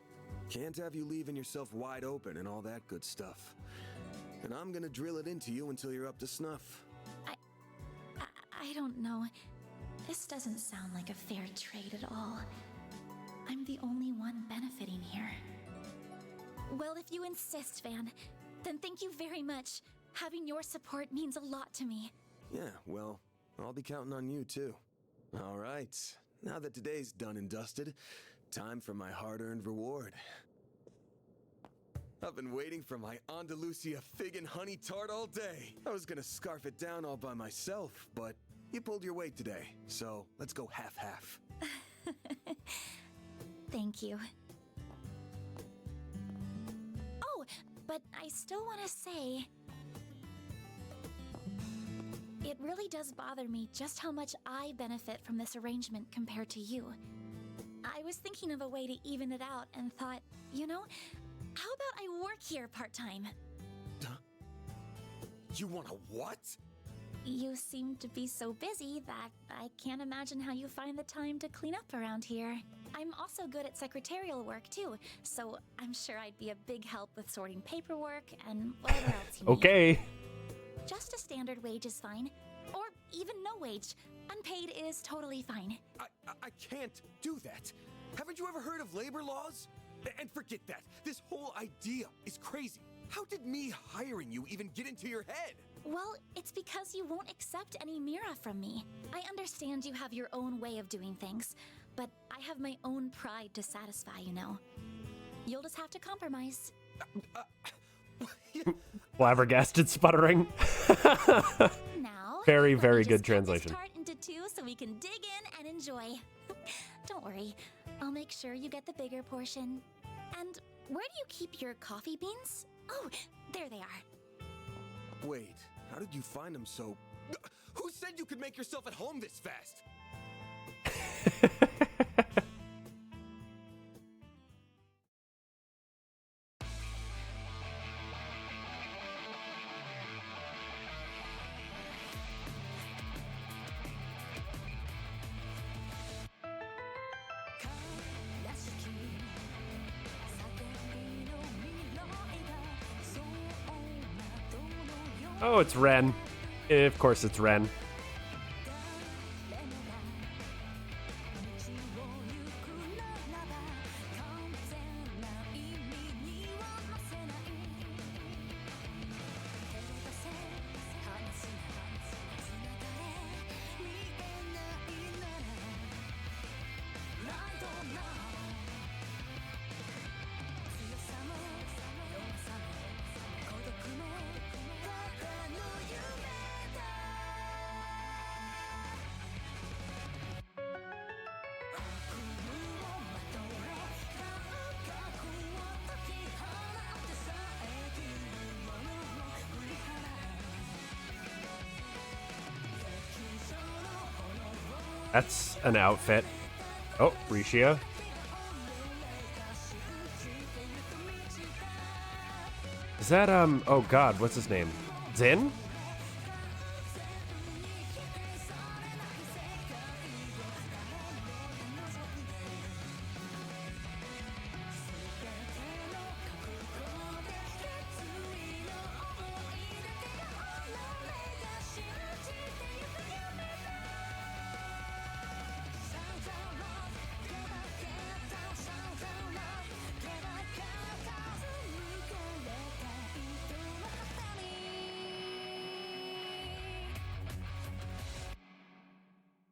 Can't have you leaving yourself wide open and all that good stuff. And I'm gonna drill it into you until you're up to snuff. I don't know. This doesn't sound like a fair trade at all. I'm the only one benefiting here. Well, if you insist, Van, then thank you very much. Having your support means a lot to me. Yeah, well, I'll be counting on you, too. All right, now that today's done and dusted, time for my hard-earned reward. I've been waiting for my Andalusia fig and honey tart all day. I was gonna scarf it down all by myself, but you pulled your weight today, so let's go half-half. Thank you. Oh, but I still want to say... It really does bother me just how much I benefit from this arrangement compared to you. I was thinking of a way to even it out and thought, you know, how about I work here part-time? You wanna what? You seem to be so busy that I can't imagine how you find the time to clean up around here. I'm also good at secretarial work too, so I'm sure I'd be a big help with sorting paperwork and whatever else you need. Okay. Just a standard wage is fine. Or even no wage. Unpaid is totally fine. I can't do that. Haven't you ever heard of labor laws? And forget that. This whole idea is crazy. How did me hiring you even get into your head? Well, it's because you won't accept any Mira from me. I understand you have your own way of doing things, but I have my own pride to satisfy, you know. You'll just have to compromise. Flabbergasted sputtering. Now, very, let very me good just cut translation. this tart into 2 so we can dig in and enjoy. Don't worry, I'll make sure you get the bigger portion. And where do you keep your coffee beans? Oh, there they are. Wait, how did you find them so... Who said you could make yourself at home this fast? Oh, it's Ren. Of course it's Ren. That's an outfit. Oh, Rishia. Is that, oh god, what's his name? Zin?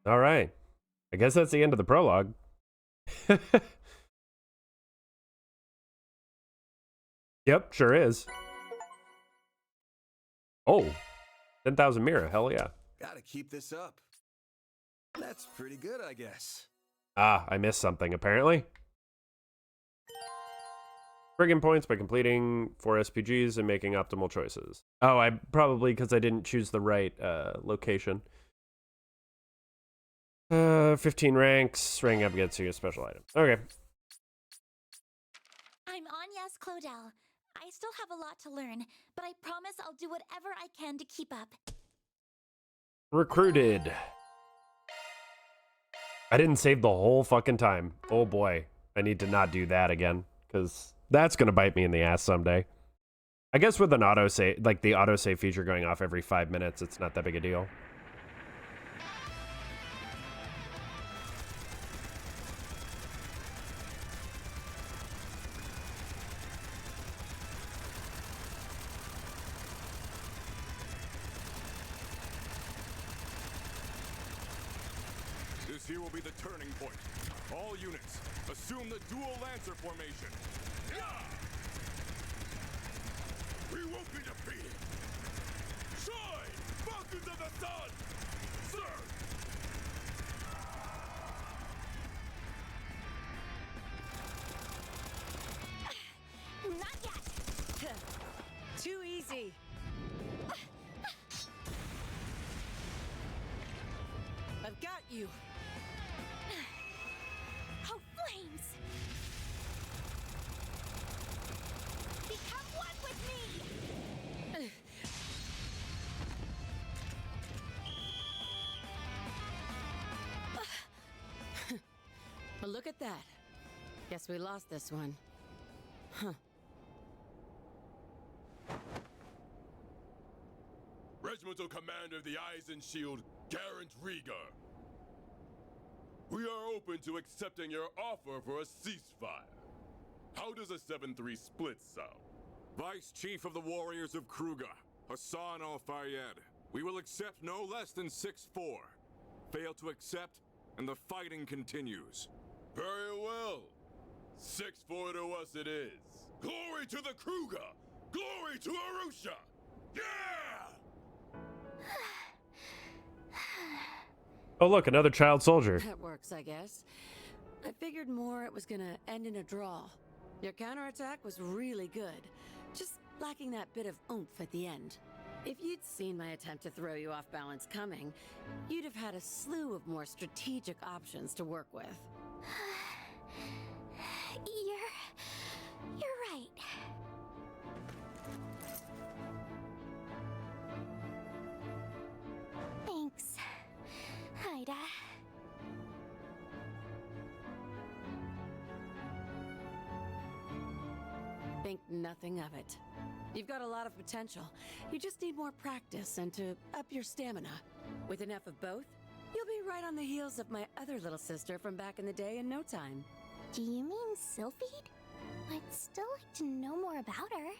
All right. I guess that's the end of the prologue. Yep, sure is. Oh, 10,000 Mira, hell yeah. Gotta keep this up. That's pretty good, I guess. Ah, I missed something, apparently. Friggin' points by completing 4 SPGs and making optimal choices. Oh, I probably because I didn't choose the right location. 15 ranks, ranking up against your special item. Okay. I'm Anya's Claudel. I still have a lot to learn, but I promise I'll do whatever I can to keep up. Recruited. I didn't save the whole fucking time. Oh boy. I need to not do that again, because that's going to bite me in the ass someday. I guess with an autosave, like the autosave feature going off every 5 minutes, it's not that big a deal. This here will be the turning point. All units, assume the dual lancer formation. Yeah! We won't be defeated! Shine! Falcons of the Sun! Sir! Not yet! Too easy. I've got you. Oh, flames! Become one with me! Well, look at that. Guess we lost this one. Huh. Regimental Commander of the Eisen Shield, Garant Rieger. We are open to accepting your offer for a ceasefire. How does a 7-3 split sound? Vice Chief of the Warriors of Kruger, Hassan Al-Fayyad. We will accept no less than 6-4. Fail to accept, and the fighting continues. Very well. 6-4 to us it is. Glory to the Kruger! Glory to Arusha! Yeah! Oh look, another child soldier. That works, I guess. I figured more it was gonna end in a draw. Your counterattack was really good, just lacking that bit of oomph at the end. If you'd seen my attempt to throw you off balance coming, you'd have had a slew of more strategic options to work with. You're right. Thanks, Ida. Think nothing of it. You've got a lot of potential. You just need more practice and to up your stamina. With enough of both, you'll be right on the heels of my other little sister from back in the day in no time. Do you mean Sylphide? I'd still like to know more about her.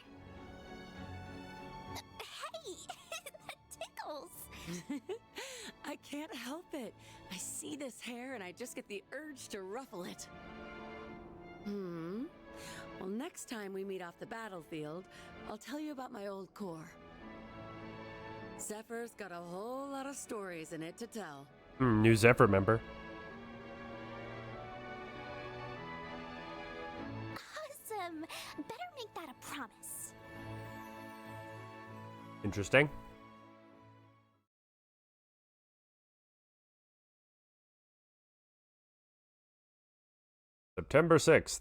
Hey! That tickles! I can't help it. I see this hair and I just get the urge to ruffle it. Well, next time we meet off the battlefield, I'll tell you about my old corps. Zephyr's got a whole lot of stories in it to tell. New Zephyr member. Awesome! Better make that a promise. Interesting. September 6th.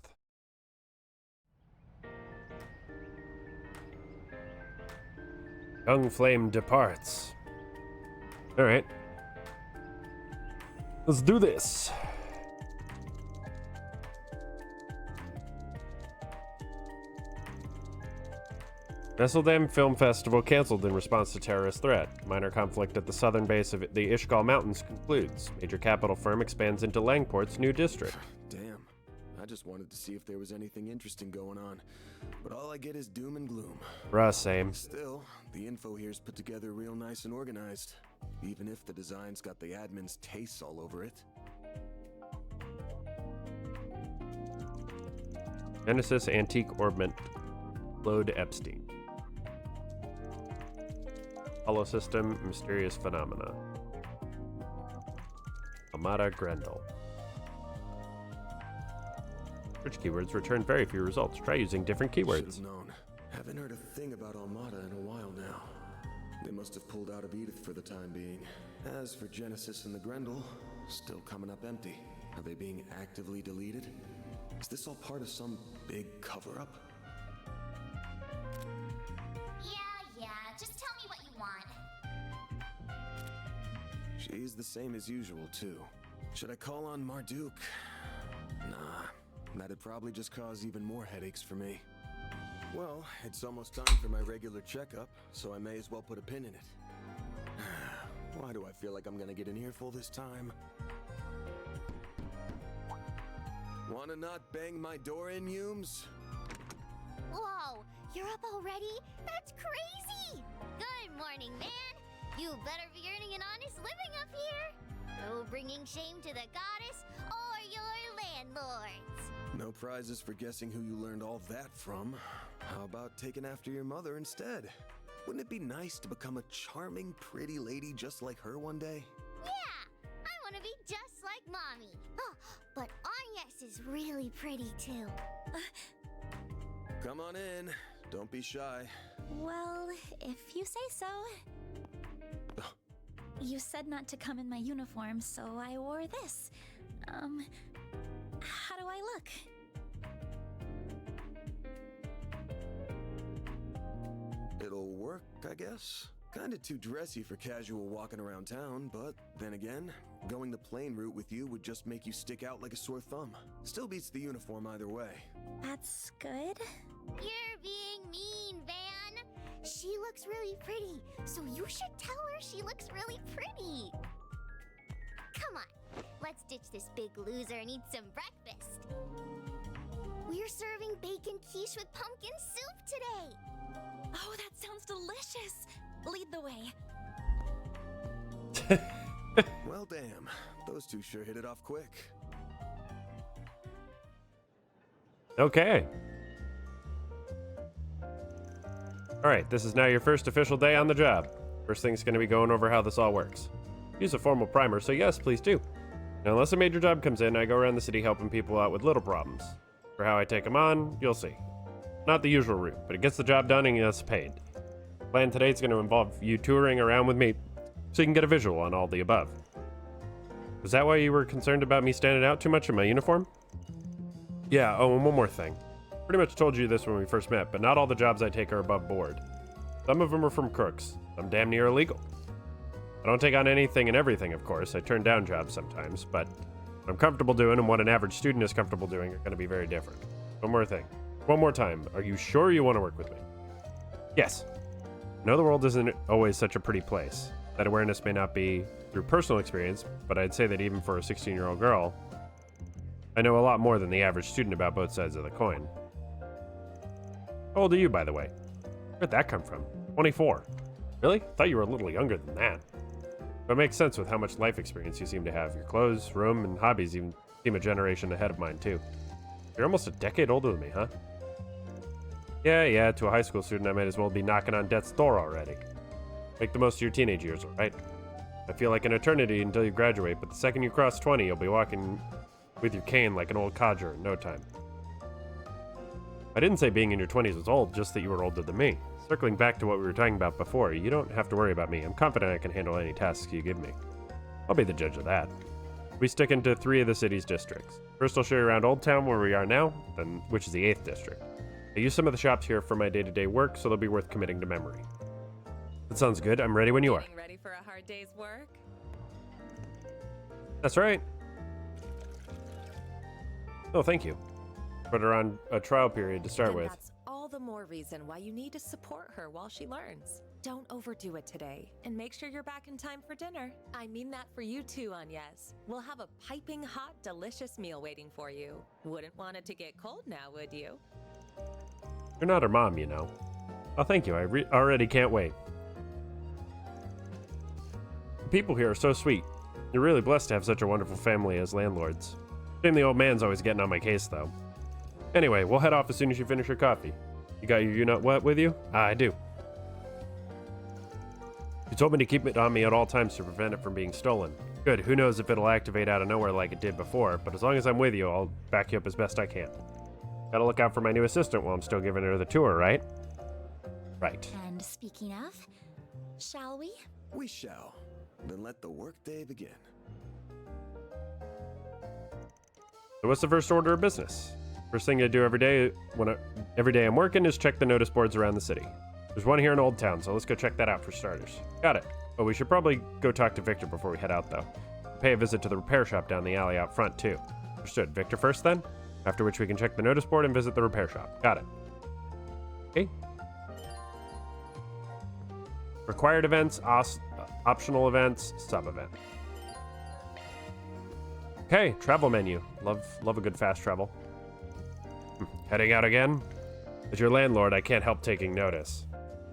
Young Flame departs. Alright. Let's do this. Nesseldam Film Festival canceled in response to terrorist threat. Minor conflict at the southern base of the Ishgal Mountains concludes. Major capital firm expands into Langport's new district. Damn. I just wanted to see if there was anything interesting going on. But all I get is doom and gloom. Bruh, same. Still, the info here's put together real nice and organized. Even if the design's got the admin's tastes all over it. Genesis Antique Orbment. Claude Epstein. Hollow System, Mysterious Phenomena. Amada Grendel. Search keywords return very few results. Try using different keywords. Should've known. Haven't heard a thing about Almada in a while now. They must have pulled out of Edith for the time being. As for Genesis and the Grendel, still coming up empty. Are they being actively deleted? Is this all part of some big cover-up? Yeah, just tell me what you want. She's the same as usual, too. Should I call on Marduk? Nah, that'd probably just cause even more headaches for me. Well, it's almost time for my regular checkup, so I may as well put a pin in it. Why do I feel like I'm gonna get an earful this time? Wanna not bang my door in, Humes? Whoa, you're up already? That's crazy! Good morning, man. You better be earning an honest living up here. No bringing shame to the goddess or your landlords. No prizes for guessing who you learned all that from. How about taking after your mother instead? Wouldn't it be nice to become a charming, pretty lady just like her one day? Yeah, I want to be just like Mommy. Oh, but Agnes is really pretty too. Come on in. Don't be shy. Well, if you say so. You said not to come in my uniform, so I wore this. How do I look? It'll work, I guess. Kinda too dressy for casual walking around town, but then again, going the plain route with you would just make you stick out like a sore thumb. Still beats the uniform either way. That's good. You're being mean, Van. She looks really pretty, so you should tell her she looks really pretty. Come on, let's ditch this big loser and eat some breakfast. We're serving bacon quiche with pumpkin soup today. Oh, that sounds delicious. Lead the way. Well, damn. Those two sure hit it off quick. Okay. Alright, this is now your first official day on the job. First thing's going to be going over how this all works. Use a formal primer, so yes, please do. Now, unless a major job comes in, I go around the city helping people out with little problems. For how I take them on, you'll see. Not the usual route, but it gets the job done and gets paid. The plan today is going to involve you touring around with me, so you can get a visual on all the above. Was that why you were concerned about me standing out too much in my uniform? Yeah, oh, and one more thing. Pretty much told you this when we first met, but not all the jobs I take are above board. Some of them are from crooks. Some damn near illegal. I don't take on anything and everything, of course. I turn down jobs sometimes, but what I'm comfortable doing and what an average student is comfortable doing are going to be very different. One more thing. One more time. Are you sure you want to work with me? Yes. I know the world isn't always such a pretty place. That awareness may not be through personal experience, but I'd say that even for a 16-year-old girl, I know a lot more than the average student about both sides of the coin. How old are you, by the way? Where'd that come from? 24. Really? Thought you were a little younger than that. But it makes sense with how much life experience you seem to have. Your clothes, room, and hobbies even seem a generation ahead of mine, too. You're almost a decade older than me, huh? Yeah, to a high school student, I might as well be knocking on death's door already. Make the most of your teenage years, alright? I feel like an eternity until you graduate, but the second you cross 20, you'll be walking with your cane like an old codger in no time. I didn't say being in your 20s was old, just that you were older than me. Circling back to what we were talking about before, you don't have to worry about me. I'm confident I can handle any tasks you give me. I'll be the judge of that. We stick into 3 of the city's districts. First, I'll show you around Old Town, where we are now, then which is the 8th district. I use some of the shops here for my day-to-day work, so they'll be worth committing to memory. That sounds good. I'm ready when you are. Getting ready for a hard day's work? That's right. Oh, thank you. Put her on a trial period to start Then with. That's all the more reason why you need to support her while she learns. Don't overdo it today, and make sure you're back in time for dinner. I mean that for you too, Agnes. We'll have a piping hot, delicious meal waiting for you. Wouldn't want it to get cold now, would you? You're not her mom, you know. Oh, thank you. I already can't wait. The people here are so sweet. You're really blessed to have such a wonderful family as landlords. Shame the old man's always getting on my case, though. Anyway, we'll head off as soon as you finish your coffee. You got your you-know what with you? I do. You told me to keep it on me at all times to prevent it from being stolen. Good, who knows if it'll activate out of nowhere like it did before, but as long as I'm with you, I'll back you up as best I can. Gotta look out for my new assistant while I'm still giving her the tour, right? Right. And speaking of, shall we? We shall. Then let the workday begin. So what's the first order of business? First thing I do every day every day I'm working is check the notice boards around the city. There's one here in Old Town, so let's go check that out for starters. Got it. But we should probably go talk to Victor before we head out, though. Pay a visit to the repair shop down the alley out front, too. Understood. Victor first, then? After which we can check the notice board and visit the repair shop. Got it. Okay. Required events, optional events, sub-event. Okay, travel menu. Love a good fast travel. Heading out again? As your landlord, I can't help taking notice.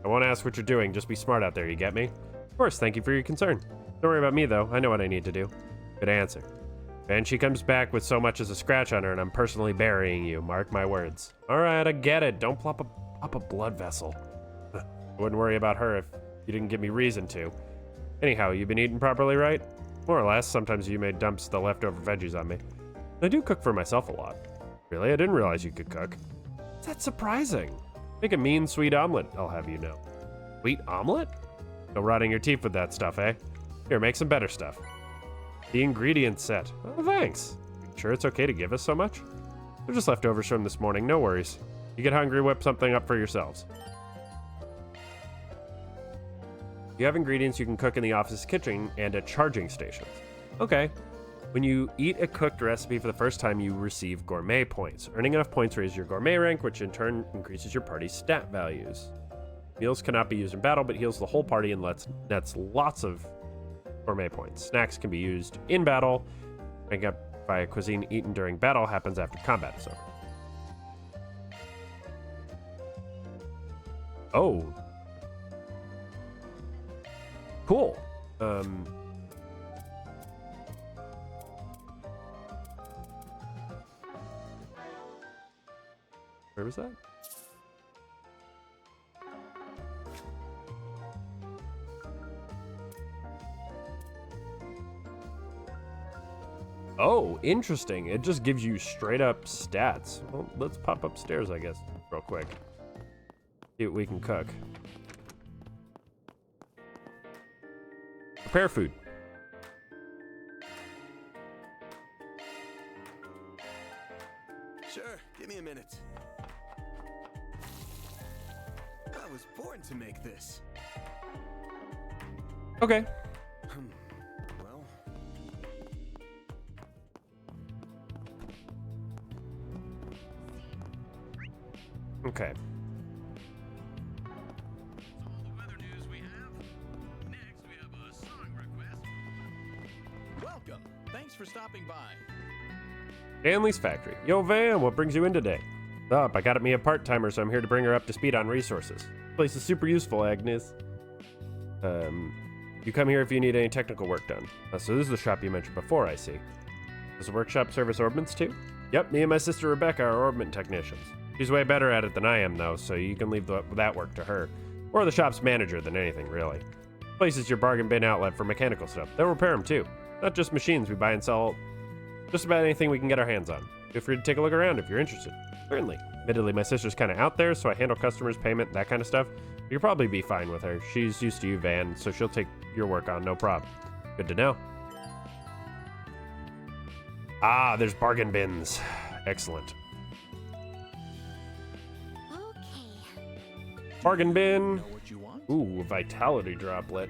I won't ask what you're doing, just be smart out there, you get me? Of course, thank you for your concern. Don't worry about me, though. I know what I need to do. Good answer. And she comes back with so much as a scratch on her, and I'm personally burying you. Mark my words. All right, I get it. Don't pop a blood vessel. I wouldn't worry about her if you didn't give me reason to. Anyhow, you been eating properly, right? More or less. Sometimes you may dump the leftover veggies on me. I do cook for myself a lot. Really? I didn't realize you could cook. That's surprising. Make a mean, sweet omelet, I'll have you know. Sweet omelet? No rotting your teeth with that stuff, eh? Here, make some better stuff. The ingredients set. Oh, thanks. You sure it's okay to give us so much? They're just leftovers from this morning, no worries. You get hungry, whip something up for yourselves. You have ingredients you can cook in the office kitchen and at charging stations. Okay. When you eat a cooked recipe for the first time, you receive gourmet points. Earning enough points raises your gourmet rank, which in turn increases your party's stat values. Meals cannot be used in battle, but heals the whole party and nets lots of gourmet points. Snacks can be used in battle. Ranking up by a cuisine eaten during battle happens after combat is over. Oh. Cool. Where was that? Oh, interesting. It just gives you straight up stats. Well, let's pop upstairs, I guess, real quick. See what we can cook. Prepare food. Sure, give me a minute. I was born to make this. Okay. Well. Okay. Welcome. Thanks for stopping by. Stanley's Factory. Yo, Van, what brings you in today? Up, I got me a part-timer, so I'm here to bring her up to speed on resources. This place is super useful, Agnes. You come here if you need any technical work done. So this is the shop you mentioned before, I see. Does the workshop service orbments too? Yep, me and my sister Rebecca are orbment technicians. She's way better at it than I am, though, so you can leave that work to her. Or the shop's manager than anything, really. This place is your bargain bin outlet for mechanical stuff. They'll repair them, too. Not just machines, we buy and sell just about anything we can get our hands on. Feel free to take a look around if you're interested. Certainly. Admittedly, my sister's kind of out there, so I handle customers, payment, that kind of stuff. You'll probably be fine with her. She's used to you, Van, so she'll take your work on, no problem. Good to know. Ah, there's bargain bins. Excellent. Okay. Bargain bin. Know what you want? Ooh, vitality droplet.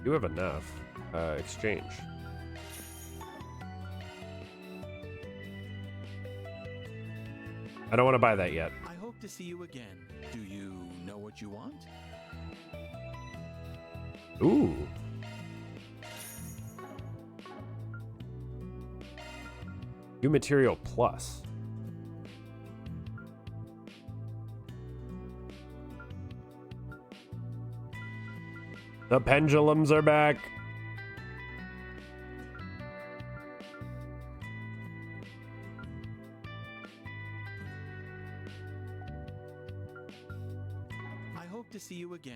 You have enough. Exchange. I don't want to buy that yet. I hope to see you again. Do you know what you want? Ooh. New material plus. The pendulums are back. hope to see you again.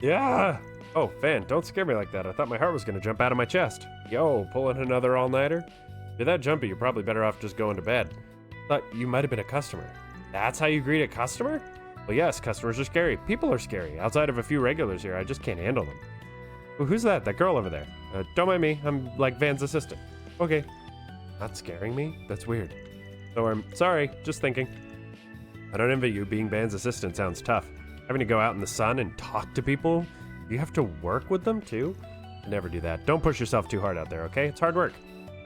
Yeah! Oh, Van, don't scare me like that. I thought my heart was gonna jump out of my chest. Yo, pulling another all-nighter? You're that jumpy, you're probably better off just going to bed. Thought you might have been a customer. That's how you greet a customer? Well, yes, customers are scary. People are scary. Outside of a few regulars here, I just can't handle them. Well, who's that? That girl over there? Don't mind me. I'm like Van's assistant. Okay. Not scaring me? That's weird. So I'm sorry, just thinking. I don't envy you. Being Van's assistant sounds tough. Having to go out in the sun and talk to people? You have to work with them too? I never do that. Don't push yourself too hard out there, okay? It's hard work.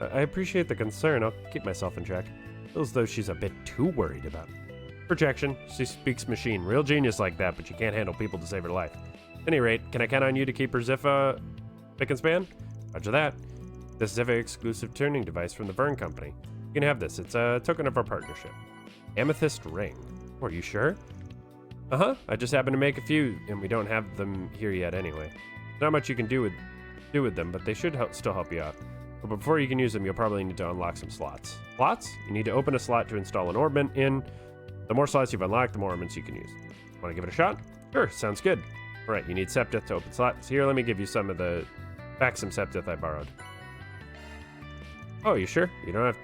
I appreciate the concern. I'll keep myself in check. Feels as though she's a bit too worried about me. Projection. She speaks machine. Real genius like that, but she can't handle people to save her life. At any rate, can I count on you to keep her Ziffa spick and span? Roger that. This Ziffa exclusive tuning device from the Vern Company. You can have this. It's a token of our partnership. Amethyst ring. Oh, are you sure? Uh-huh. I just happened to make a few, and we don't have them here yet anyway. Not much you can do with them, but they should still help you out. But before you can use them, you'll probably need to unlock some slots. Slots? You need to open a slot to install an orbment in. The more slots you've unlocked, the more orbments you can use. Want to give it a shot? Sure, sounds good. All right, you need Septith to open slots. Here, let me give you some Septith I borrowed. Oh, you sure? You don't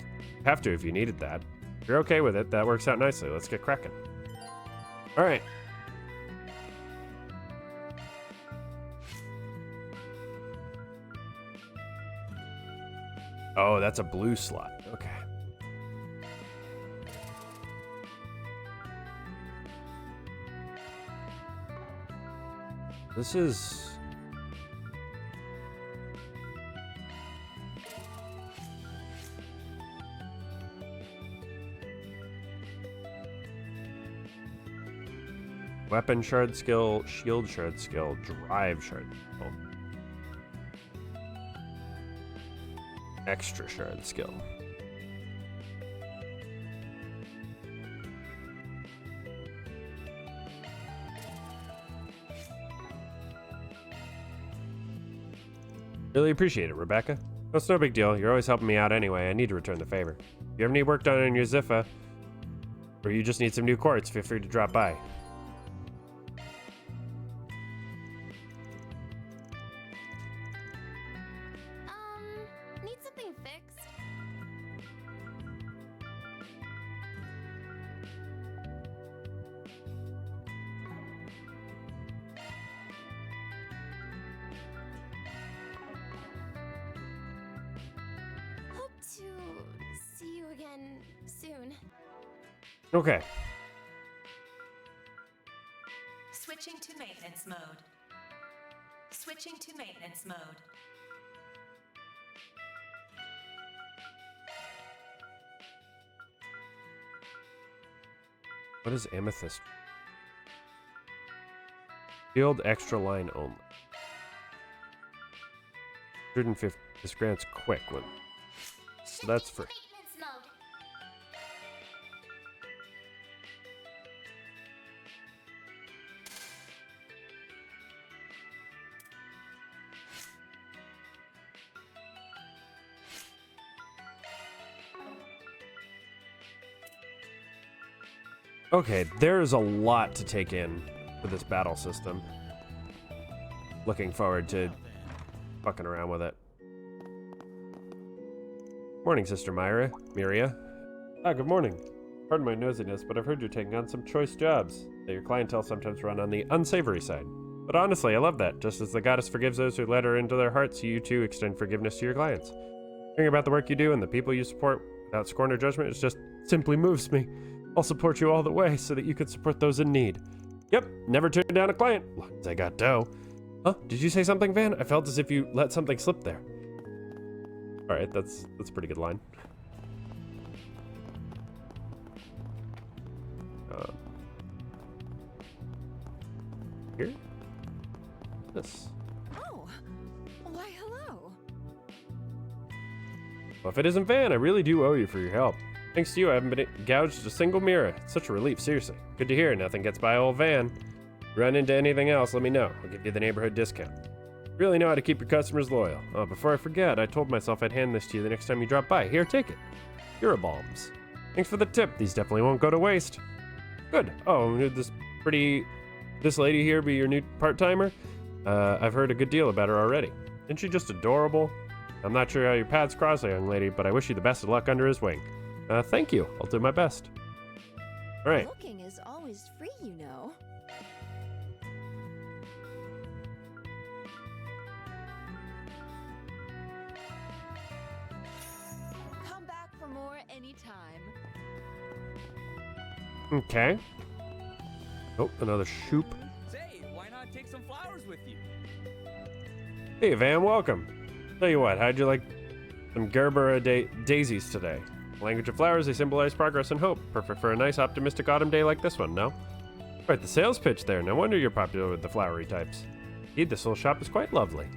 have to if you needed that. If you're okay with it, that works out nicely. Let's get cracking. All right. Oh, that's a blue slot. Okay. This is... Weapon shard skill, shield shard skill, drive shard skill. Extra shard skill. Really appreciate it, Rebecca. That's no big deal. You're always helping me out anyway. I need to return the favor. If you ever need work done on your Ziffa, or you just need some new quartz, feel free to drop by. Need something fixed? Hope to see you again soon. Okay. Switching to maintenance mode. Switching to maintenance mode. What is amethyst? Field extra line only. 150. This grants quick one. So that's free. Okay, there's a lot to take in for this battle system. Looking forward to fucking around with it. Morning, Sister Miria. Ah, good morning. Pardon my nosiness, but I've heard you're taking on some choice jobs. That your clientele sometimes run on the unsavory side. But honestly, I love that. Just as the goddess forgives those who let her into their hearts, you too extend forgiveness to your clients. Hearing about the work you do and the people you support without scorn or judgment, it just simply moves me. I'll support you all the way so that you can support those in need. Yep, never turn down a client, as long as I got dough. Huh? Did you say something, Van? I felt as if you let something slip there. All right, that's a pretty good line. Here? This. Oh, why hello. Well, if it isn't Van, I really do owe you for your help. Thanks to you, I haven't been gouged a single mirror. It's such a relief, seriously. Good to hear. Nothing gets by old Van. Run into anything else, let me know. I'll give you the neighborhood discount. You really know how to keep your customers loyal. Oh, before I forget, I told myself I'd hand this to you the next time you drop by. Here, take it. Eurobombs. Thanks for the tip. These definitely won't go to waste. Good. Oh, would this lady here be your new part-timer? I've heard a good deal about her already. Isn't she just adorable? I'm not sure how your paths cross, young lady, but I wish you the best of luck under his wing. Thank you. I'll do my best. All right. Booking is always free, you know. Come back for more anytime. Okay. Oh, another shoop. Say, why not take some flowers with you? Hey, Van, welcome. Tell you what, how'd you like some Gerbera daisies today? Language of flowers, they symbolize progress and hope. Perfect for a nice, optimistic autumn day like this one, no? Right, the sales pitch there. No wonder you're popular with the flowery types. Indeed, this little shop is quite lovely.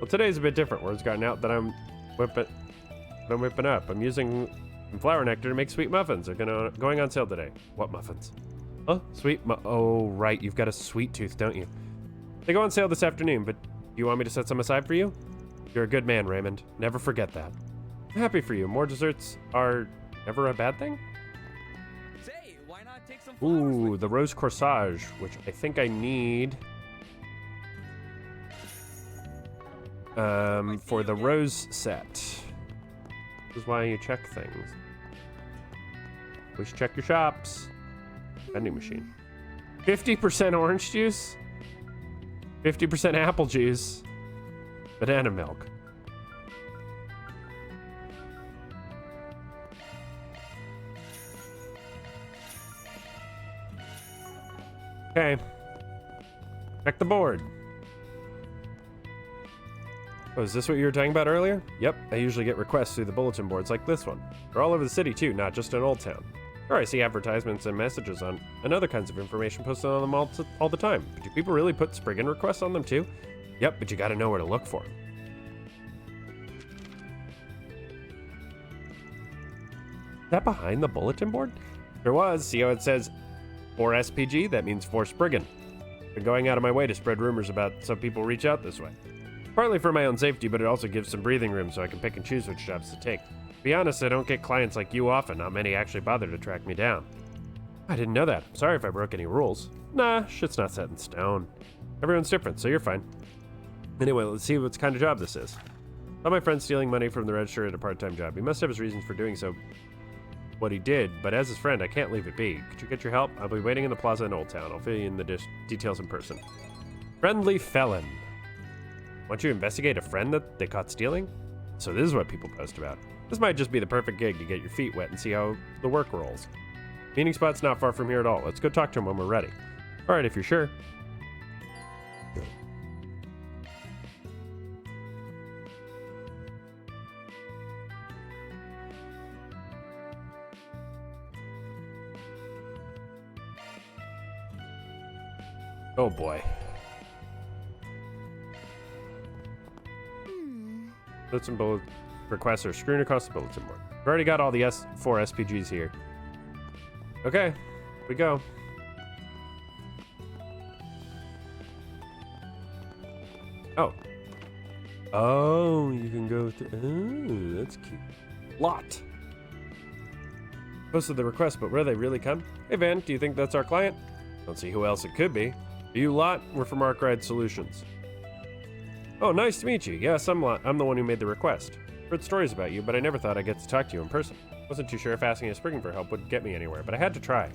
Well, today's a bit different. Word's gotten out that I'm whipping up. I'm using some flower nectar to make sweet muffins. They're going on sale today. What muffins? Huh? Oh, right. You've got a sweet tooth, don't you? They go on sale this afternoon, but do you want me to set some aside for you? You're a good man, Raymond. Never forget that. I'm happy for you. More desserts are never a bad thing? Say, why not take some Ooh, the rose corsage, which I think I need. For the rose set. This is why you check things. Always check your shops. Vending machine. 50% orange juice. 50% apple juice. Banana milk. Okay. Check the board. Oh, is this what you were talking about earlier? Yep, I usually get requests through the bulletin boards like this one. They're all over the city too, not just in Old Town. Sure, I see advertisements and messages on and other kinds of information posted on them all the time. But do people really put Spriggan requests on them too? Yep, but you gotta know where to look for them. Is that behind the bulletin board? There was. See how it says 4 SPG? That means 4 Spriggan. Been going out of my way to spread rumors about some people reach out this way. Partly for my own safety, but it also gives some breathing room so I can pick and choose which jobs to take. To be honest, I don't get clients like you often. Not many actually bother to track me down. I didn't know that. I'm sorry if I broke any rules. Nah, shit's not set in stone. Everyone's different, so you're fine. Anyway, let's see what kind of job this is. Saw my friend stealing money from the register at a part-time job. He must have his reasons for doing so, what he did, but as his friend, I can't leave it be. Could you get your help? I'll be waiting in the plaza in Old Town. I'll fill you in the details in person. Friendly felon. Want you to investigate a friend that they caught stealing? So this is what people post about. This might just be the perfect gig to get your feet wet and see how the work rolls. Meeting spot's not far from here at all. Let's go talk to him when we're ready. All right, if you're sure. Oh boy. Put some bullet requests are screwing across the bulletin board. We've already got all the 4 SPGs here. Okay, here we go. Oh. Oh, you can go through. Oh, that's cute. Lot. Posted the request, but will they really come? Hey, Van, do you think that's our client? Don't see who else it could be. Are you Lot? We're from Arkride Solutions. Oh, nice to meet you. Yes, I'm Lot. I'm the one who made the request. Heard stories about you, but I never thought I'd get to talk to you in person. Wasn't too sure if asking a Spriggan for help would get me anywhere, but I had to try.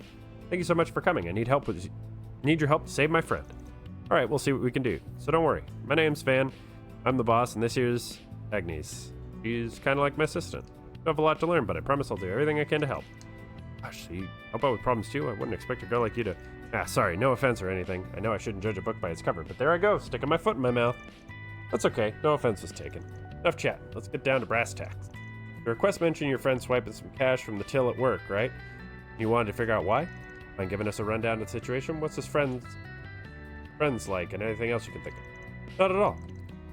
Thank you so much for coming. I need your help to save my friend. All right, we'll see what we can do. So don't worry. My name's Van. I'm the boss, and this here's Agnes. She's kind of like my assistant. I have a lot to learn, but I promise I'll do everything I can to help. Gosh, so you help out with problems too? I wouldn't expect a girl like you to... sorry, no offense or anything. I know I shouldn't judge a book by its cover, but there I go, sticking my foot in my mouth. That's okay, no offense was taken. Enough chat, let's get down to brass tacks. The request mentioned your friend swiping some cash from the till at work, right? You wanted to figure out why? Mind giving us a rundown of the situation? What's his friends like, and anything else you can think of? Not at all.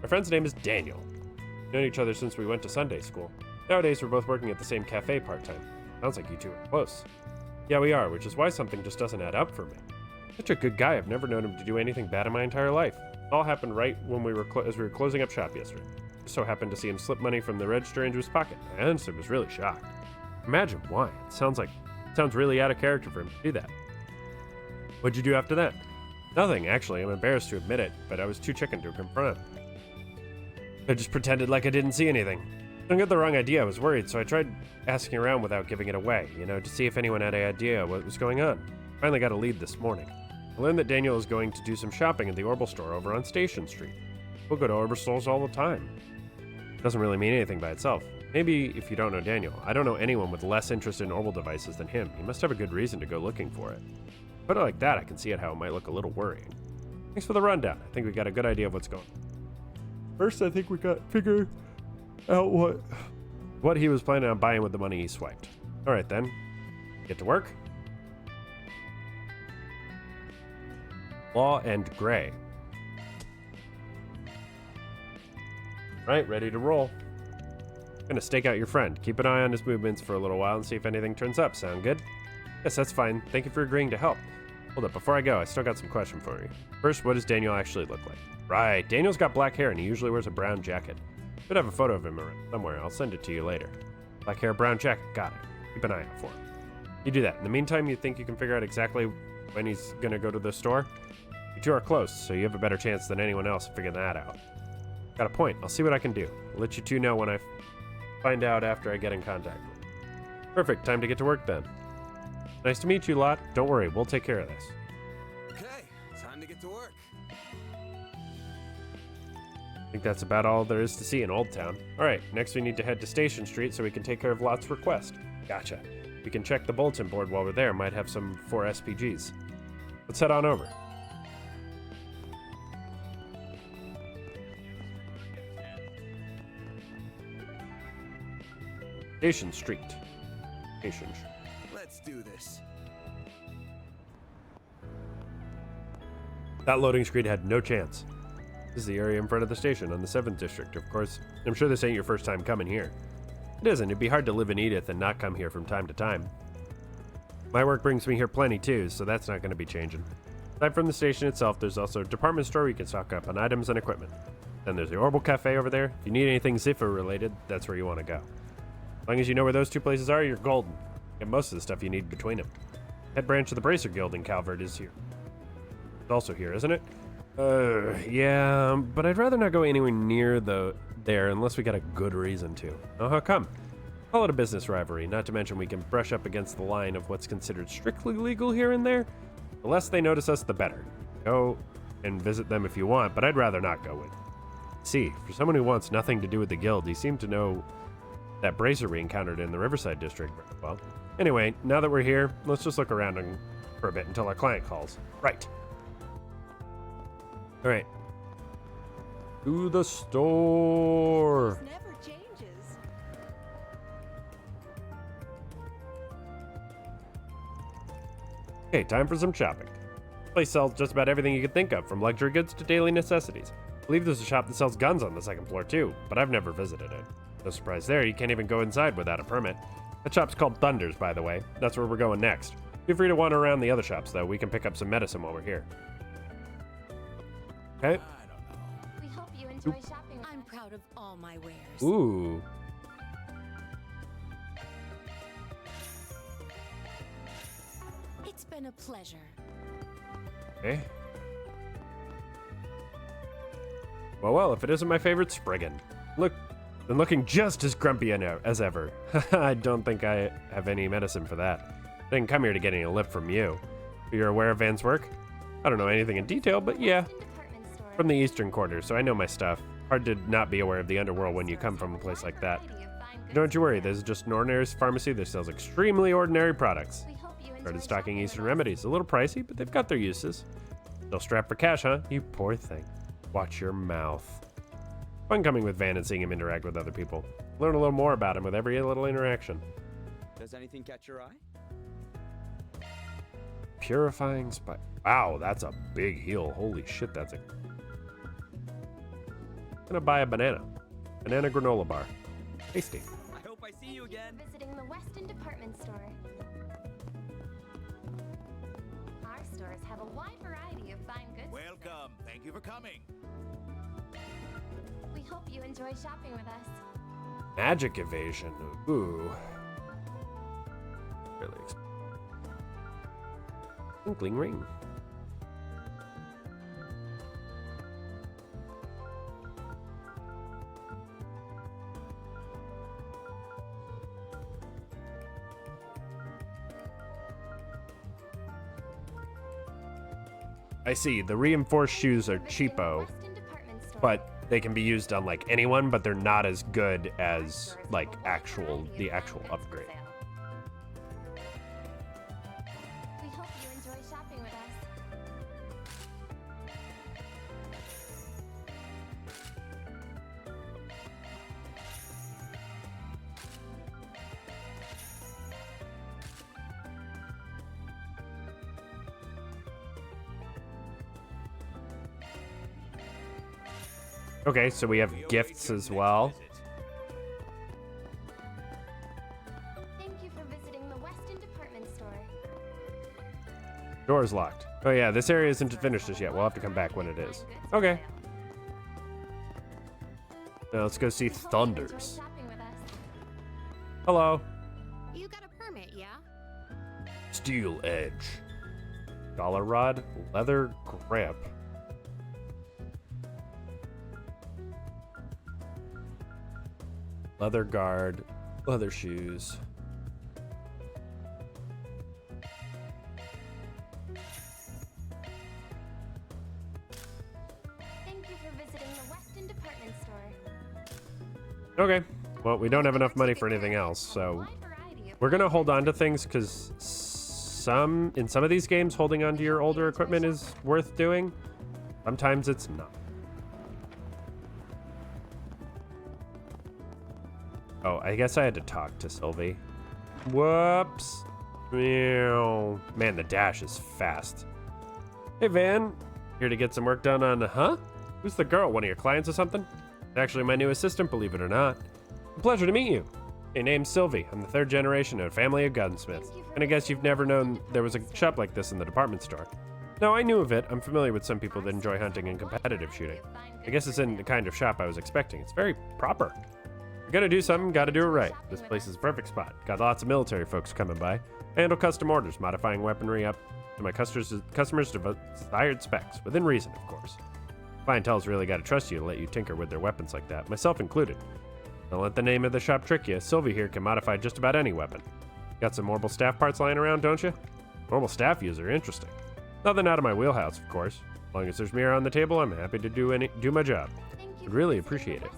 My friend's name is Daniel. We've known each other since we went to Sunday school. Nowadays, we're both working at the same cafe part-time. Sounds like you two are close. Yeah, we are, which is why something just doesn't add up for me. Such a good guy. I've never known him to do anything bad in my entire life. It all happened right when as we were closing up shop yesterday. Just so happened to see him slip money from the register into his pocket. My answer was really shocked. Imagine why. It sounds really out of character for him to do that. What'd you do after that? Nothing, actually. I'm embarrassed to admit it, but I was too chicken to confront him. I just pretended like I didn't see anything. Don't get the wrong idea. I was worried, so I tried asking around without giving it away, to see if anyone had any idea what was going on. Finally got a lead this morning. I learned that Daniel is going to do some shopping at the Orbital store over on Station Street. We'll go to Orbital stores all the time. Doesn't really mean anything by itself. Maybe if you don't know Daniel, I don't know anyone with less interest in Orbital devices than him. He must have a good reason to go looking for it. Put it like that, I can see how it might look a little worrying. Thanks for the rundown. I think we got a good idea of what's going on. First, I think we got to figure out what he was planning on buying with the money he swiped. All right, then. Get to work. Law and Gray. Right, ready to roll. Gonna stake out your friend. Keep an eye on his movements for a little while and see if anything turns up. Sound good? Yes, that's fine. Thank you for agreeing to help. Hold up, before I go, I still got some questions for you. First, what does Daniel actually look like? Right, Daniel's got black hair and he usually wears a brown jacket. Should have a photo of him around somewhere. I'll send it to you later. Black hair, brown jacket. Got it. Keep an eye out for him. You do that. In the meantime, you think you can figure out exactly when he's gonna go to the store? You two are close, so you have a better chance than anyone else of figuring that out. Got a point. I'll see what I can do. I'll let you two know when I find out after I get in contact with you. Perfect. Time to get to work then. Nice to meet you, Lot. Don't worry. We'll take care of this. Okay, time to get to work. I think that's about all there is to see in Old Town. Alright, next we need to head to Station Street so we can take care of Lot's request. Gotcha. We can check the bulletin board while we're there. Might have some 4 SPGs. Let's head on over. Station Street. Station Street. Let's do this. That loading screen had no chance. This is the area in front of the station on the 7th District, of course. I'm sure this ain't your first time coming here. It isn't. It'd be hard to live in Edith and not come here from time to time. My work brings me here plenty too, so that's not going to be changing. Aside from the station itself, there's also a department store where you can stock up on items and equipment. Then there's the Orbital Cafe over there. If you need anything Ziffa related, that's where you want to go. As long as you know where those two places are, you're golden. Get most of the stuff you need between them. Head branch of the Bracer Guild in Calvard is here. It's also here, isn't it? Yeah, but I'd rather not go anywhere near there unless we got a good reason to. Come. Call it a business rivalry, not to mention we can brush up against the line of what's considered strictly legal here and there. The less they notice us, the better. Go and visit them if you want, but I'd rather not go with. See, for someone who wants nothing to do with the guild, you seem to know that bracer we encountered in the Riverside District very well. Anyway, now that we're here, let's just look around for a bit until our client calls. Right. Alright. To the store. This never changes. Okay, time for some shopping. This place sells just about everything you could think of, from luxury goods to daily necessities. I believe there's a shop that sells guns on the 2nd floor too, but I've never visited it. No surprise there, you can't even go inside without a permit. That shop's called Thunders, by the way. That's where we're going next. Feel free to wander around the other shops, though. We can pick up some medicine while we're here. Okay. We hope you enjoy shopping. I'm proud of all my wares. Ooh. It's been a pleasure. Okay. Well, if it isn't my favorite Spriggan. Look, been looking just as grumpy as ever. I don't think I have any medicine for that. I didn't come here to get any lip from you. You're aware of Van's work? I don't know anything in detail, but yeah. From the Eastern Quarter, so I know my stuff. Hard to not be aware of the underworld when you come from a place like that. Don't you worry, there's just an ordinary pharmacy that sells extremely ordinary products. Started stocking Eastern remedies. A little pricey, but they've got their uses. Still strapped for cash, huh? You poor thing. Watch your mouth. Fun coming with Van and seeing him interact with other people. Learn a little more about him with every little interaction. Does anything catch your eye? Purifying spice. Wow, that's a big heal. Holy shit, that's a... I'm gonna buy a banana. Banana granola bar. Tasty. I hope I see you again. Visiting the Weston department store. have a wide variety of fine goods. Welcome. Thank you for coming. We hope you enjoy shopping with us. Magic evasion. Ooh. Really Twinkling ring. I see. The reinforced shoes are cheapo, but they can be used on like anyone, but they're not as good as like the actual upgrade. We hope you enjoy shopping with us. Okay, so we have gifts as well. Thank you for visiting the Weston department store. Door's locked. Oh yeah, this area isn't finished as yet. We'll have to come back when it is. Okay. Now let's go see Thunders. Hello. You got a permit, yeah? Steel Edge. Dollar Rod. Leather Grip. Leather guard. Leather shoes. Thank you for visiting the Weston department store. Okay. Well, we don't have enough money for anything else, so we're gonna hold on to things because in some of these games, holding on to your older equipment is worth doing. Sometimes it's not. Oh, I guess I had to talk to Sylvie. Whoops. Meow. Man, the dash is fast. Hey, Van. Here to get some work done on, huh? Who's the girl? One of your clients or something? Actually, my new assistant, believe it or not. A pleasure to meet you. Hey, name's Sylvie. I'm the third generation of a family of gunsmiths. And I guess you've never known there was a shop like this in the department store. No, I knew of it. I'm familiar with some people that enjoy hunting and competitive shooting. I guess it's in the kind of shop I was expecting. It's very proper. You're gonna do something, gotta do it right. This place is a perfect spot. Got lots of military folks coming by. I handle custom orders, modifying weaponry up to my customers' desired specs, within reason, of course. Clientele's really gotta trust you to let you tinker with their weapons like that, myself included. Don't let the name of the shop trick you. Sylvie here can modify just about any weapon. Got some Orbital staff parts lying around, don't you? Orbital staff user, interesting. Nothing out of my wheelhouse, of course. As long as there's mirror on the table, I'm happy to do my job. Would really appreciate it.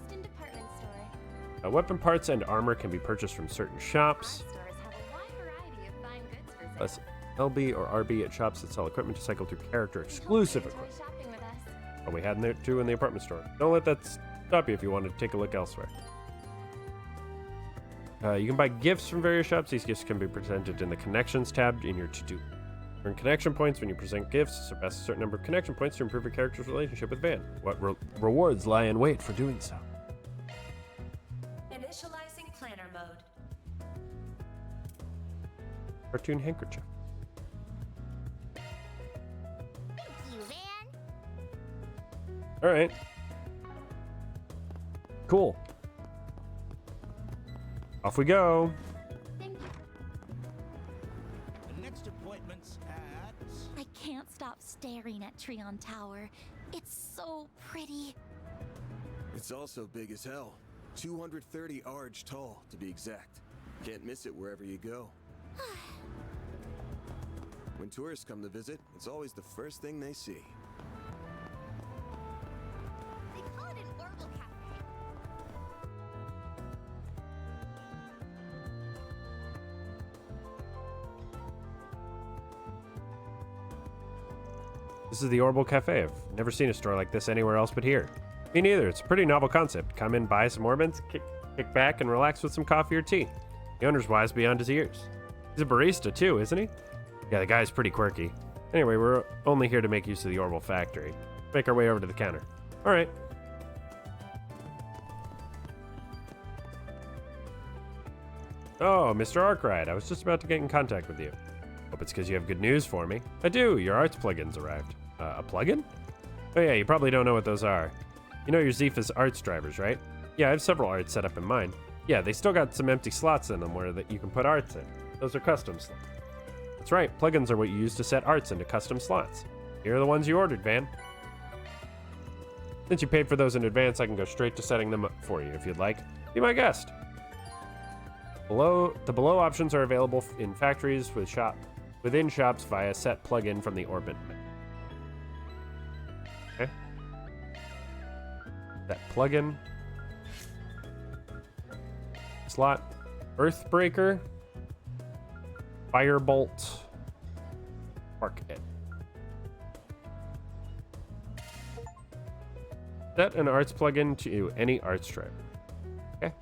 Weapon parts and armor can be purchased from certain shops. Plus LB or RB at shops that sell equipment to cycle through character exclusive equipment. Well, we had in there too in the apartment store. Don't let that stop you if you want to take a look elsewhere. You can buy gifts from various shops. These gifts can be presented in the Connections tab in your to-do. Earn connection points when you present gifts. Surpass a certain number of connection points to improve your character's relationship with Van. What rewards lie in wait for doing so? Initializing planner mode. Cartoon handkerchief. Thank you, Van. All right. Cool. Off we go. The next appointment's at... I can't stop staring at Treon Tower. It's so pretty. It's also big as hell. 230 arch tall, to be exact. Can't miss it wherever you go. When tourists come to visit, it's always the first thing they see. They call it an Orbital Cafe. This is the Orbital Cafe. I've never seen a store like this anywhere else but here. Me neither. It's a pretty novel concept. Come in, buy some Orbits, kick back, and relax with some coffee or tea. The owner's wise beyond his years. He's a barista too, isn't he? Yeah, the guy's pretty quirky. Anyway, we're only here to make use of the Orbital factory. Make our way over to the counter. All right. Oh, Mr. Arkwright, I was just about to get in contact with you. Hope it's because you have good news for me. I do. Your arts plugins arrived. A plugin? Oh yeah, you probably don't know what those are. You know your Zephyrs arts drivers, right? Yeah, I have several arts set up in mine. Yeah, they still got some empty slots in them where that you can put arts in. Those are custom slots. That's right, plugins are what you use to set arts into custom slots. Here are the ones you ordered, Van. Since you paid for those in advance, I can go straight to setting them up for you if you'd like. Be my guest. The below options are available in factories within shops via set plugin from the Orbit. Okay. That plugin. Slot. Earthbreaker. Firebolt. Spark it. Set an arts plugin to any arts driver. Okay.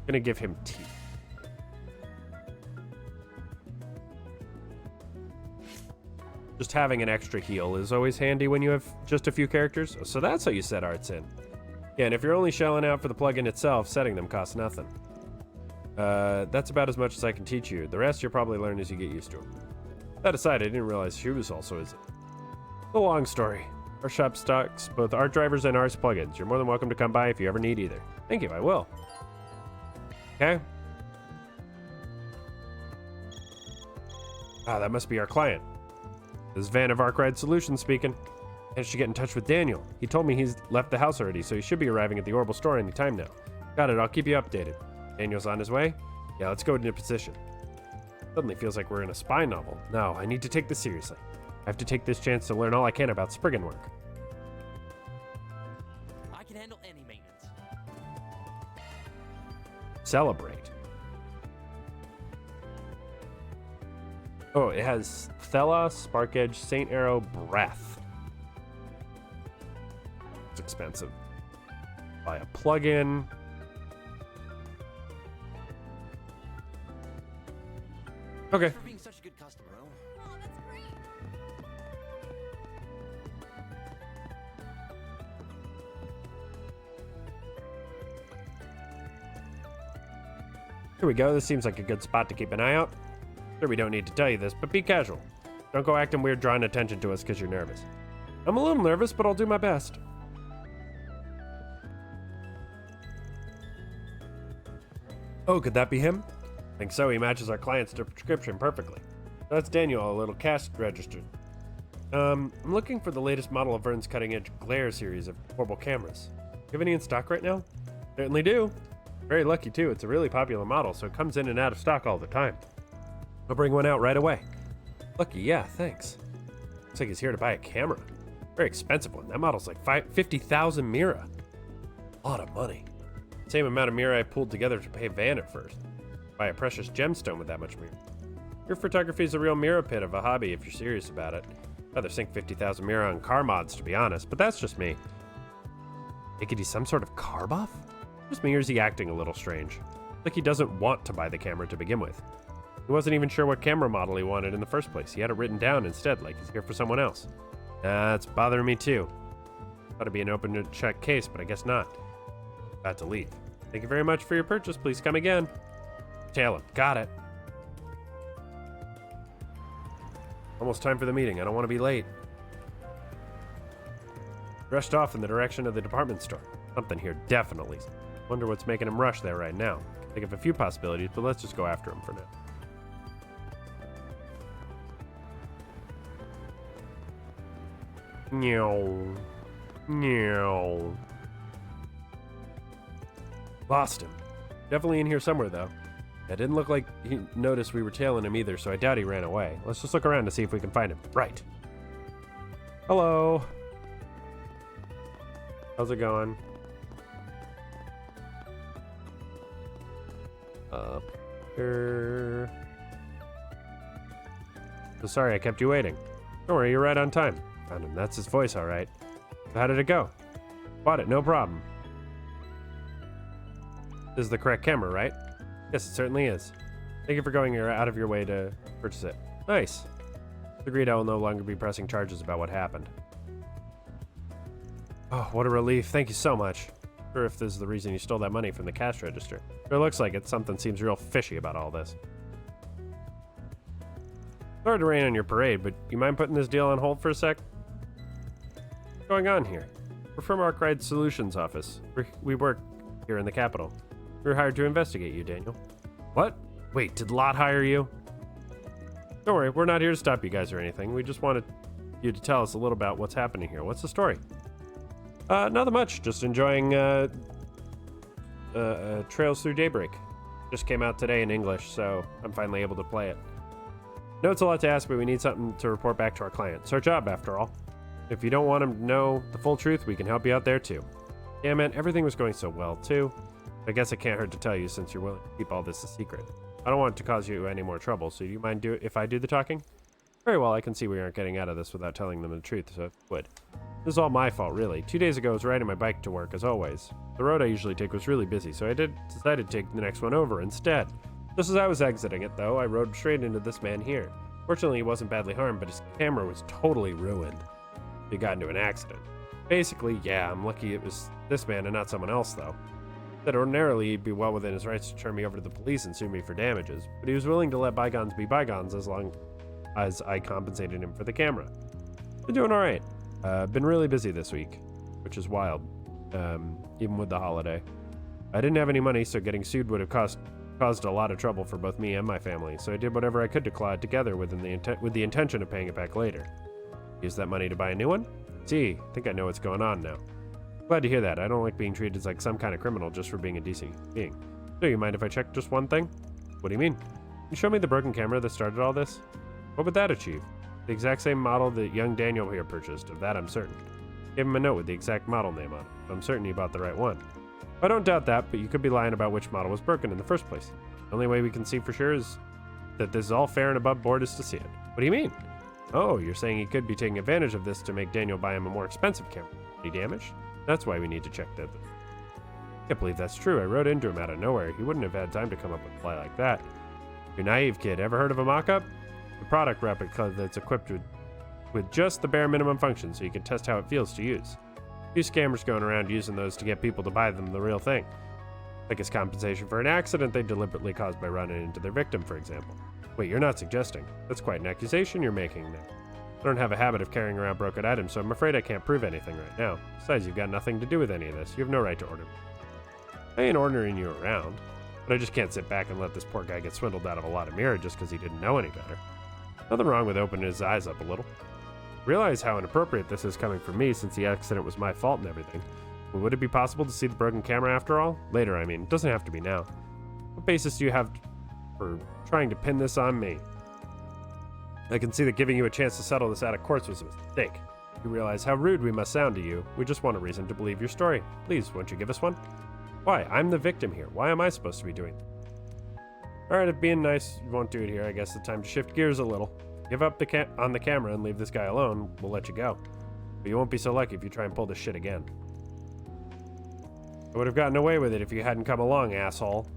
Gonna give him T. Just having an extra heal is always handy when you have just a few characters. So that's how you set arts in. Yeah, and if you're only shelling out for the plugin itself, setting them costs nothing. That's about as much as I can teach you. The rest you'll probably learn as you get used to it. That aside, I didn't realize she was also is it. It's a long story. Our shop stocks both art drivers and arts plugins. You're more than welcome to come by if you ever need either. Thank you, I will. Okay. Ah, that must be our client. This is Van of Arkride Solutions speaking. Managed to get in touch with Daniel. He told me he's left the house already, so he should be arriving at the Orbital store any time now. Got it, I'll keep you updated. Daniel's on his way? Yeah, let's go into position. Suddenly feels like we're in a spy novel. No, I need to take this seriously. I have to take this chance to learn all I can about Spriggan work. I can handle any maintenance. Celebrate. Oh, it has Thela, Spark Edge, Saint Arrow, Breath. It's expensive. Buy a plugin. Okay. For being such a good customer, oh. Oh, that's great. Here we go. This seems like a good spot to keep an eye out. Sure, we don't need to tell you this, but be casual. Don't go acting weird drawing attention to us because you're nervous. I'm a little nervous, but I'll do my best. Oh, could that be him? I think so. He matches our client's description perfectly. That's Daniel, a little cash registered. I'm looking for the latest model of Vern's cutting-edge Glare series of portable cameras. Do you have any in stock right now? Certainly do. Very lucky, too. It's a really popular model, so it comes in and out of stock all the time. I'll bring one out right away. Lucky, yeah, thanks. Looks like he's here to buy a camera. Very expensive one. That model's like 50,000 Mira. A lot of money. Same amount of Mira I pulled together to pay Van at first. Buy a precious gemstone with that much Mira. Your photography is a real Mira pit of a hobby if you're serious about it. I'd rather sink 50,000 Mira on car mods, to be honest, but that's just me. Could he some sort of car buff? Just me, or is he acting a little strange? Like he doesn't want to buy the camera to begin with. He wasn't even sure what camera model he wanted in the first place. He had it written down instead, like he's here for someone else. That's bothering me too. Thought it'd be an open to check case, but I guess not. About to leave. Thank you very much for your purchase. Please come again. Tail him. Got it. Almost time for the meeting. I don't want to be late. Rushed off in the direction of the department store. Something here definitely. Wonder what's making him rush there right now. Think of a few possibilities, but let's just go after him for now. Meow. Meow. Lost him. Definitely in here somewhere, though. It didn't look like he noticed we were tailing him either, so I doubt he ran away. Let's just look around to see if we can find him. Right. Hello. How's it going? Up here. So sorry I kept you waiting. Don't worry, you're right on time. Found him. That's his voice, all right. So how did it go? Bought it, no problem. This is the correct camera, right? Yes, it certainly is. Thank you for going out of your way to purchase it. Nice. Agreed, I will no longer be pressing charges about what happened. Oh, what a relief. Thank you so much. Or if this is the reason you stole that money from the cash register. It looks like it. Something seems real fishy about all this. Sorry to rain on your parade, but you mind putting this deal on hold for a sec? What's going on here? We're from Arkwright Solutions office. We work here in the Capitol. We were hired to investigate you, Daniel. What? Wait, did Lot hire you? Don't worry, we're not here to stop you guys or anything. We just wanted you to tell us a little about what's happening here. What's the story? Nothing much. Just enjoying Trails Through Daybreak. Just came out today in English, so I'm finally able to play it. No, it's a lot to ask, but we need something to report back to our client. It's our job, after all. If you don't want him to know the full truth, we can help you out there, too. Yeah, man, everything was going so well, too. I guess it can't hurt to tell you since you're willing to keep all this a secret. I don't want it to cause you any more trouble, so do you mind if I do the talking? Very well, I can see we aren't getting out of this without telling them the truth, so it would. This is all my fault, really. 2 days ago, I was riding my bike to work, as always. The road I usually take was really busy, so I decided to take the next one over instead. Just as I was exiting it, though, I rode straight into this man here. Fortunately, he wasn't badly harmed, but his camera was totally ruined. He got into an accident. Basically, yeah, I'm lucky it was this man and not someone else, though. That ordinarily he'd be well within his rights to turn me over to the police and sue me for damages, but he was willing to let bygones be bygones as long as I compensated him for the camera. Been doing alright. Been really busy this week, which is wild, even with the holiday. I didn't have any money, so getting sued would have caused a lot of trouble for both me and my family, so I did whatever I could to claw it together with the intention of paying it back later. Use that money to buy a new one? Gee, I think I know what's going on now. Glad to hear that. I don't like being treated like some kind of criminal just for being a decent being. So you mind if I check just one thing? What do you mean? Can you show me the broken camera that started all this? What would that achieve? The exact same model that young Daniel here purchased, of that I'm certain. Gave him a note with the exact model name on it, so I'm certain he bought the right one. I don't doubt that, but you could be lying about which model was broken in the first place. The only way we can see for sure is that this is all fair and above board is to see it. What do you mean? Oh, you're saying he could be taking advantage of this to make Daniel buy him a more expensive camera. Any damage? That's why we need to check that. Can't believe that's true. I rode into him out of nowhere. He wouldn't have had time to come up with a lie like that. You're naive, kid. Ever heard of a mock-up? The product replica that's equipped with just the bare minimum functions so you can test how it feels to use. A few scammers going around using those to get people to buy them the real thing. Like as compensation for an accident they deliberately caused by running into their victim, for example. Wait, you're not suggesting. That's quite an accusation you're making there. I don't have a habit of carrying around broken items, so I'm afraid I can't prove anything right now. Besides, you've got nothing to do with any of this. You have no right to order me. I ain't ordering you around, but I just can't sit back and let this poor guy get swindled out of a lot of mirror just because he didn't know any better. Nothing wrong with opening his eyes up a little. Realize how inappropriate this is coming from me since the accident was my fault and everything. But would it be possible to see the broken camera after all? Later, I mean. It doesn't have to be now. What basis do you have for trying to pin this on me? I can see that giving you a chance to settle this out of court was a mistake. You realize how rude we must sound to you. We just want a reason to believe your story. Please, won't you give us one? Why? I'm the victim here. Why am I supposed to be doing that? Alright, if being nice won't do it here, I guess it's time to shift gears a little. Give up on the camera and leave this guy alone. We'll let you go. But you won't be so lucky if you try and pull this shit again. I would have gotten away with it if you hadn't come along, asshole.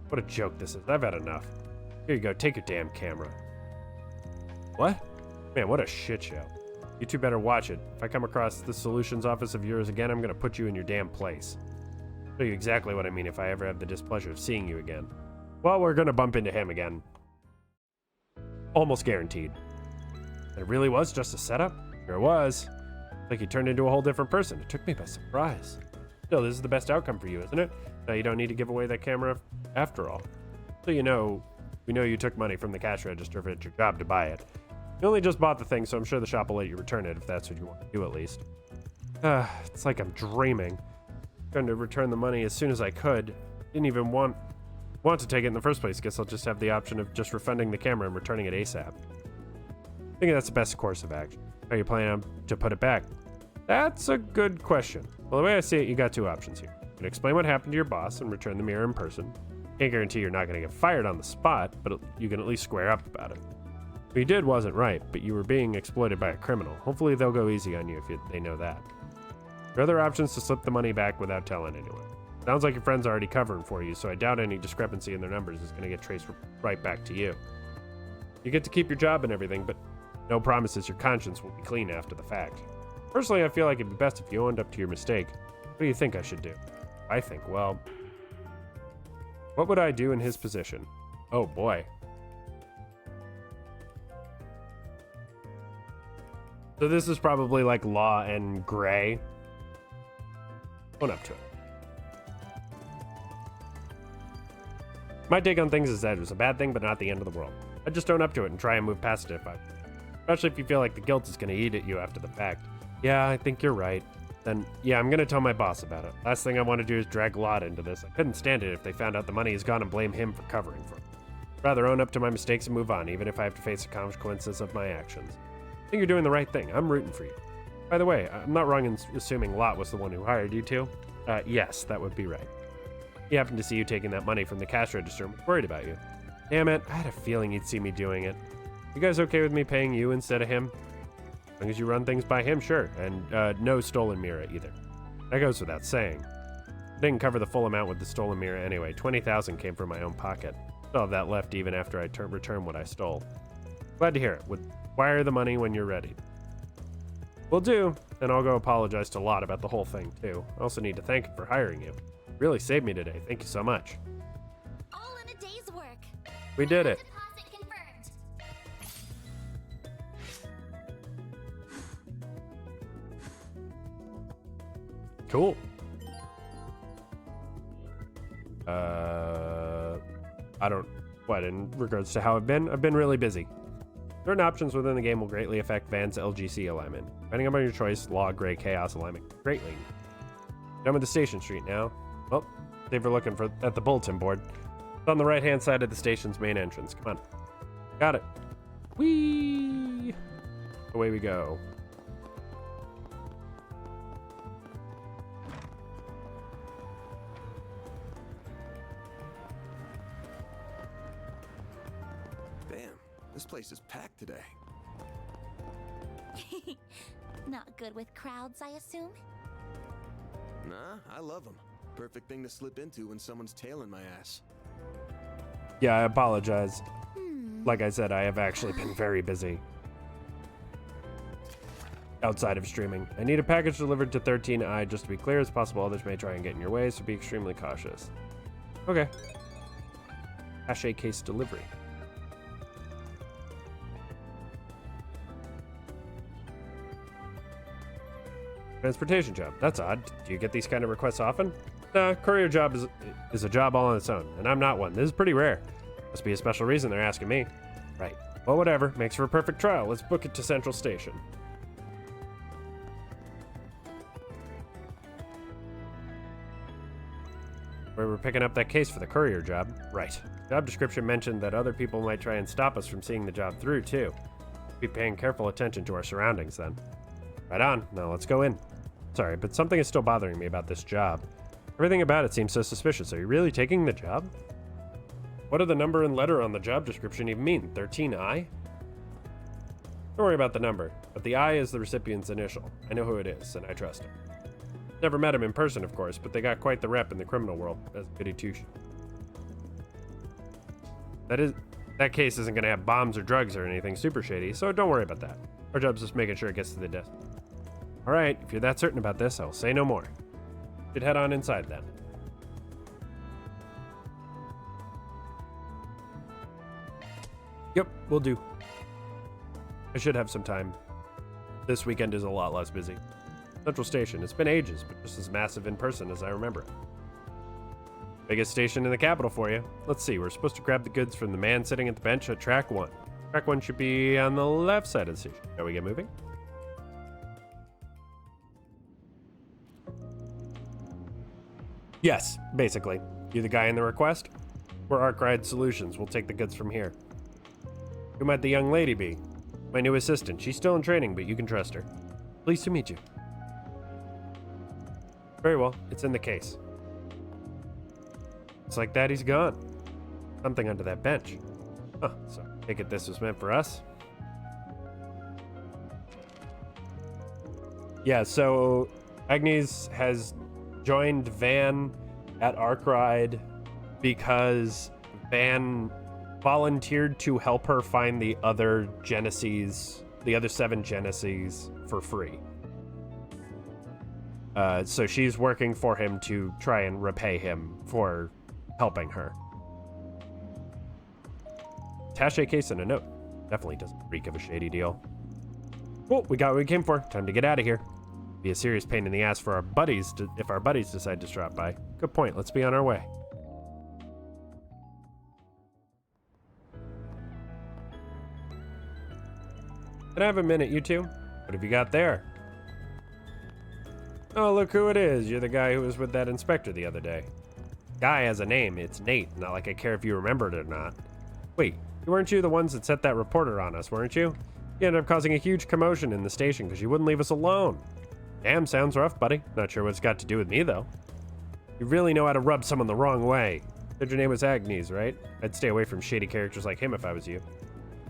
What a joke this is. I've had enough. Here you go. Take your damn camera. What? Man, what a shit show. You two better watch it. If I come across this solutions office of yours again, I'm gonna put you in your damn place. Show you exactly what I mean if I ever have the displeasure of seeing you again. Well, we're gonna bump into him again. Almost guaranteed. It really was just a setup? Sure was. Like he turned into a whole different person. It took me by surprise. Still, this is the best outcome for you, isn't it? Now you don't need to give away that camera after all. So we know you took money from the cash register if it's your job to buy it. You only just bought the thing, so I'm sure the shop will let you return it if that's what you want to do at least. It's like I'm dreaming. Going to return the money as soon as I could. Didn't even want to take it in the first place. Guess I'll just have the option of just refunding the camera and returning it ASAP. I think that's the best course of action. How are you planning to put it back? That's a good question. Well, the way I see it, you got two options here. You can explain what happened to your boss and return the mirror in person. Can't guarantee you're not going to get fired on the spot, but you can at least square up about it. What you did wasn't right, but you were being exploited by a criminal. Hopefully they'll go easy on you if they know that. Your other options to slip the money back without telling anyone. Sounds like your friend's already covering for you, so I doubt any discrepancy in their numbers is going to get traced right back to you. You get to keep your job and everything, but no promises your conscience will be clean after the fact. Personally, I feel like it'd be best if you owned up to your mistake. What do you think I should do? I think, well, what would I do in his position? Oh boy. So this is probably like Law and Gray. Own up to it. My take on things is that it was a bad thing, but not the end of the world. I'd just own up to it and try and move past it especially if you feel like the guilt is going to eat at you after the fact. Yeah, I think you're right. Then, yeah, I'm going to tell my boss about it. Last thing I want to do is drag Lot into this. I couldn't stand it if they found out the money is gone and blame him for covering for it. Rather own up to my mistakes and move on, even if I have to face the consequences of my actions. I think you're doing the right thing. I'm rooting for you. By the way, I'm not wrong in assuming Lot was the one who hired you two. Yes, that would be right. He happened to see you taking that money from the cash register and was worried about you. Damn it, I had a feeling he'd see me doing it. You guys okay with me paying you instead of him? As long as you run things by him, sure. And no stolen mirror either. That goes without saying. I didn't cover the full amount with the stolen mirror anyway. $20,000 came from my own pocket. Still have that left even after I return what I stole. Glad to hear it. Would wire the money when you're ready. Will do. And I'll go apologize to Lot about the whole thing too. I also need to thank him for hiring you. Really saved me today. Thank you so much. All in a day's work. We did it. Deposit confirmed. Cool. In regards to how I've been really busy. Certain options within the game will greatly affect Van's LGC alignment. Depending upon your choice, Law, Gray, Chaos alignment greatly. Done with the station street now. Well, save for looking at the bulletin board. It's on the right-hand side of the station's main entrance. Come on. Got it. Whee! Away we go. This place is packed today. Not good with crowds, I assume? Nah, I love them. Perfect thing to slip into when someone's tailing my ass. Yeah, I apologize. Like I said, I have actually been very busy. Outside of streaming. I need a package delivered to 13I. Just to be clear, as possible, others may try and get in your way, so be extremely cautious. Okay. Cache case delivery. Transportation job. That's odd. Do you get these kind of requests often? Nah, courier job is a job all on its own, and I'm not one. This is pretty rare. Must be a special reason they're asking me. Right. Well, whatever. Makes for a perfect trial. Let's book it to Central Station. Where we're picking up that case for the courier job. Right. Job description mentioned that other people might try and stop us from seeing the job through, too. Be paying careful attention to our surroundings, then. Right on. Now let's go in. Sorry, but something is still bothering me about this job. Everything about it seems so suspicious. Are you really taking the job? What do the number and letter on the job description even mean? 13I? Don't worry about the number, but the I is the recipient's initial. I know who it is, and I trust him. Never met him in person, of course, but they got quite the rep in the criminal world as goody two-shoes. That case isn't going to have bombs or drugs or anything super shady, so don't worry about that. Our job's just making sure it gets to the desk. All right, if you're that certain about this, I'll say no more. Should head on inside then. Yep, will do. I should have some time. This weekend is a lot less busy. Central Station, it's been ages, but just as massive in person as I remember it. Biggest station in the capital for you. Let's see, we're supposed to grab the goods from the man sitting at the bench at track 1. Track 1 should be on the left side of the station. Shall we get moving? Yes, basically. You the guy in the request? We're Arc Ride Solutions. We'll take the goods from here. Who might the young lady be? My new assistant. She's still in training, but you can trust her. Pleased to meet you. Very well. It's in the case. It's like that he's gone. Something under that bench. Huh, so I take it this was meant for us? Yeah, so Agnes has joined Van at Arc Ride because Van volunteered to help her find the other Genesees, the other 7 Genesees for free. So she's working for him to try and repay him for helping her. Attaché case and a note. Definitely doesn't reek of a shady deal. Cool, we got what we came for. Time to get out of here. Be a serious pain in the ass for our buddies if our buddies decide to drop by. Good point. Let's be on our way. Can I have a minute, you two? What have you got there? Oh, look who it is. You're the guy who was with that inspector the other day. Guy has a name. It's Nate. Not like I care if you remember it or not. Wait, weren't you the ones that set that reporter on us, weren't you? You ended up causing a huge commotion in the station because you wouldn't leave us alone. Damn, sounds rough, buddy. Not sure what it's got to do with me, though. You really know how to rub someone the wrong way. Said your name was Agnes, right? I'd stay away from shady characters like him if I was you.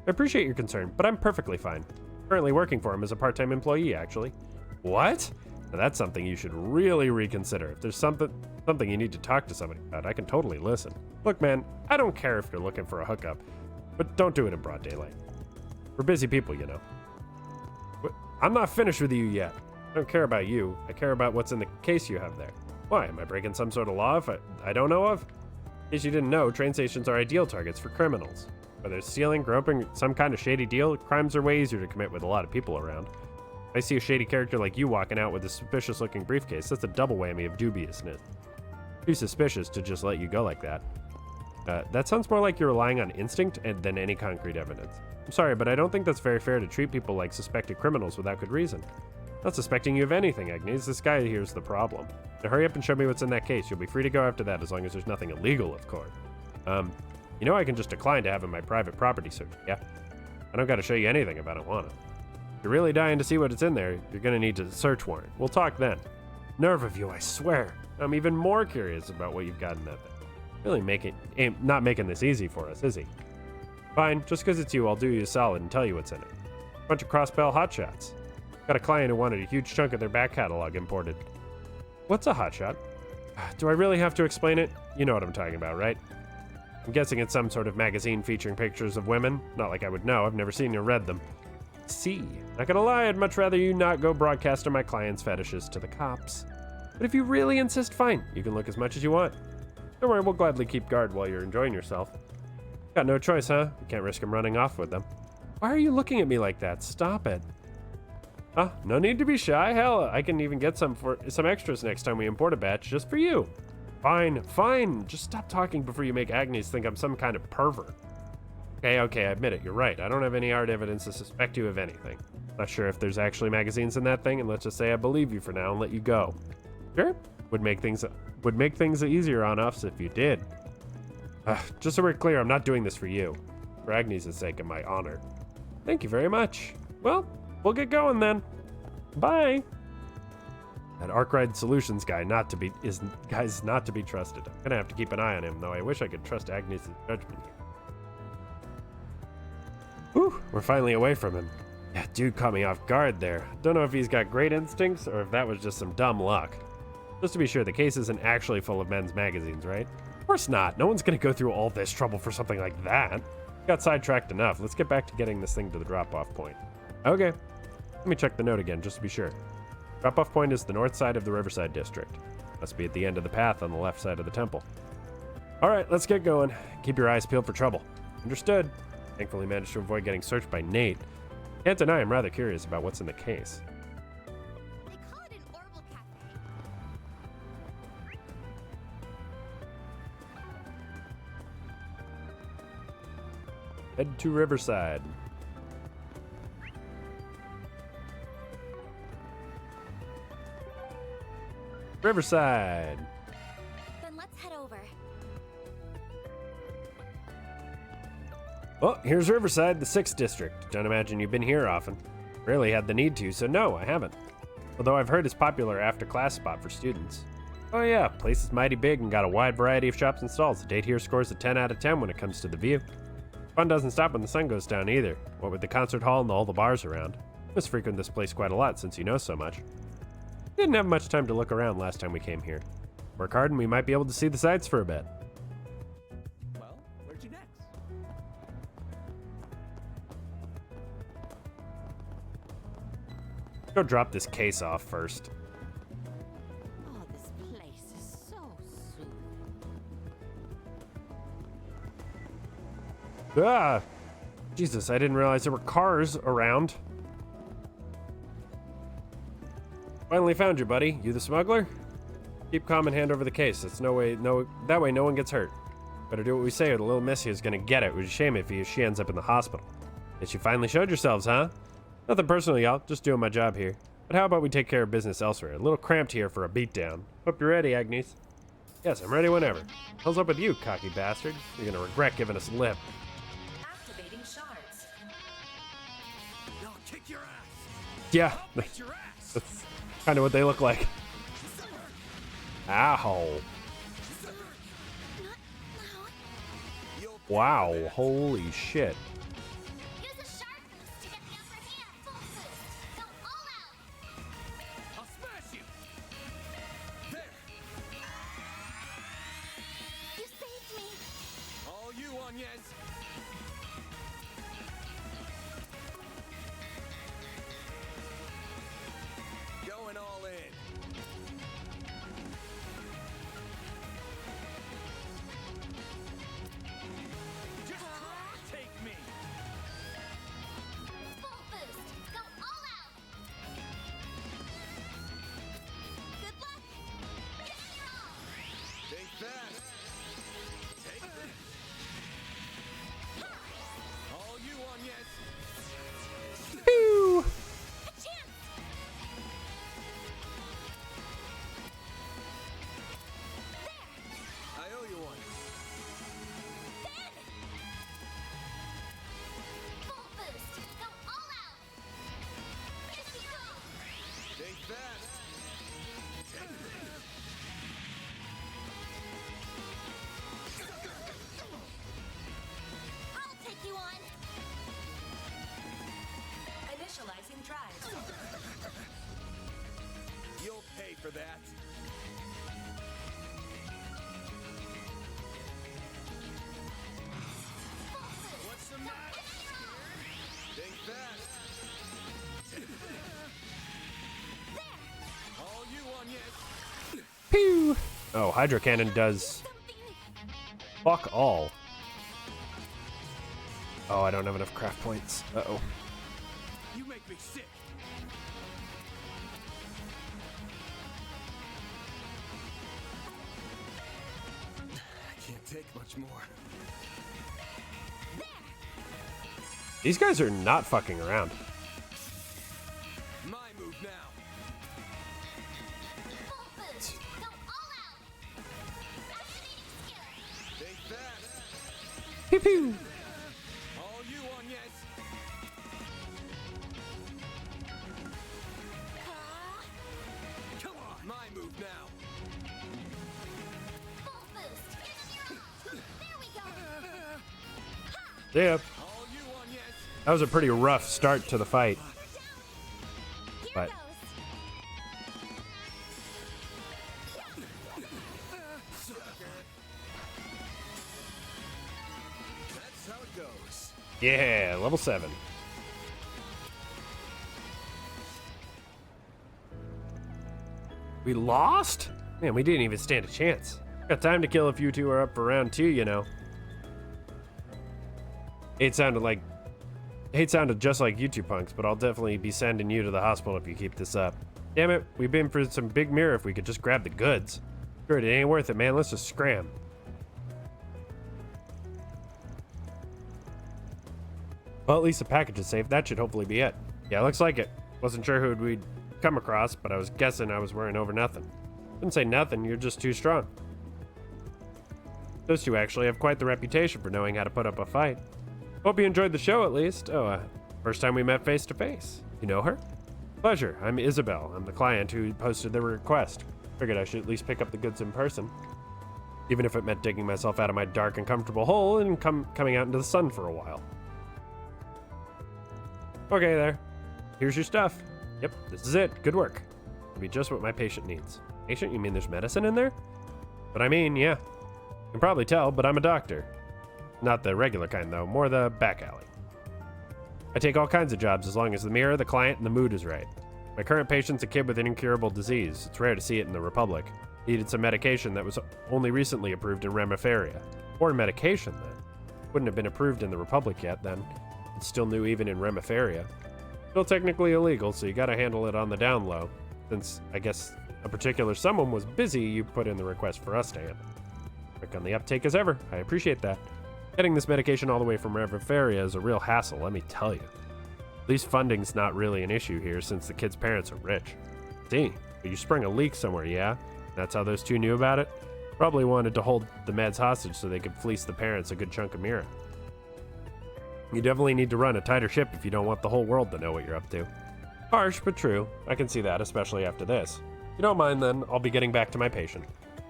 I appreciate your concern, but I'm perfectly fine. Currently working for him as a part-time employee, actually. What? Now that's something you should really reconsider. If there's something you need to talk to somebody about, I can totally listen. Look, man, I don't care if you're looking for a hookup, but don't do it in broad daylight. We're busy people, you know. But I'm not finished with you yet. I don't care about you. I care about what's in the case you have there. Why? Am I breaking some sort of law if I don't know of? In case you didn't know, train stations are ideal targets for criminals. Whether it's stealing, groping, some kind of shady deal, crimes are way easier to commit with a lot of people around. If I see a shady character like you walking out with a suspicious-looking briefcase, that's a double whammy of dubiousness. Too suspicious to just let you go like that. That sounds more like you're relying on instinct than any concrete evidence. I'm sorry, but I don't think that's very fair to treat people like suspected criminals without good reason. Not suspecting you of anything, Agnes. This guy here's the problem. Now hurry up and show me what's in that case. You'll be free to go after that as long as there's nothing illegal, of course. You know I can just decline to have my private property searched, yeah? I don't gotta show you anything if I don't want to. If you're really dying to see what's in there, you're gonna need a search warrant. We'll talk then. Nerve of you, I swear. I'm even more curious about what you've got in that thing. Really not making this easy for us, is he? Fine, just because it's you, I'll do you a solid and tell you what's in it. Bunch of cross-bell hotshots. Got a client who wanted a huge chunk of their back catalog imported. What's a hotshot? Do I really have to explain it? You know what I'm talking about, right? I'm guessing it's some sort of magazine featuring pictures of women. Not like I would know, I've never seen or read them. See, not gonna lie, I'd much rather you not go broadcasting my client's fetishes to the cops. But if you really insist, fine. You can look as much as you want. Don't worry, we'll gladly keep guard while you're enjoying yourself. Got no choice, huh? You can't risk him running off with them. Why are you looking at me like that? Stop it. No need to be shy. Hell, I can even get some extras next time we import a batch just for you. Fine. Just stop talking before you make Agnes think I'm some kind of pervert. Okay, I admit it. You're right. I don't have any hard evidence to suspect you of anything. Not sure if there's actually magazines in that thing, and let's just say I believe you for now and let you go. Sure? Would make things easier on us if you did. Just so we're clear, I'm not doing this for you. For Agnes' sake and my honor. Thank you very much. Well, we'll get going then. Bye. That Arkwright Solutions guy not to be trusted. I'm gonna have to keep an eye on him, though I wish I could trust Agnes' judgment here. Whew, we're finally away from him. Yeah, dude caught me off guard there. Don't know if he's got great instincts or if that was just some dumb luck. Just to be sure, the case isn't actually full of men's magazines, right? Of course not. No one's gonna go through all this trouble for something like that. Got sidetracked enough. Let's get back to getting this thing to the drop-off point. Okay. Let me check the note again, just to be sure. Drop-off point is the north side of the Riverside District. Must be at the end of the path on the left side of the temple. Alright, let's get going. Keep your eyes peeled for trouble. Understood. Thankfully managed to avoid getting searched by Nate. Can't deny I'm rather curious about what's in the case. They call it an Orbital Cafe. Head to Riverside. Riverside. Then let's head over. Well, here's Riverside, the 6th district. Don't imagine you've been here often. Rarely had the need to, so no, I haven't. Although I've heard it's popular after-class spot for students. Oh yeah, place is mighty big and got a wide variety of shops and stalls. The date here scores a 10 out of 10 when it comes to the view. Fun doesn't stop when the sun goes down either. What with the concert hall and all the bars around. Must frequent this place quite a lot since you know so much. Didn't have much time to look around last time we came here. Work hard and we might be able to see the sights for a bit. Well, where'd you next? Go drop this case off first. Ah! Jesus, I didn't realize there were cars around. Finally found you, buddy. You the smuggler? Keep calm and hand over the case. That way no one gets hurt. Better do what we say or the little missy is gonna get it. It would be a shame if she ends up in the hospital. Guess you finally showed yourselves, huh? Nothing personal, y'all. Just doing my job here. But how about we take care of business elsewhere? A little cramped here for a beatdown. Hope you're ready, Agnes. Yes, I'm ready whenever. Hell's up with you, cocky bastard? You're gonna regret giving us lip. Activating shards. I'll kick your ass. Yeah. I'll beat your ass. That's kind of what they look like. Ow. Wow, holy shit. Use a shark boost to get the upper hand. Full boost. Go all out. I'll smash you. There. You saved me. All you, Agnes. Going all in. Just try to take me. Full boost. Go all out. Good luck. Give it your all. Think fast. Take this. All you, Agnes. Pew! A chance. I owe you one. Ben. Full boost. Go all out. Give it your all. Think fast. Take this. I'll take you on. Initializing drive. You'll pay for that. What's the matter? Think fast. All you, Agnes. Pew! Oh, Hydro Cannon does fuck all. Oh, I don't have enough craft points. Uh-oh. You make me sick. I can't take much more. These guys are not fucking around. My move now. Full boost. Go all out. Activating skill. Think fast. Pew pew! All you, Agnes. Come on. My move now. Full boost. Give them your all. There we go. Yeah. All you, Agnes. That was a pretty rough start to the fight. Here But goes. That's how it goes. yeah, level 7. We lost? Man, we didn't even stand a chance. Got time to kill if you two are up for round 2, you know. It sounded just like you two punks, but I'll definitely be sending you to the hospital if you keep this up. Damn it, we've been for some big mirror if we could just grab the goods. Sure, it ain't worth it, man. Let's just scram. Well, at least the package is safe. That should hopefully be it. Yeah, looks like it. Wasn't sure who we'd come across, but I was guessing I was wearing over nothing. Didn't say nothing, you're just too strong. Those two actually have quite the reputation for knowing how to put up a fight. Hope you enjoyed the show at least. Oh, first time we met face to face. You know her? Pleasure. I'm Isabel. I'm the client who posted the request. Figured I should at least pick up the goods in person. Even if it meant digging myself out of my dark and comfortable hole and coming out into the sun for a while. Okay there. Here's your stuff. Yep, this is it. Good work. It'll be just what my patient needs. Patient? You mean there's medicine in there? But I mean, yeah. You can probably tell, but I'm a doctor. Not the regular kind, though. More the back alley. I take all kinds of jobs as long as the mirror, the client, and the mood is right. My current patient's a kid with an incurable disease. It's rare to see it in the Republic. He needed some medication that was only recently approved in Remiferia. Or medication, then. Wouldn't have been approved in the Republic yet then. It's still new even in Remiferia. Still technically illegal, so you gotta handle it on the down low. Since, I guess, a particular someone was busy, you put in the request for us to handle. Quick on the uptake as ever. I appreciate that. Getting this medication all the way from Remiferia is a real hassle, let me tell you. At least funding's not really an issue here since the kid's parents are rich. See, but you sprung a leak somewhere, yeah? That's how those two knew about it? Probably wanted to hold the meds hostage so they could fleece the parents a good chunk of Mira. You definitely need to run a tighter ship if you don't want the whole world to know what you're up to. Harsh, but true. I can see that, especially after this. If you don't mind, then I'll be getting back to my patient.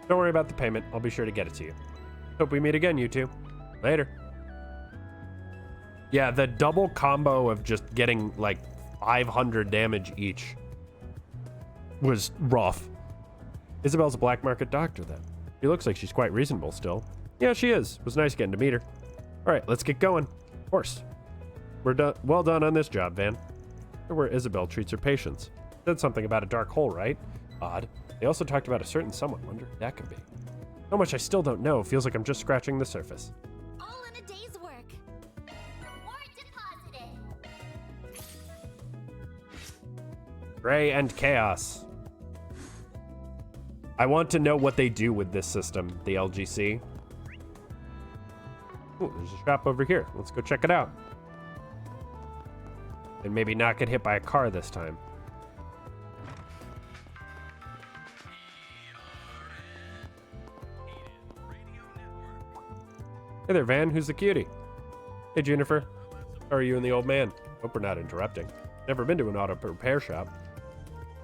Don't worry about the payment. I'll be sure to get it to you. Hope we meet again, you two. Later. Yeah, the double combo of just getting like 500 damage each was rough. Isabel's a black market doctor then. She looks like she's quite reasonable still. Yeah, she is. It was nice getting to meet her. All right, let's get going. Of course. We're done. Well done on this job, Van. Where Isabel treats her patients. Said something about a dark hole, right? Odd. They also talked about a certain someone. Wonder who that could be. So much I still don't know. Feels like I'm just scratching the surface. All in a day's work. Reward deposited. Gray and Chaos. I want to know what they do with this system, the LGC. Ooh, there's a shop over here. Let's go check it out. And maybe not get hit by a car this time. Hey there, Van. Who's the cutie? Hey, Jennifer. How are you and the old man? Hope we're not interrupting. Never been to an auto repair shop.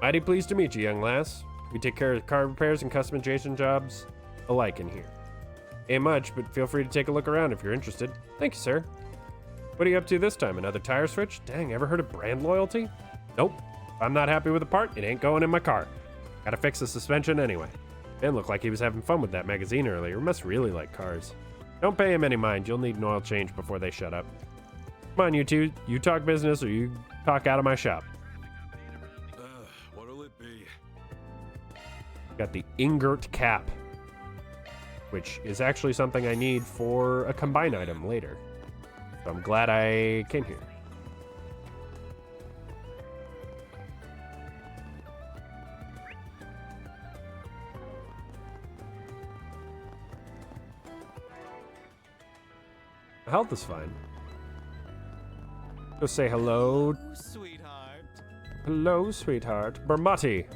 Mighty pleased to meet you, young lass. We take care of car repairs and customization jobs alike in here. Ain't much, but feel free to take a look around if you're interested. Thank you, sir. What are you up to this time? Another tire switch? Dang, ever heard of brand loyalty? Nope. If I'm not happy with a part, it ain't going in my car. Gotta fix the suspension anyway. Ben looked like he was having fun with that magazine earlier. Must really like cars. Don't pay him any mind. You'll need an oil change before they shut up. Come on, you two. You talk business or you talk out of my shop. What'll it be? Got the Ingert cap, which is actually something I need for a combine item later. So I'm glad I came here. My health is fine. Go say hello. Hello, sweetheart. Hello, sweetheart. Bermati.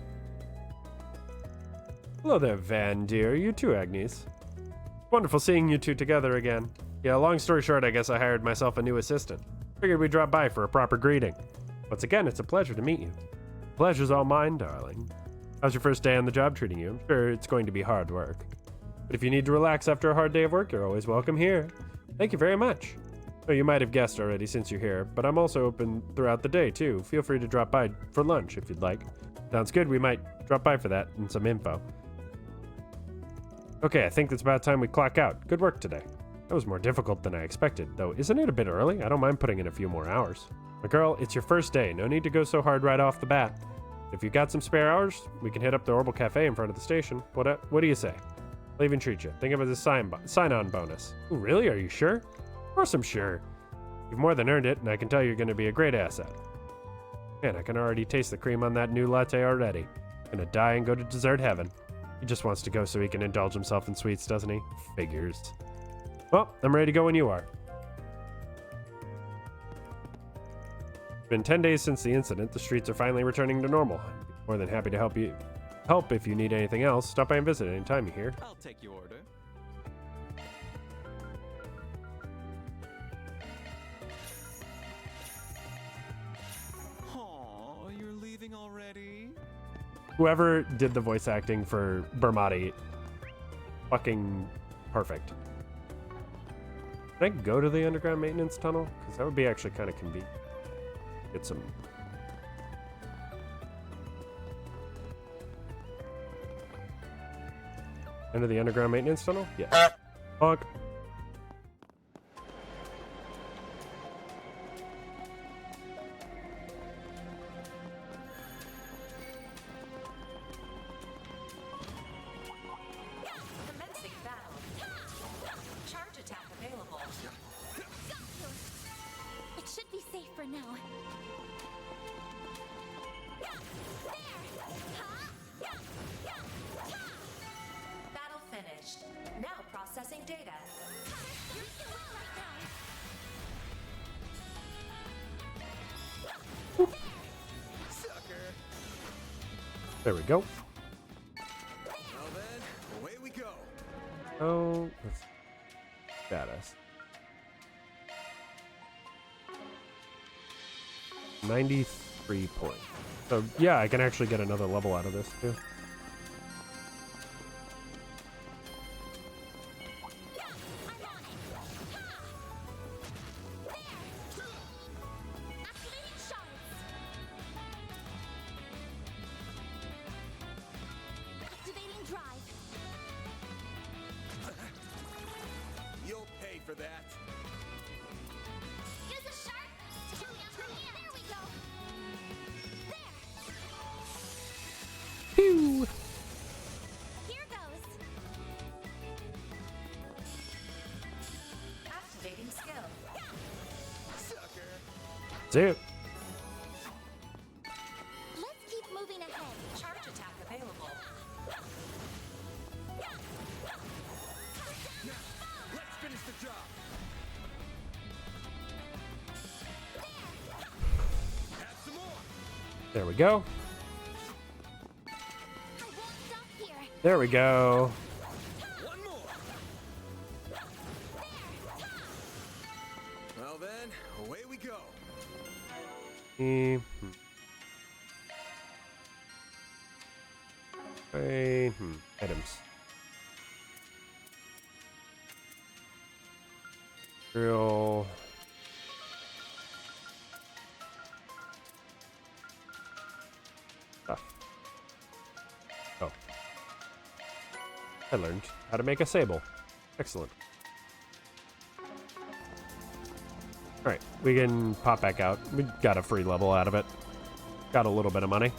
Hello there, Van, dear. You too, Agnes. Wonderful seeing you two together again. Yeah, long story short, I guess I hired myself a new assistant. Figured we'd drop by for a proper greeting. Once again, it's a pleasure to meet you. Pleasure's all mine, darling. How's your first day on the job treating you? I'm sure it's going to be hard work. But if you need to relax after a hard day of work, you're always welcome here. Thank you very much. Oh, you might have guessed already since you're here, but I'm also open throughout the day, too. Feel free to drop by for lunch if you'd like. Sounds good, we might drop by for that and some info. Okay, I think it's about time we clock out. Good work today. That was more difficult than I expected, though isn't it a bit early? I don't mind putting in a few more hours. My girl, it's your first day. No need to go so hard right off the bat. If you've got some spare hours, we can hit up the Orbital Cafe in front of the station. What do you say? I'll even treat you. Think of it as a sign-on bonus. Ooh, really? Are you sure? Of course I'm sure. You've more than earned it, and I can tell you're going to be a great asset. Man, I can already taste the cream on that new latte already. Gonna die and go to dessert heaven. He just wants to go so he can indulge himself in sweets, doesn't he? Figures. Well, I'm ready to go when you are. It's been 10 days since the incident. The streets are finally returning to normal. I'd be more than happy to help if you need anything else. Stop by and visit anytime you hear. I'll take your order. Aw, you're leaving already? Whoever did the voice acting for Bermati, fucking perfect. Can I go to the underground maintenance tunnel? Because that would be actually kind of convenient. Get some... Enter the underground maintenance tunnel? Yeah. Honk. Commencing battle. Charge attack available. for now. Battle finished. Now processing data. You're too well right now. Sucker. There we go. Well then, away we go. Oh, that's status. 93 points. So yeah, I can actually get another level out of this too. Activating drive. You'll pay for that. Use a sharp. There we go. Pew! Here goes. Activating skill. Sucker. See it. Let's keep moving ahead. Charge attack available. Let's finish the job. Have some more. There we go. I won't stop here. There we go. One more. Well then, away we go. Items. Real. Stuff. Oh. I learned how to make a sable. Excellent. Alright, we can pop back out. We got a free level out of it. Got a little bit of money.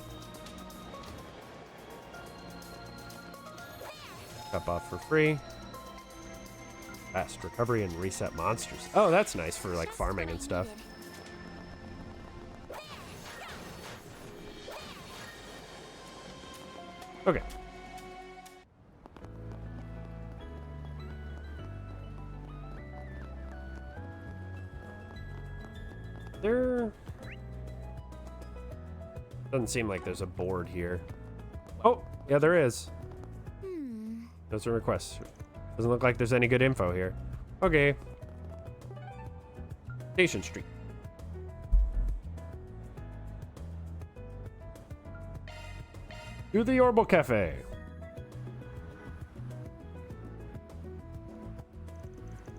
Cup off for free. Fast recovery and reset monsters. Oh, that's nice for like farming and stuff. Okay. There doesn't seem like there's a board here. Oh, yeah, there is. Those are requests. Doesn't look like there's any good info here. Okay. Station Street. To the Orbital Cafe.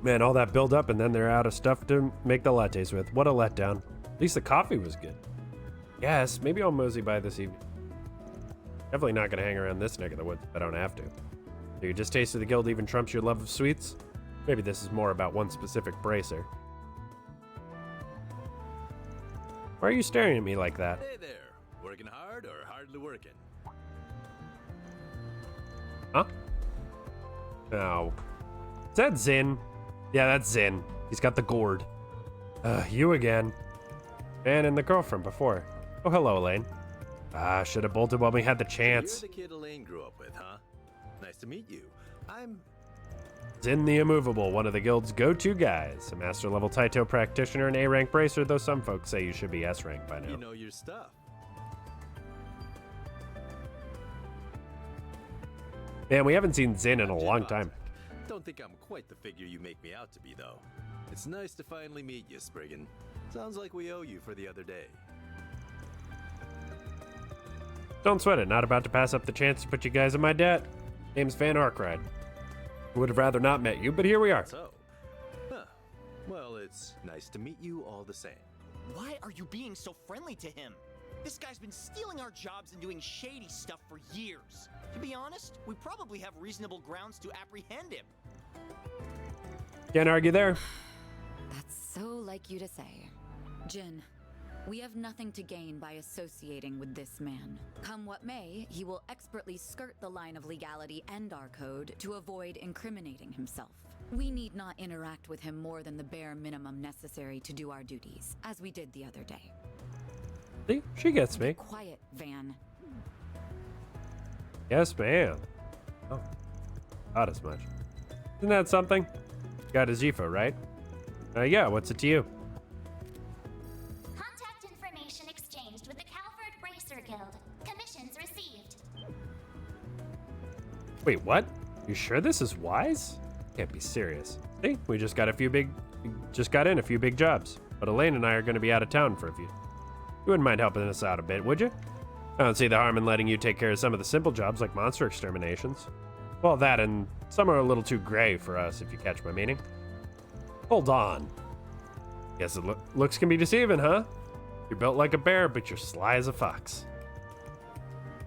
Man, all that build up and then they're out of stuff to make the lattes with. What a letdown. At least the coffee was good. Yes, maybe I'll mosey by this evening. Definitely not gonna hang around this neck of the woods if I don't have to. So your distaste of the guild even trumps your love of sweets? Maybe this is more about one specific bracer. Why are you staring at me like that? Hey there. Working hard or hardly working? Huh? No. Is that Zin? Yeah, that's Zin. He's got the gourd. You again. Man and the girlfriend before. Oh, hello, Elaine. Ah, should have bolted while we had the chance. You're the kid Elaine grew up with, huh? Nice to meet you. I'm Zin the Immovable, one of the guild's go-to guys. A master level Taito practitioner and A-rank bracer, though some folks say you should be S-rank by now. You know your stuff. Man, we haven't seen Zin in a long time. Don't think I'm quite the figure you make me out to be, though. It's nice to finally meet you, Spriggan. Sounds like we owe you for the other day. Don't sweat it, not about to pass up the chance to put you guys in my debt. Name's Van Arkride. Would have rather not met you, but here we are. So, huh. Well, it's nice to meet you all the same. Why are you being so friendly to him? This guy's been stealing our jobs and doing shady stuff for years. To be honest, we probably have reasonable grounds to apprehend him. Can't argue there. That's so like you to say. Jin, we have nothing to gain by associating with this man. Come what may, he will expertly skirt the line of legality and our code to avoid incriminating himself. We need not interact with him more than the bare minimum necessary to do our duties, as we did the other day. See, she gets me. Be quiet, Van. Yes, ma'am. Oh, not as much. Isn't that something? Got a Zifo, right? Yeah, what's it to you? Contact information exchanged with the Calvard Racer Guild. Commissions received. Wait, what? You sure this is wise? Can't be serious. See, we just got in a few big jobs. But Elaine and I are going to be out of town for a few. You wouldn't mind helping us out a bit, would you? I don't see the harm in letting you take care of some of the simple jobs like monster exterminations. Well, that and some are a little too gray for us, if you catch my meaning. Hold on. Guess it looks can be deceiving, huh? You're built like a bear, but you're sly as a fox.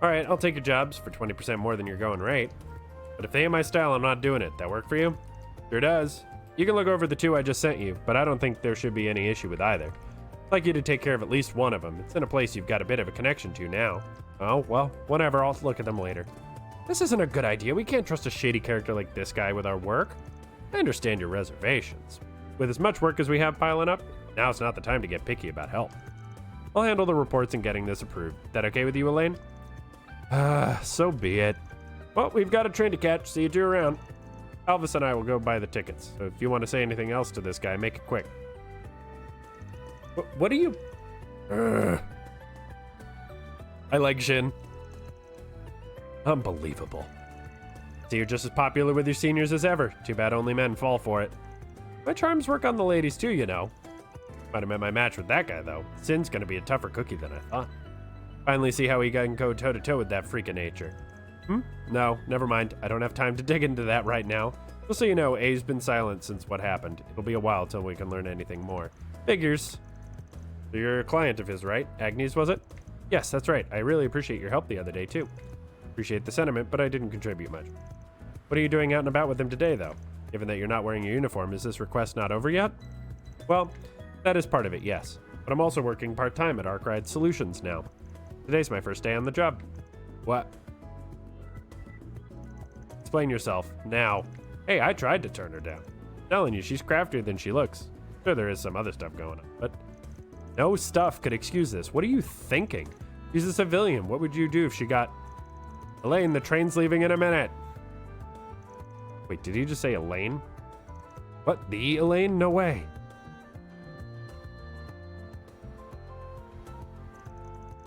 Alright, I'll take your jobs for 20% more than your going rate. But if they ain't my style, I'm not doing it. That work for you? Sure does. You can look over the 2 I just sent you, but I don't think there should be any issue with either. I'd like you to take care of at least one of them. It's in a place you've got a bit of a connection to now. Oh, well, whatever. I'll look at them later. This isn't a good idea. We can't trust a shady character like this guy with our work. I understand your reservations. With as much work as we have piling up, now's not the time to get picky about help. I'll handle the reports and getting this approved. That okay with you, Elaine? So be it. Well, we've got a train to catch. See you two around. Elvis and I will go buy the tickets. So if you want to say anything else to this guy, make it quick. What are you... I like Shin. Unbelievable. So you're just as popular with your seniors as ever. Too bad only men fall for it. My charms work on the ladies too, you know. Might have met my match with that guy, though. Sin's gonna be a tougher cookie than I thought. Finally see how he can go toe-to-toe with that freak of nature. No, never mind. I don't have time to dig into that right now. Just so you know, A's been silent since what happened. It'll be a while till we can learn anything more. Figures. So you're a client of his, right? Agnes, was it? Yes, that's right. I really appreciate your help the other day, too. Appreciate the sentiment, but I didn't contribute much. What are you doing out and about with him today, though? Given that you're not wearing your uniform, is this request not over yet? Well, that is part of it, yes. But I'm also working part-time at Arkride Solutions now. Today's my first day on the job. What? Explain yourself, now. Hey, I tried to turn her down. I'm telling you, she's craftier than she looks. Sure, there is some other stuff going on, but no stuff could excuse this. What are you thinking? She's a civilian. What would you do if she got... Elaine, the train's leaving in a minute. Wait, did he just say Elaine? What, the Elaine? No way.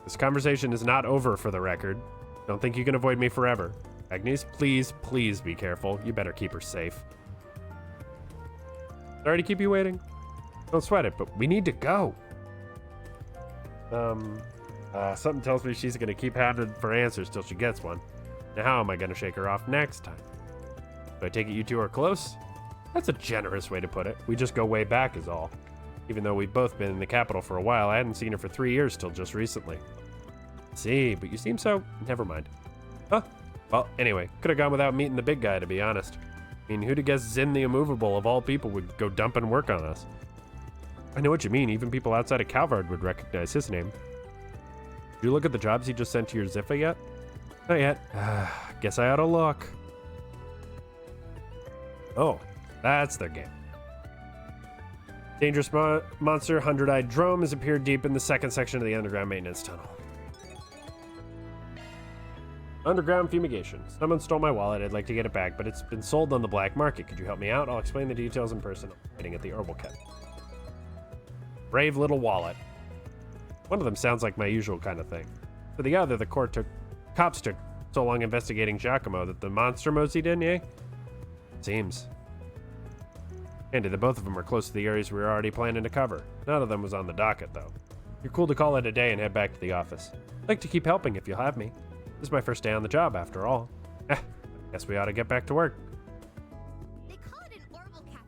This conversation is not over, for the record. Don't think you can avoid me forever. Agnes, please, please be careful. You better keep her safe. Sorry to keep you waiting. Don't sweat it, but we need to go. Something tells me she's gonna keep hounding for answers till she gets one. Now how am I gonna shake her off next time? Do I take it you two are close? That's a generous way to put it. We just go way back is all. Even though we've both been in the capital for a while, I hadn't seen her for 3 years till just recently. See, but you seem so... Never mind. Huh? Well, anyway, could have gone without meeting the big guy, to be honest. I mean, who'd have guessed Zin the Immovable, of all people, would go dumping work on us? I know what you mean. Even people outside of Calvard would recognize his name. Did you look at the jobs he just sent to your Ziffa yet? Not yet. Guess I ought to look. Oh, that's their game. Dangerous monster, 100-eyed drome has appeared deep in the second section of the underground maintenance tunnel. Underground fumigation. Someone stole my wallet. I'd like to get it back, but it's been sold on the black market. Could you help me out? I'll explain the details in person. Waiting at the herbal kit. Brave little wallet. One of them sounds like my usual kind of thing. For the other, the cops took so long investigating Giacomo that the monster moseyed in, eh? Seems. Handy that both of them are close to the areas we were already planning to cover. None of them was on the docket, though. You're cool to call it a day and head back to the office. I'd like to keep helping if you'll have me. This is my first day on the job, after all. Guess we ought to get back to work. They call it an Orbital Cafe.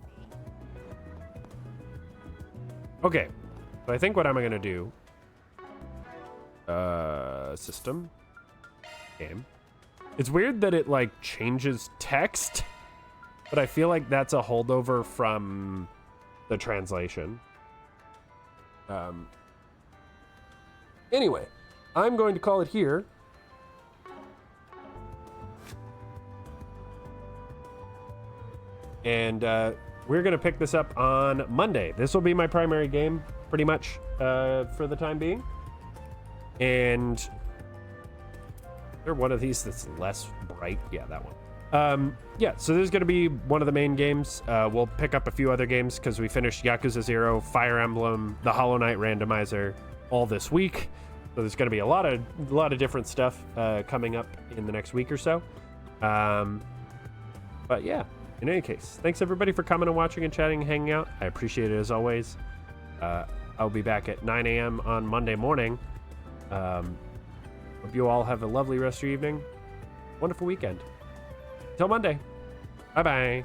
Okay, so I think what I'm gonna do... system? Game. It's weird that it, like, changes text, but I feel like that's a holdover from the translation. Anyway, I'm going to call it here. And we're going to pick this up on Monday. This will be my primary game, pretty much, for the time being. And is there one of these that's less bright? Yeah, that one. Yeah, so this is going to be one of the main games. We'll pick up a few other games because we finished Yakuza 0, Fire Emblem, the Hollow Knight randomizer all this week. So there's going to be a lot of different stuff coming up in the next week or so. But yeah, in any case, thanks everybody for coming and watching and chatting and hanging out. I appreciate it as always. I'll be back at 9 a.m. on Monday morning. Hope you all have a lovely rest of your evening. Wonderful weekend. Till Monday. Bye-bye.